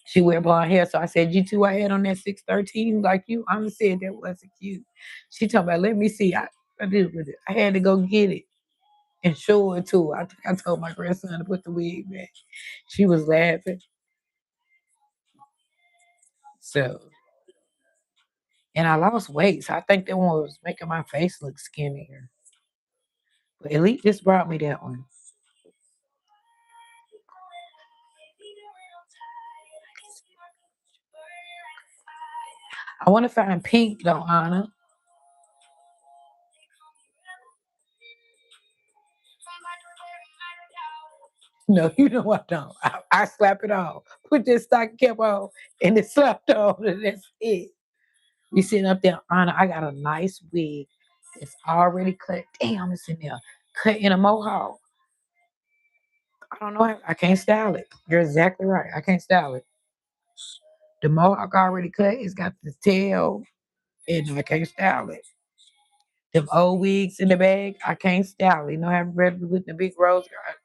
She wear blonde hair. So I said, G2, I had on that 613 like you. I'm said that wasn't cute. She talking about, let me see. I did with it. I had to go get it and show it to her. I think I told my grandson to put the wig back. She was laughing. So, and I lost weight. So I think that one was making my face look skinnier. But Elite just brought me that one. I want to find pink though, Anna. No, you know I don't. I slap it on. Put this stocking cap on and it slapped on and that's it. We sitting up there, Anna. I got a nice wig that's already cut. Damn, it's in there. Cut in a mohawk. I don't know. I can't style it. You're exactly right. I can't style it. The mohawk already cut. It's got the tail and I can't style it. Them old wigs in the bag, I can't style it. You know, I have ready with the big rose guard.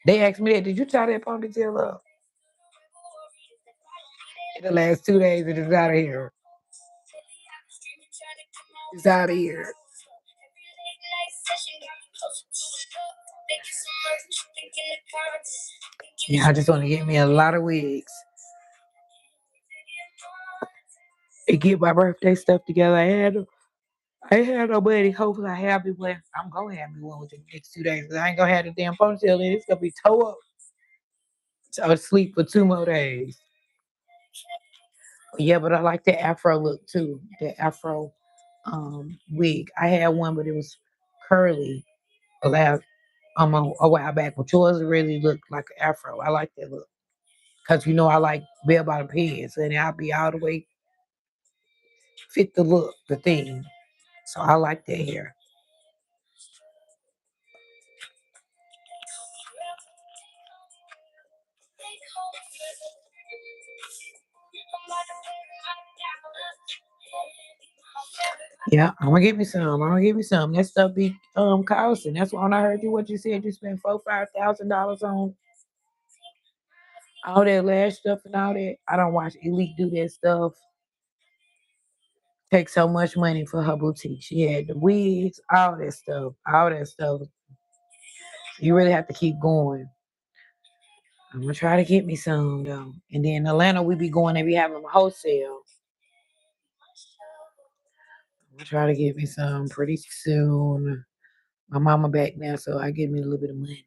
They asked me that, did you tie that ponytail up? In the last 2 days, it is out of here. It's out of here. Yeah, I just want to get me a lot of wigs and get my birthday stuff together. I had no money. Hopefully, I have me one. I'm gonna have me one within the next 2 days. 'Cause I ain't gonna have the damn ponytail in. It's gonna be toe up. So I'll sleep for 2 more days. Yeah, but I like the afro look too. The afro wig. I had one, but it was curly last a while back, but yours really looked like an afro. I like that look. Cause you know I like bell bottom pants and I'll be all the way fit the look, the thing. So I like that hair. Yeah, I'm gonna get me some. I'm gonna get me some. That stuff be costing. That's why when I heard you what you said, you spent $4,000-5,000 on all that lash stuff and all that. I don't watch Elite do that stuff. Take so much money for her boutique. She had the wigs, all that stuff. All that stuff. You really have to keep going. I'm gonna try to get me some though. And then Atlanta, we be going and be having a wholesale. I'm gonna try to get me some pretty soon. My mama back now, so I get me a little bit of money.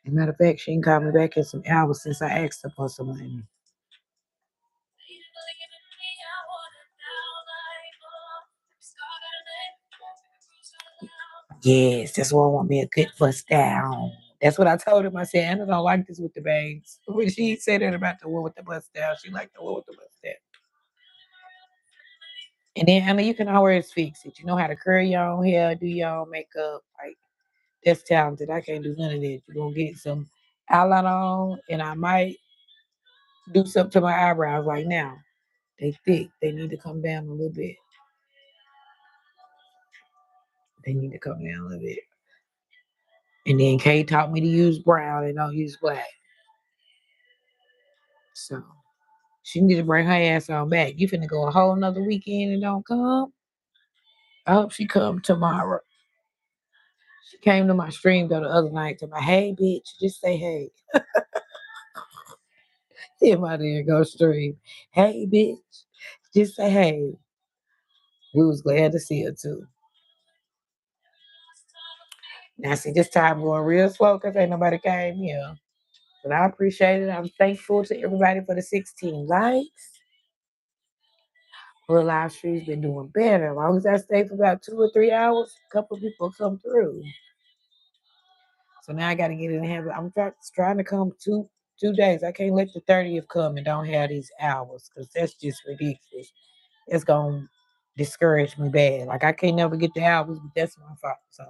As a matter of fact, she ain't called me back in some hours since I asked her for some money. Yes, that's why I want me a good bust down. That's what I told him. I said, Anna don't like this with the bangs. When she said that about the one with the bust down, she liked the one with the bust down. And then Anna, you can always fix it. You know how to curl your own hair, do your own makeup. Like that's talented. I can't do none of that. You're gonna get some eyeliner on, and I might do something to my eyebrows. Like now, they thick. They need to come down a little bit. They need to come down a little bit. And then Kay taught me to use brown and don't use black. So she need to bring her ass on back. You finna go a whole nother weekend and don't come? I hope she come tomorrow. She came to my stream though the other night to my hey bitch, just say hey. If I didn't go stream. Hey bitch, just say hey. We was glad to see her too. Now see this time going real slow because ain't nobody came here. But I appreciate it. I'm thankful to everybody for the 16 likes. Her live stream's been doing better. As long as I stay for about 2 or 3 hours, a couple of people come through. So now I got to get in the habit. I'm trying to come two days. I can't let the 30th come and don't have these hours because that's just ridiculous. It's gonna discourage me bad. Like I can't never get the hours, but that's my fault. So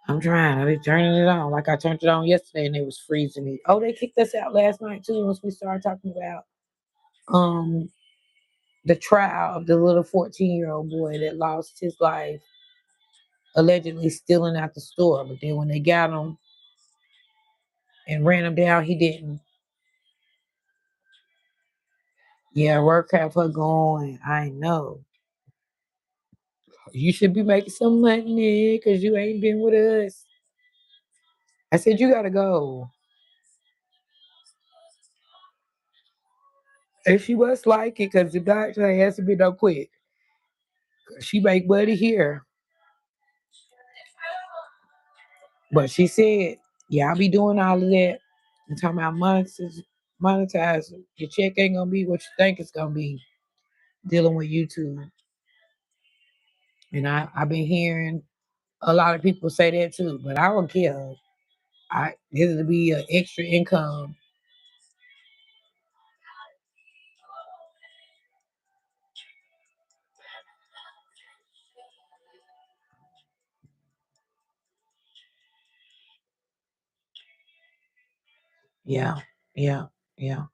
I'm trying. I've been turning it on. Like I turned it on yesterday and it was freezing me. Oh, they kicked us out last night too once we started talking about um the trial of the little 14-year-old boy that lost his life allegedly stealing out the store. But then when they got him and ran him down, he didn't. Yeah, work have her going. I know. You should be making some money because you ain't been with us. I said, you gotta go. And she must like it because the doctor has to be no quick. She make money here. But she said, yeah, I'll be doing all of that. I'm talking about monetize. Your check ain't gonna be what you think it's gonna be dealing with YouTube. And I've been hearing a lot of people say that too, but I don't care. It'll be an extra income. Yeah, yeah, yeah.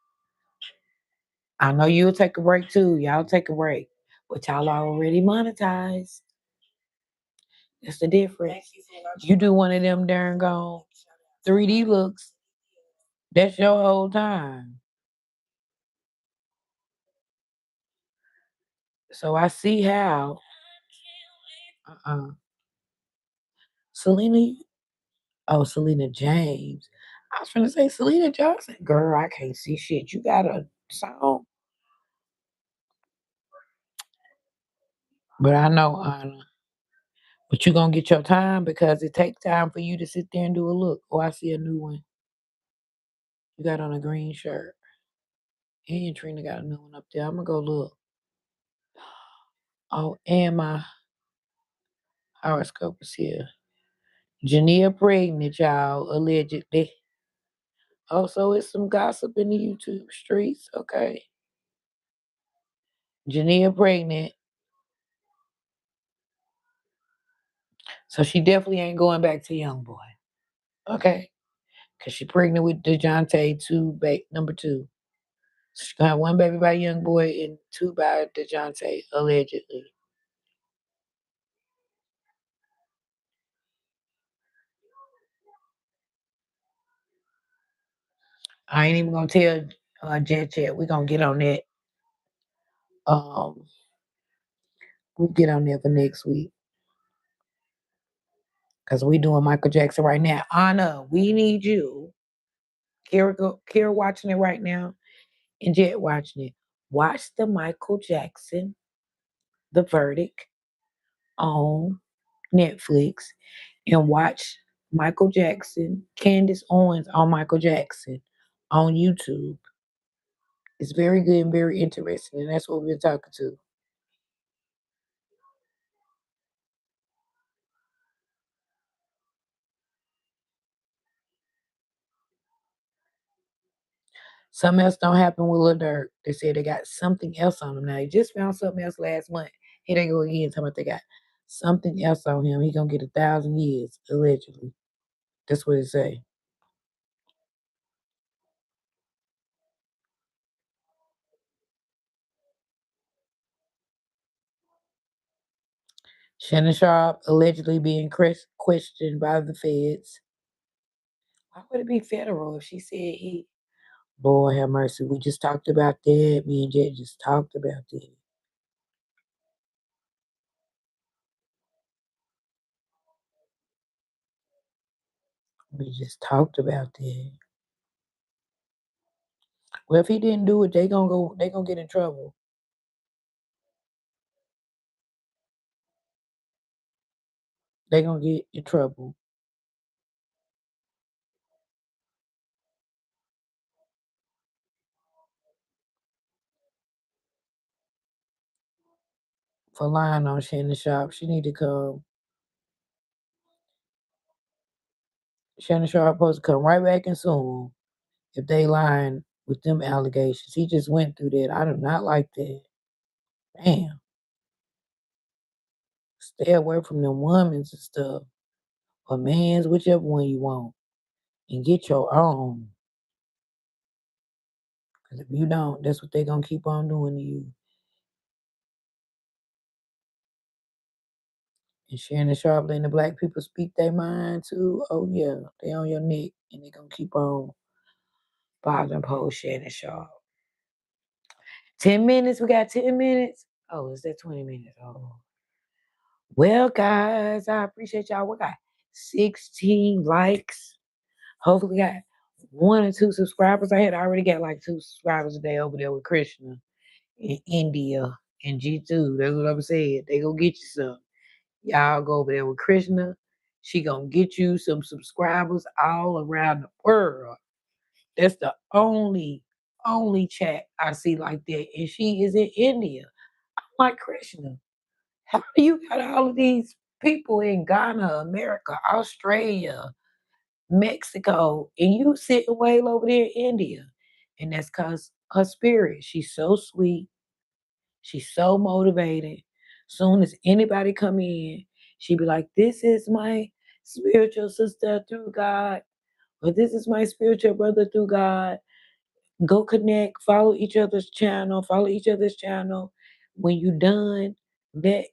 I know you'll take a break too. Y'all take a break, but y'all are already monetized. That's the difference. You do one of them darn gone 3D looks. That's your whole time. So I see how. Uh-uh. Selena. Oh, Selena James. I was trying to say Selena Johnson. Girl, I can't see shit. You got a song, but I know Anna. But you gonna get your time because it takes time for you to sit there and do a look. Oh, I see a new one. You got on a green shirt. And Trina got a new one up there. I'm gonna go look. Oh, and my horoscope is here. Jania pregnant, y'all, allegedly. Also, it's some gossip in the YouTube streets. Okay. Jania pregnant. So she definitely ain't going back to young boy. Okay. Cause she pregnant with DeJounte number two. She's gonna have one baby by Young Boy and two by DeJounte, allegedly. I ain't even gonna tell Jet yet. We're gonna get on that. Um, we'll get on there for next week. Because we doing Michael Jackson right now. Anna, we need you. Kara watching it right now, and Jet watching it. Watch the Michael Jackson, The Verdict, on Netflix, and watch Michael Jackson, Candace Owens on Michael Jackson on YouTube. It's very good and very interesting, and that's what we've been talking to. Something else don't happen with Lil Durk. They said they got something else on him now. He just found something else last month. Here they go again, talking about they got something else on him. He gonna get 1,000 years, allegedly. That's what it say. Shannon Sharp allegedly being questioned by the feds. Why would it be federal if she said he? Lord have mercy. We just talked about that. Me and Jet just talked about that. We just talked about that. Well, if he didn't do it, they gonna go. They gonna get in trouble. They gonna get in trouble for lying on Shannon Sharp. She need to come. Shannon Sharp supposed to come right back and sue him if they lying with them allegations. He just went through that. I do not like that. Damn. Stay away from them women's and stuff. Or man's, whichever one you want. And get your own. Because if you don't, that's what they gonna keep on doing to you. And Shannon Sharp letting the black people speak their mind too. Oh yeah, they on your neck and they gonna keep on bothering poor Shannon Sharp. 10 minutes, we got 10 minutes. Oh, is that 20 minutes? Oh. Well, guys, I appreciate y'all. We got 16 likes. Hopefully, we got 1 or 2 subscribers. I had already got like 2 subscribers a day over there with Krishna in India and G2. That's what I'm saying. They gonna get you some. Y'all go over there with Krishna. She gonna get you some subscribers all around the world. That's the only chat I see like that, and she is in India. I'm like Krishna. How do you got all of these people in Ghana, America, Australia, Mexico, and you sitting way over there in India? And that's cause her spirit. She's so sweet. She's so motivated. Soon as anybody come in, she be like, "This is my spiritual sister through God," or "This is my spiritual brother through God." Go connect, follow each other's channel, follow each other's channel. When you done, let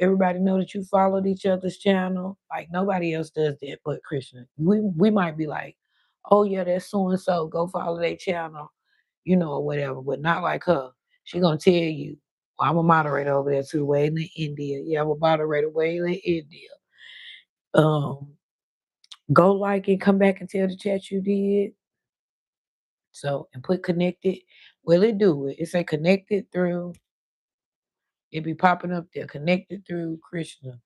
everybody know that you followed each other's channel. Like nobody else does that but Krishna. We might be like, oh yeah, that's so and so. Go follow their channel, or whatever, but not like her. She gonna tell you. Well, I'm a moderator over there too, way in India. Yeah, I'm a moderator way in India. Um, go like and come back and tell the chat you did. So and put connected. Will it do it? It say connected through. It be popping up there, connected through Krishna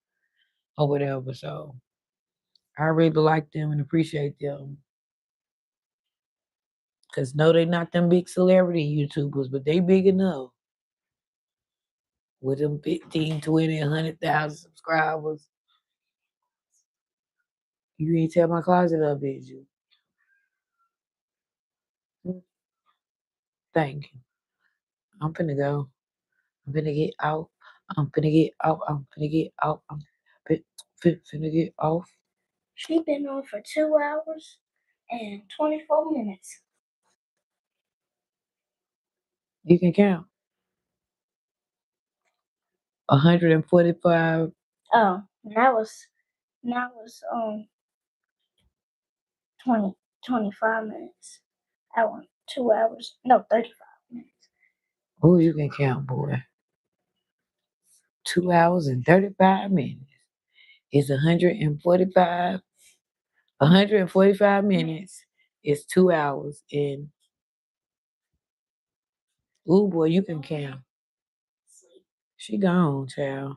or whatever. So I really like them and appreciate them. Cause no, they not them big celebrity YouTubers, but they big enough with them 15, 20, 100,000 subscribers. You ain't tell my closet up, did you? Mm, thank you. I'm finna go. I'm finna get out. I'm finna get out. I'm finna get out. I'm finna get off. She been on for 2 hours and 24 minutes. You can count. 145. Oh, that was 20 25 minutes. I went 2 hours. No, 35 minutes. Oh, you can count, boy. 2 hours and 35 minutes is 145. 145 minutes is 2 hours. And, ooh, boy, you can count. She gone, child.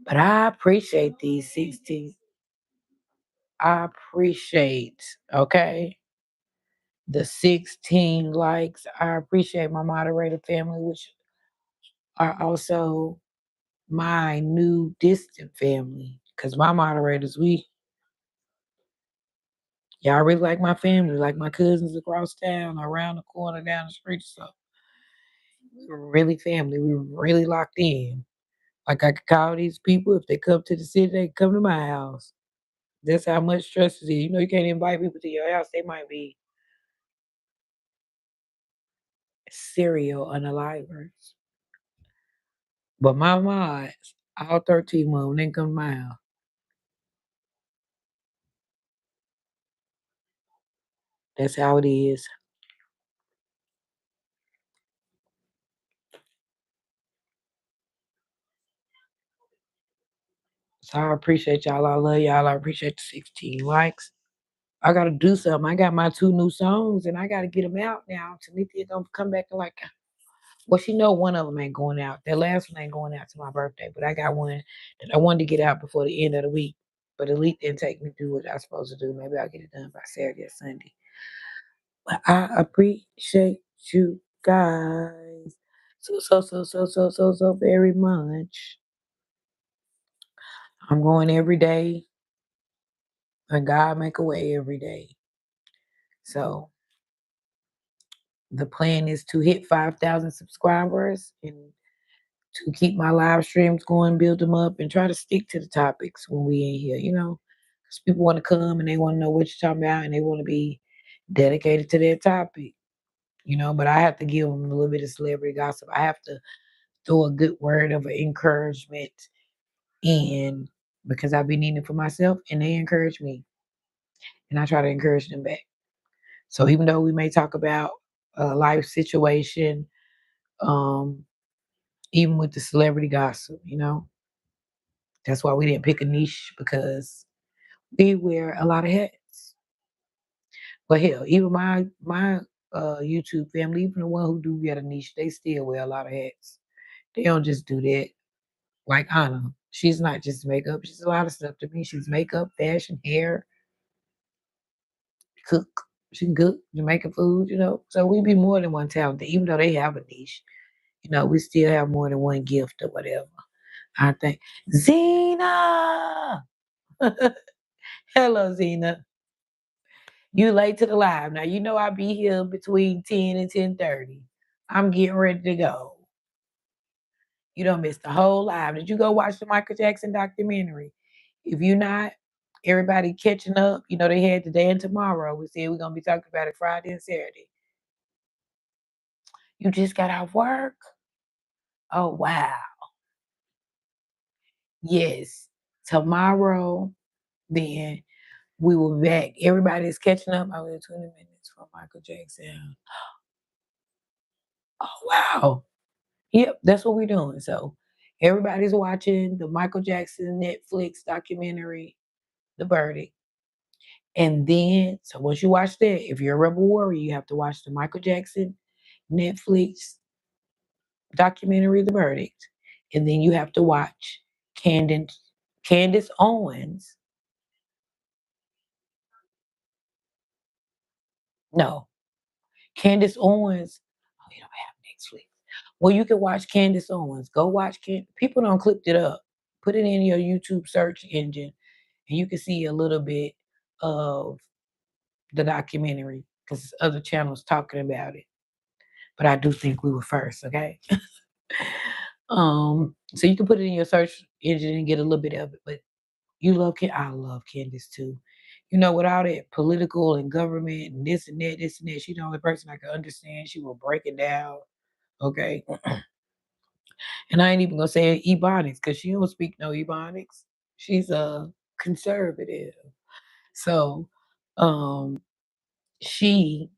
But I appreciate these 16. I appreciate, okay, the 16 likes. I appreciate my moderator family, which are also my new distant family. Because my moderators, y'all really like my family, like my cousins across town, around the corner, down the street. So we were really family. We were really locked in. Like I could call these people if they come to the city, they come to my house. That's how much stress it is. You know, you can't invite people to your house. They might be serial unalivers. But my mods, all 13 of them, they come to my house. That's how it is. So I appreciate y'all. I love y'all. I appreciate the 16 likes. I gotta do something. I got my two new songs and I gotta get them out now. Tamithia gonna come back and like, well, she know one of them ain't going out. That last one ain't going out to my birthday, but I got one that I wanted to get out before the end of the week. But Elite didn't take me to do what I was supposed to do. Maybe I'll get it done by Saturday or Sunday. But I appreciate you guys so very much. I'm going every day, and God make a way every day. So the plan is to hit 5,000 subscribers and to keep my live streams going, build them up, and try to stick to the topics when we in here. You know, because people want to come and they want to know what you're talking about, and they want to be dedicated to their topic. You know, but I have to give them a little bit of celebrity gossip. I have to throw a good word of encouragement in because I've been needing it for myself and they encourage me and I try to encourage them back. So even though we may talk about a life situation, um, even with the celebrity gossip, you know, that's why we didn't pick a niche because we wear a lot of hats. But hell, even my YouTube family, even the one who do get a niche, they still wear a lot of hats. They don't just do that. Like Anna, she's not just makeup. She's a lot of stuff to me. She's makeup, fashion, hair, cook. She can cook Jamaican food, you know. So we be more than one talented, even though they have a niche. You know, we still have more than one gift or whatever. I think Zena. Hello, Zena. You late to the live. Now you know I be here between 10 and 10:30. I'm getting ready to go. You don't miss the whole live. Did you go watch the Michael Jackson documentary? If you not, everybody catching up. You know, they had today and tomorrow. We said we're gonna be talking about it Friday and Saturday. You just got off work? Oh wow. Yes. Tomorrow, then we will be back. Everybody's catching up. I wait 20 minutes for Michael Jackson. Oh wow. Yep, that's what we're doing. So everybody's watching the Michael Jackson Netflix documentary, The Verdict. And then, so once you watch that, if you're a Rebel Warrior, you have to watch the Michael Jackson Netflix documentary, The Verdict. And then you have to watch Candace, Candace Owens. No, Candace Owens. Oh, you don't have Netflix. Well, you can watch Candace Owens. Go watch People don't clip it up. Put it in your YouTube search engine, and you can see a little bit of the documentary because other channels talking about it. But I do think we were first, okay? So you can put it in your search engine and get a little bit of it, but You love I love Candace too. You know, with all that political and government and this and that, she's the only person I can understand. She will break it down. Okay. And I ain't even gonna say Ebonics because she don't speak no Ebonics. She's a conservative. So um she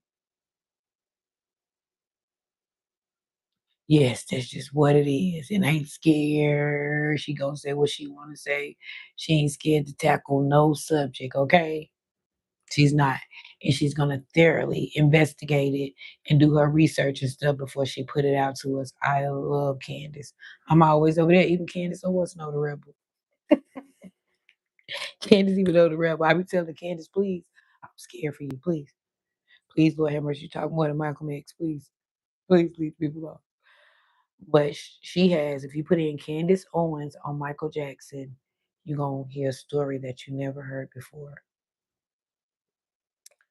yes, that's just what it is. And ain't scared. She gonna say what she wanna say. She ain't scared to tackle no subject, okay? She's not. And she's gonna thoroughly investigate it and do her research and stuff before she put it out to us. I love Candace. I'm always over there. Even Candace Owens know the rebel. Candace even know the rebel. I be telling Candace, please, I'm scared for you. Please. Please, Lord have mercy. You talk more than Malcolm X. Please. Please leave people alone. But she has, if you put in Candace Owens on Michael Jackson, you're going to hear a story that you never heard before.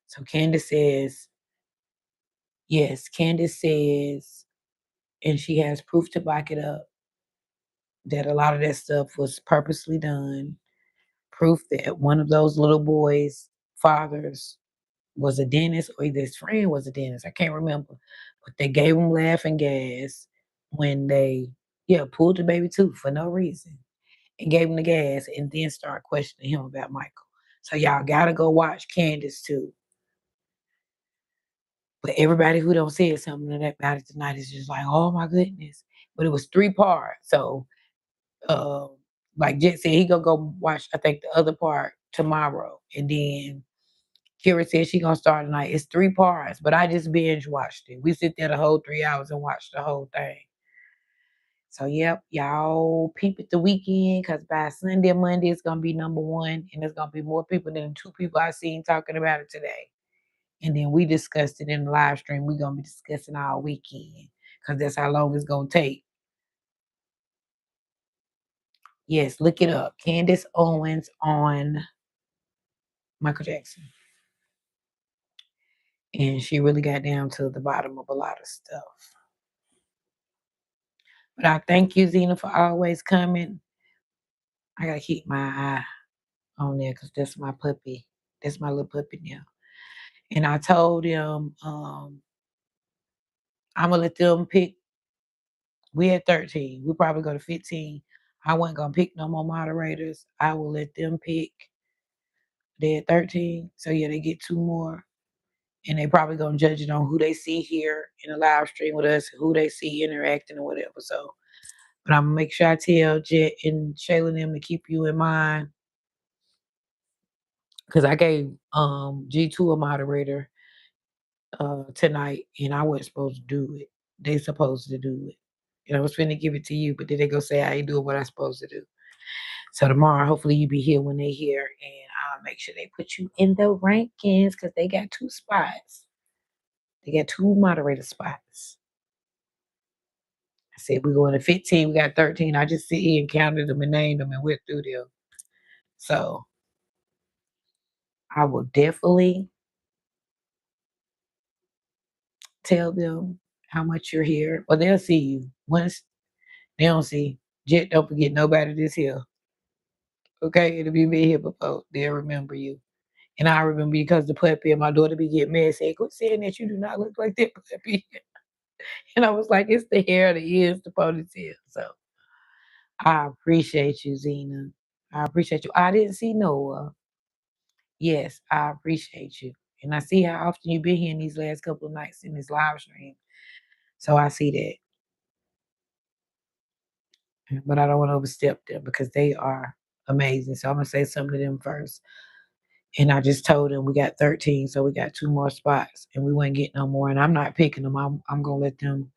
So Candace says, yes, Candace says, and she has proof to back it up, that a lot of that stuff was purposely done. Proof that one of those little boys' fathers was a dentist or either his friend was a dentist. I can't remember. But they gave him laughing gas when they, yeah, pulled the baby tooth for no reason and gave him the gas and then start questioning him about Michael. So y'all gotta go watch Candace too. But everybody who don't say something about it tonight is just like, oh my goodness. But it was 3 parts. So uh, like Jet said, he gonna go watch I think the other part tomorrow. And then Kira said she gonna start tonight. It's 3 parts, but I just binge watched it. We sit there the whole 3 hours and watch the whole thing. So yep, y'all peep it the weekend because by Sunday or Monday it's gonna be #1, and there's gonna be more people than the 2 people I seen talking about it today. And then we discussed it in the live stream. We're gonna be discussing all weekend because that's how long it's gonna take. Yes, look it up. Candace Owens on Michael Jackson. And she really got down to the bottom of a lot of stuff. But I thank you, Zena, for always coming. I gotta keep my eye on there because that's my puppy. That's my little puppy now. And I told them I'm gonna let them pick. We at 13. We probably go to 15. I wasn't gonna pick no more moderators. I will let them pick. They're at 13. So yeah, they get 2 more. And they probably gonna judge it on who they see here in the live stream with us, who they see interacting or whatever. So but I'm gonna make sure I tell Jet and Shayla and them to keep you in mind. Cause I gave G2 a moderator tonight and I wasn't supposed to do it. They supposed to do it. And I was finna give it to you, but then they go say I ain't doing what I supposed to do. So tomorrow, hopefully you be here when they here and I'll make sure they put you in the rankings because they got 2 spots. They got 2 moderator spots. I said we're going to 15, we got 13. I just sit here and counted them and named them and went through them. So I will definitely tell them how much you're here. Or they'll see you. Once they don't see, Jet, don't forget nobody this here. Okay, it'll be me here before. They'll remember you. And I remember you because the puppy and my daughter be getting mad saying, quit saying that you do not look like that puppy. And I was like, it's the hair, the ears, the ponytail. So I appreciate you, Zena. I appreciate you. I didn't see Noah. Yes, I appreciate you. And I see how often you've been here in these last couple of nights in this live stream. So I see that. But I don't want to overstep them because they are amazing. So I'm going to say something to them first. And I just told them we got 13, so we got 2 more spots, and we wouldn't get no more. And I'm not picking them. I'm gonna let them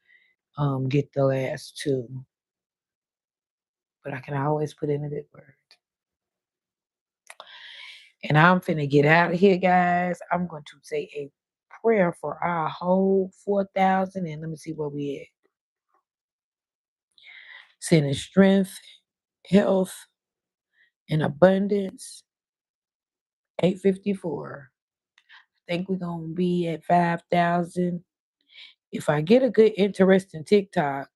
get the last 2. But I can always put in a good word. And I'm finna get out of here, guys. I'm going to say a prayer for our whole 4,000. And let me see where we at. Sending strength, health, and abundance. 854. I think we're gonna be at 5,000. If I get a good interesting TikTok,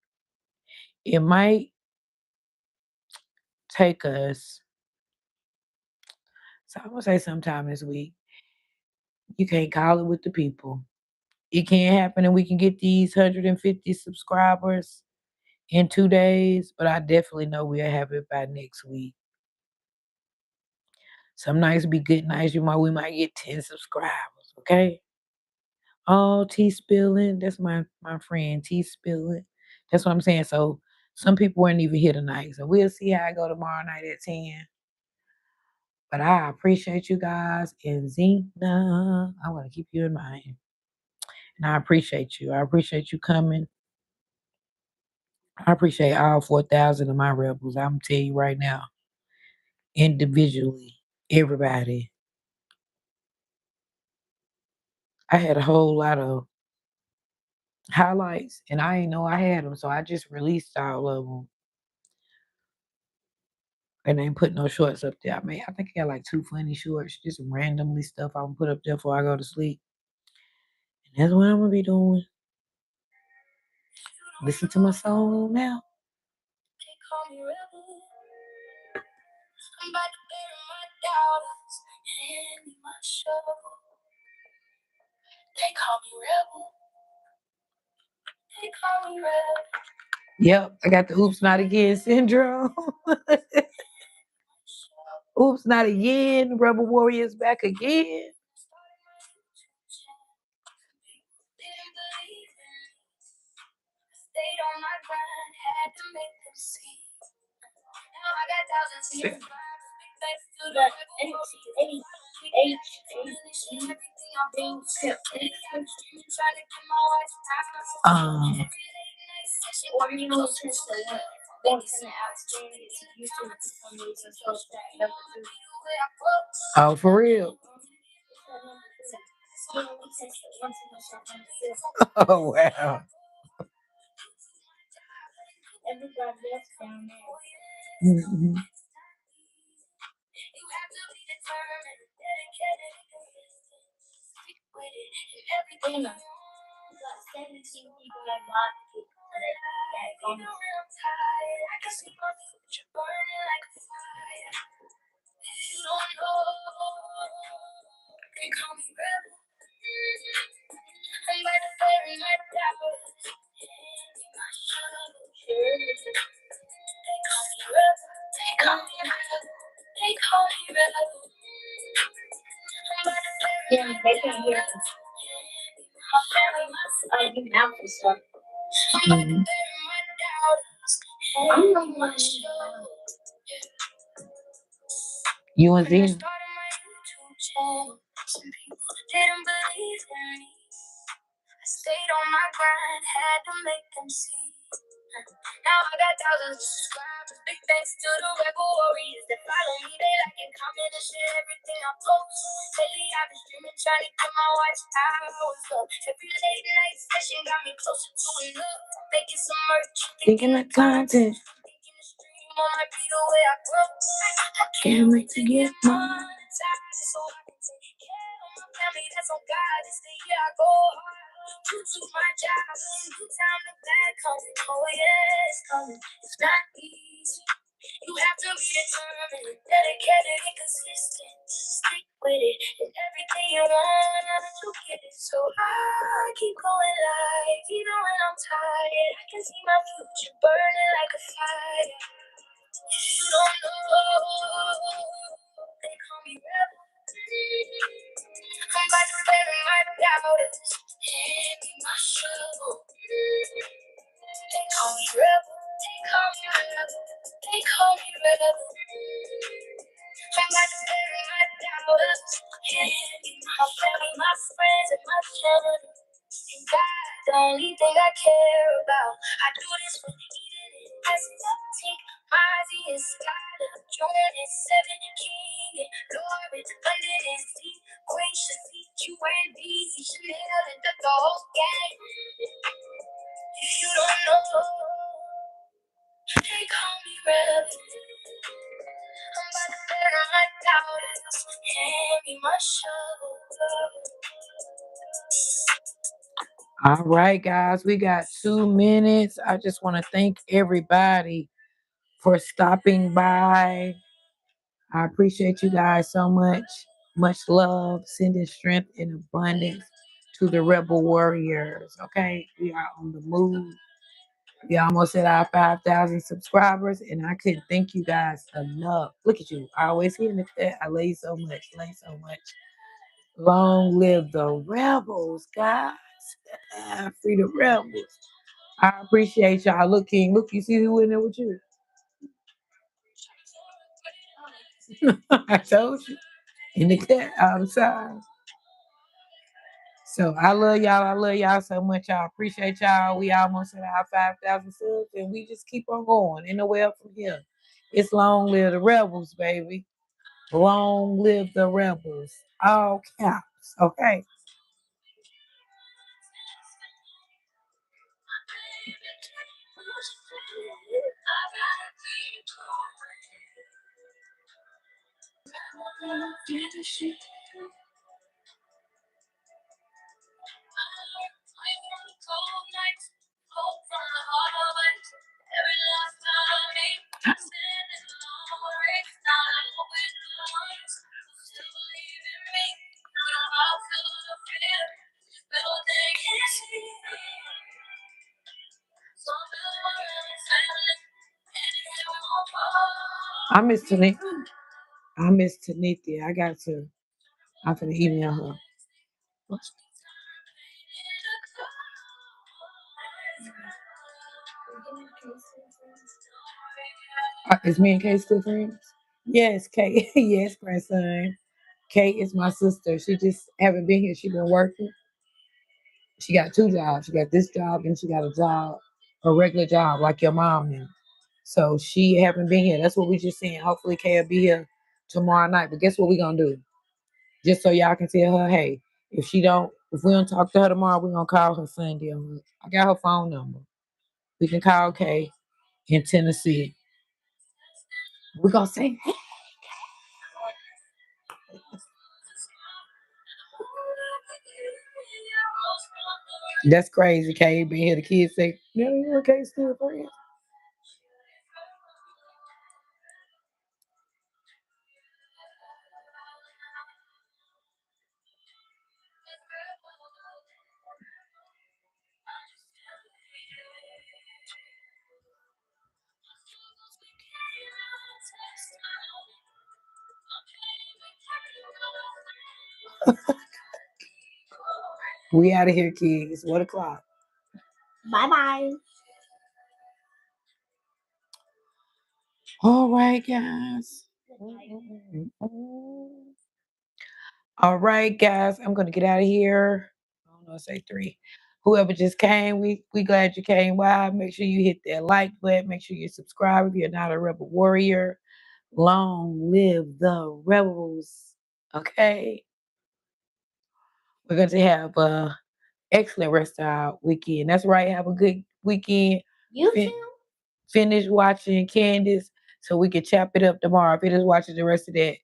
it might take us So I'm gonna say sometime this week. You can't call it with the people. It can't happen and we can get these 150 subscribers in 2 days, but I definitely know we'll have it by next week. Some nights be good nights. We might get 10 subscribers, okay? Oh, T Spilling. That's my friend T Spilling. That's what I'm saying. So some people weren't even here tonight. So we'll see how I go tomorrow night at 10. But I appreciate you guys. And Zena, I want to keep you in mind. And I appreciate you. I appreciate you coming. I appreciate all 4,000 of my rebels. I'm tell you right now, individually, everybody. I had a whole lot of highlights, and I didn't know I had them, so I just released all of them. And I ain't put no shorts up there. I think I got like 2 funny shorts, just randomly stuff I'm gonna put up there before I go to sleep. And that's what I'm gonna be doing. Listen to my song now. They call me rebel. I'm about to bury my doubters and my shovel. They call me rebel. They call me rebel. Yep, I got the oops not again syndrome. Oops not again. Rebel Warriors back again. Stayed on my grind, had to make them see. Now I got thousands of subscribers. Big thanks to the Or you know, since the Benson outstanding to Houston for some reason, so that number 3. Oh, for real? Oh, wow. Everybody else down there. Mm-hmm. You have to be determined, dedicated, and consistent. Stick with it in everything. Got 17 people that got it. I'm tired. I can see my future burning like a fire. You don't know. They call me rebel. I'm by the bury my doubts. My shovel. They call me rebel. They call me rebel. They call me rebel. I'm by the bury Yeah, my they can hear doubts. My family, my you mouth and stuff. I'm by the bury my doubts. I'm not My one. shovel. You and When I Zena? started my YouTube channel, some people didn't believe in me. I stayed on my grind, had to make them see. Now I got thousands of subscribers. Big thanks to the rebel warriors that follow me. They like and comment and share everything I post. Lately I've been streaming, trying to get my watch hours up. Every late night session got me closer to enough. Making some merch, Thinking of content. thinking the stream might be the way I grow. I Can't wait to get mine. so I can take care of my family. That's on God. This the year I go hard. True to my job. Good time the bad coming. Oh yeah, it's coming. It's not easy. You have to be determined, dedicated, and consistent. Stick with it in everything you want to get it. So I keep going live, even when I'm tired. I can see my future burning like a fire. You don't know. They call me rebel. I'm about to bury my doubters. Hand me my shovel. They call me rebel. They call me rebel. They call me rebel. I'm about to bury my doubters. Hand me my family, my friends, and my children. And God, the only thing I care about. I do this for Eden and Take Mozzie and Skylar, Jordan and Seven King and Lawrence, London and Z, Queen Shafiq, you and D, Chanel and the whole gang. If you don't know, they call me rebel. I'm about to bury my doubters. Hand me my shovel. All right, guys, we got 2 minutes. I just want to thank everybody for stopping by. I appreciate you guys so much. Much love, sending strength and abundance to the rebel warriors. Okay, we are on the move. We almost hit our 5,000 subscribers, and I couldn't thank you guys enough. Look at you. I always hear in the chat. I love you so much. Love you so much. Long live the rebels, guys. Free the rebels. I appreciate y'all. Look, King, look, you see who in there with you? I told you. In the cat outside. So I love y'all. I love y'all so much. Y'all appreciate y'all. We almost at our 5,000 subs, and we just keep on going. Ain't nowhere up from here. It's long live the rebels, baby. Long live the rebels. All caps. Okay. I miss Tanithia. I miss Tanithia. I got to. I'm finna email her. Is me and Kay still friends? Yes, Kay. Yes, grandson. Kay is my sister. She just haven't been here. She been working. She got two jobs. She got this job and she got a job, a regular job like your mom now. So she haven't been here. That's what we just saying. Hopefully Kay will be here tomorrow night. But guess what we gonna do? Just so y'all can tell her, hey, if we don't talk to her tomorrow, we're gonna call her Sunday. I got her phone number. We can call Kay in Tennessee. We're gonna say, hey. That's crazy, Kay. Been here, the kids say, no, you okay, still friends. We out of here, kids. 1 o'clock. Bye bye. All right, guys. All right, guys. I'm gonna get out of here. I don't know, say 3. Whoever just came, we glad you came. Why? Make sure you hit that like button. Make sure you subscribe if you're not a rebel warrior. Long live the rebels. Okay. We're going to have a excellent rest of our weekend. That's right. Have a good weekend. You too. Finish watching Candace so we can chop it up tomorrow. Finish watching the rest of that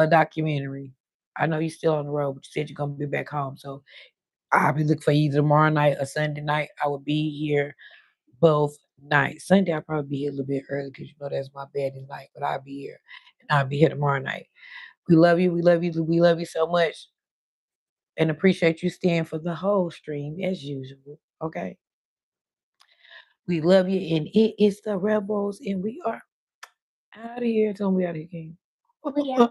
documentary. I know you're still on the road, but you said you're gonna be back home. So I'll be looking for you either tomorrow night or Sunday night. I will be here both nights. Sunday I'll probably be here a little bit early because you know that's my bed night, but I'll be here and I'll be here tomorrow night. We love you. We love you. We love you so much and appreciate you staying for the whole stream as usual. Okay. We love you, and it is the Rebels, and we are out of here. Tell me we out of here, King. Yeah.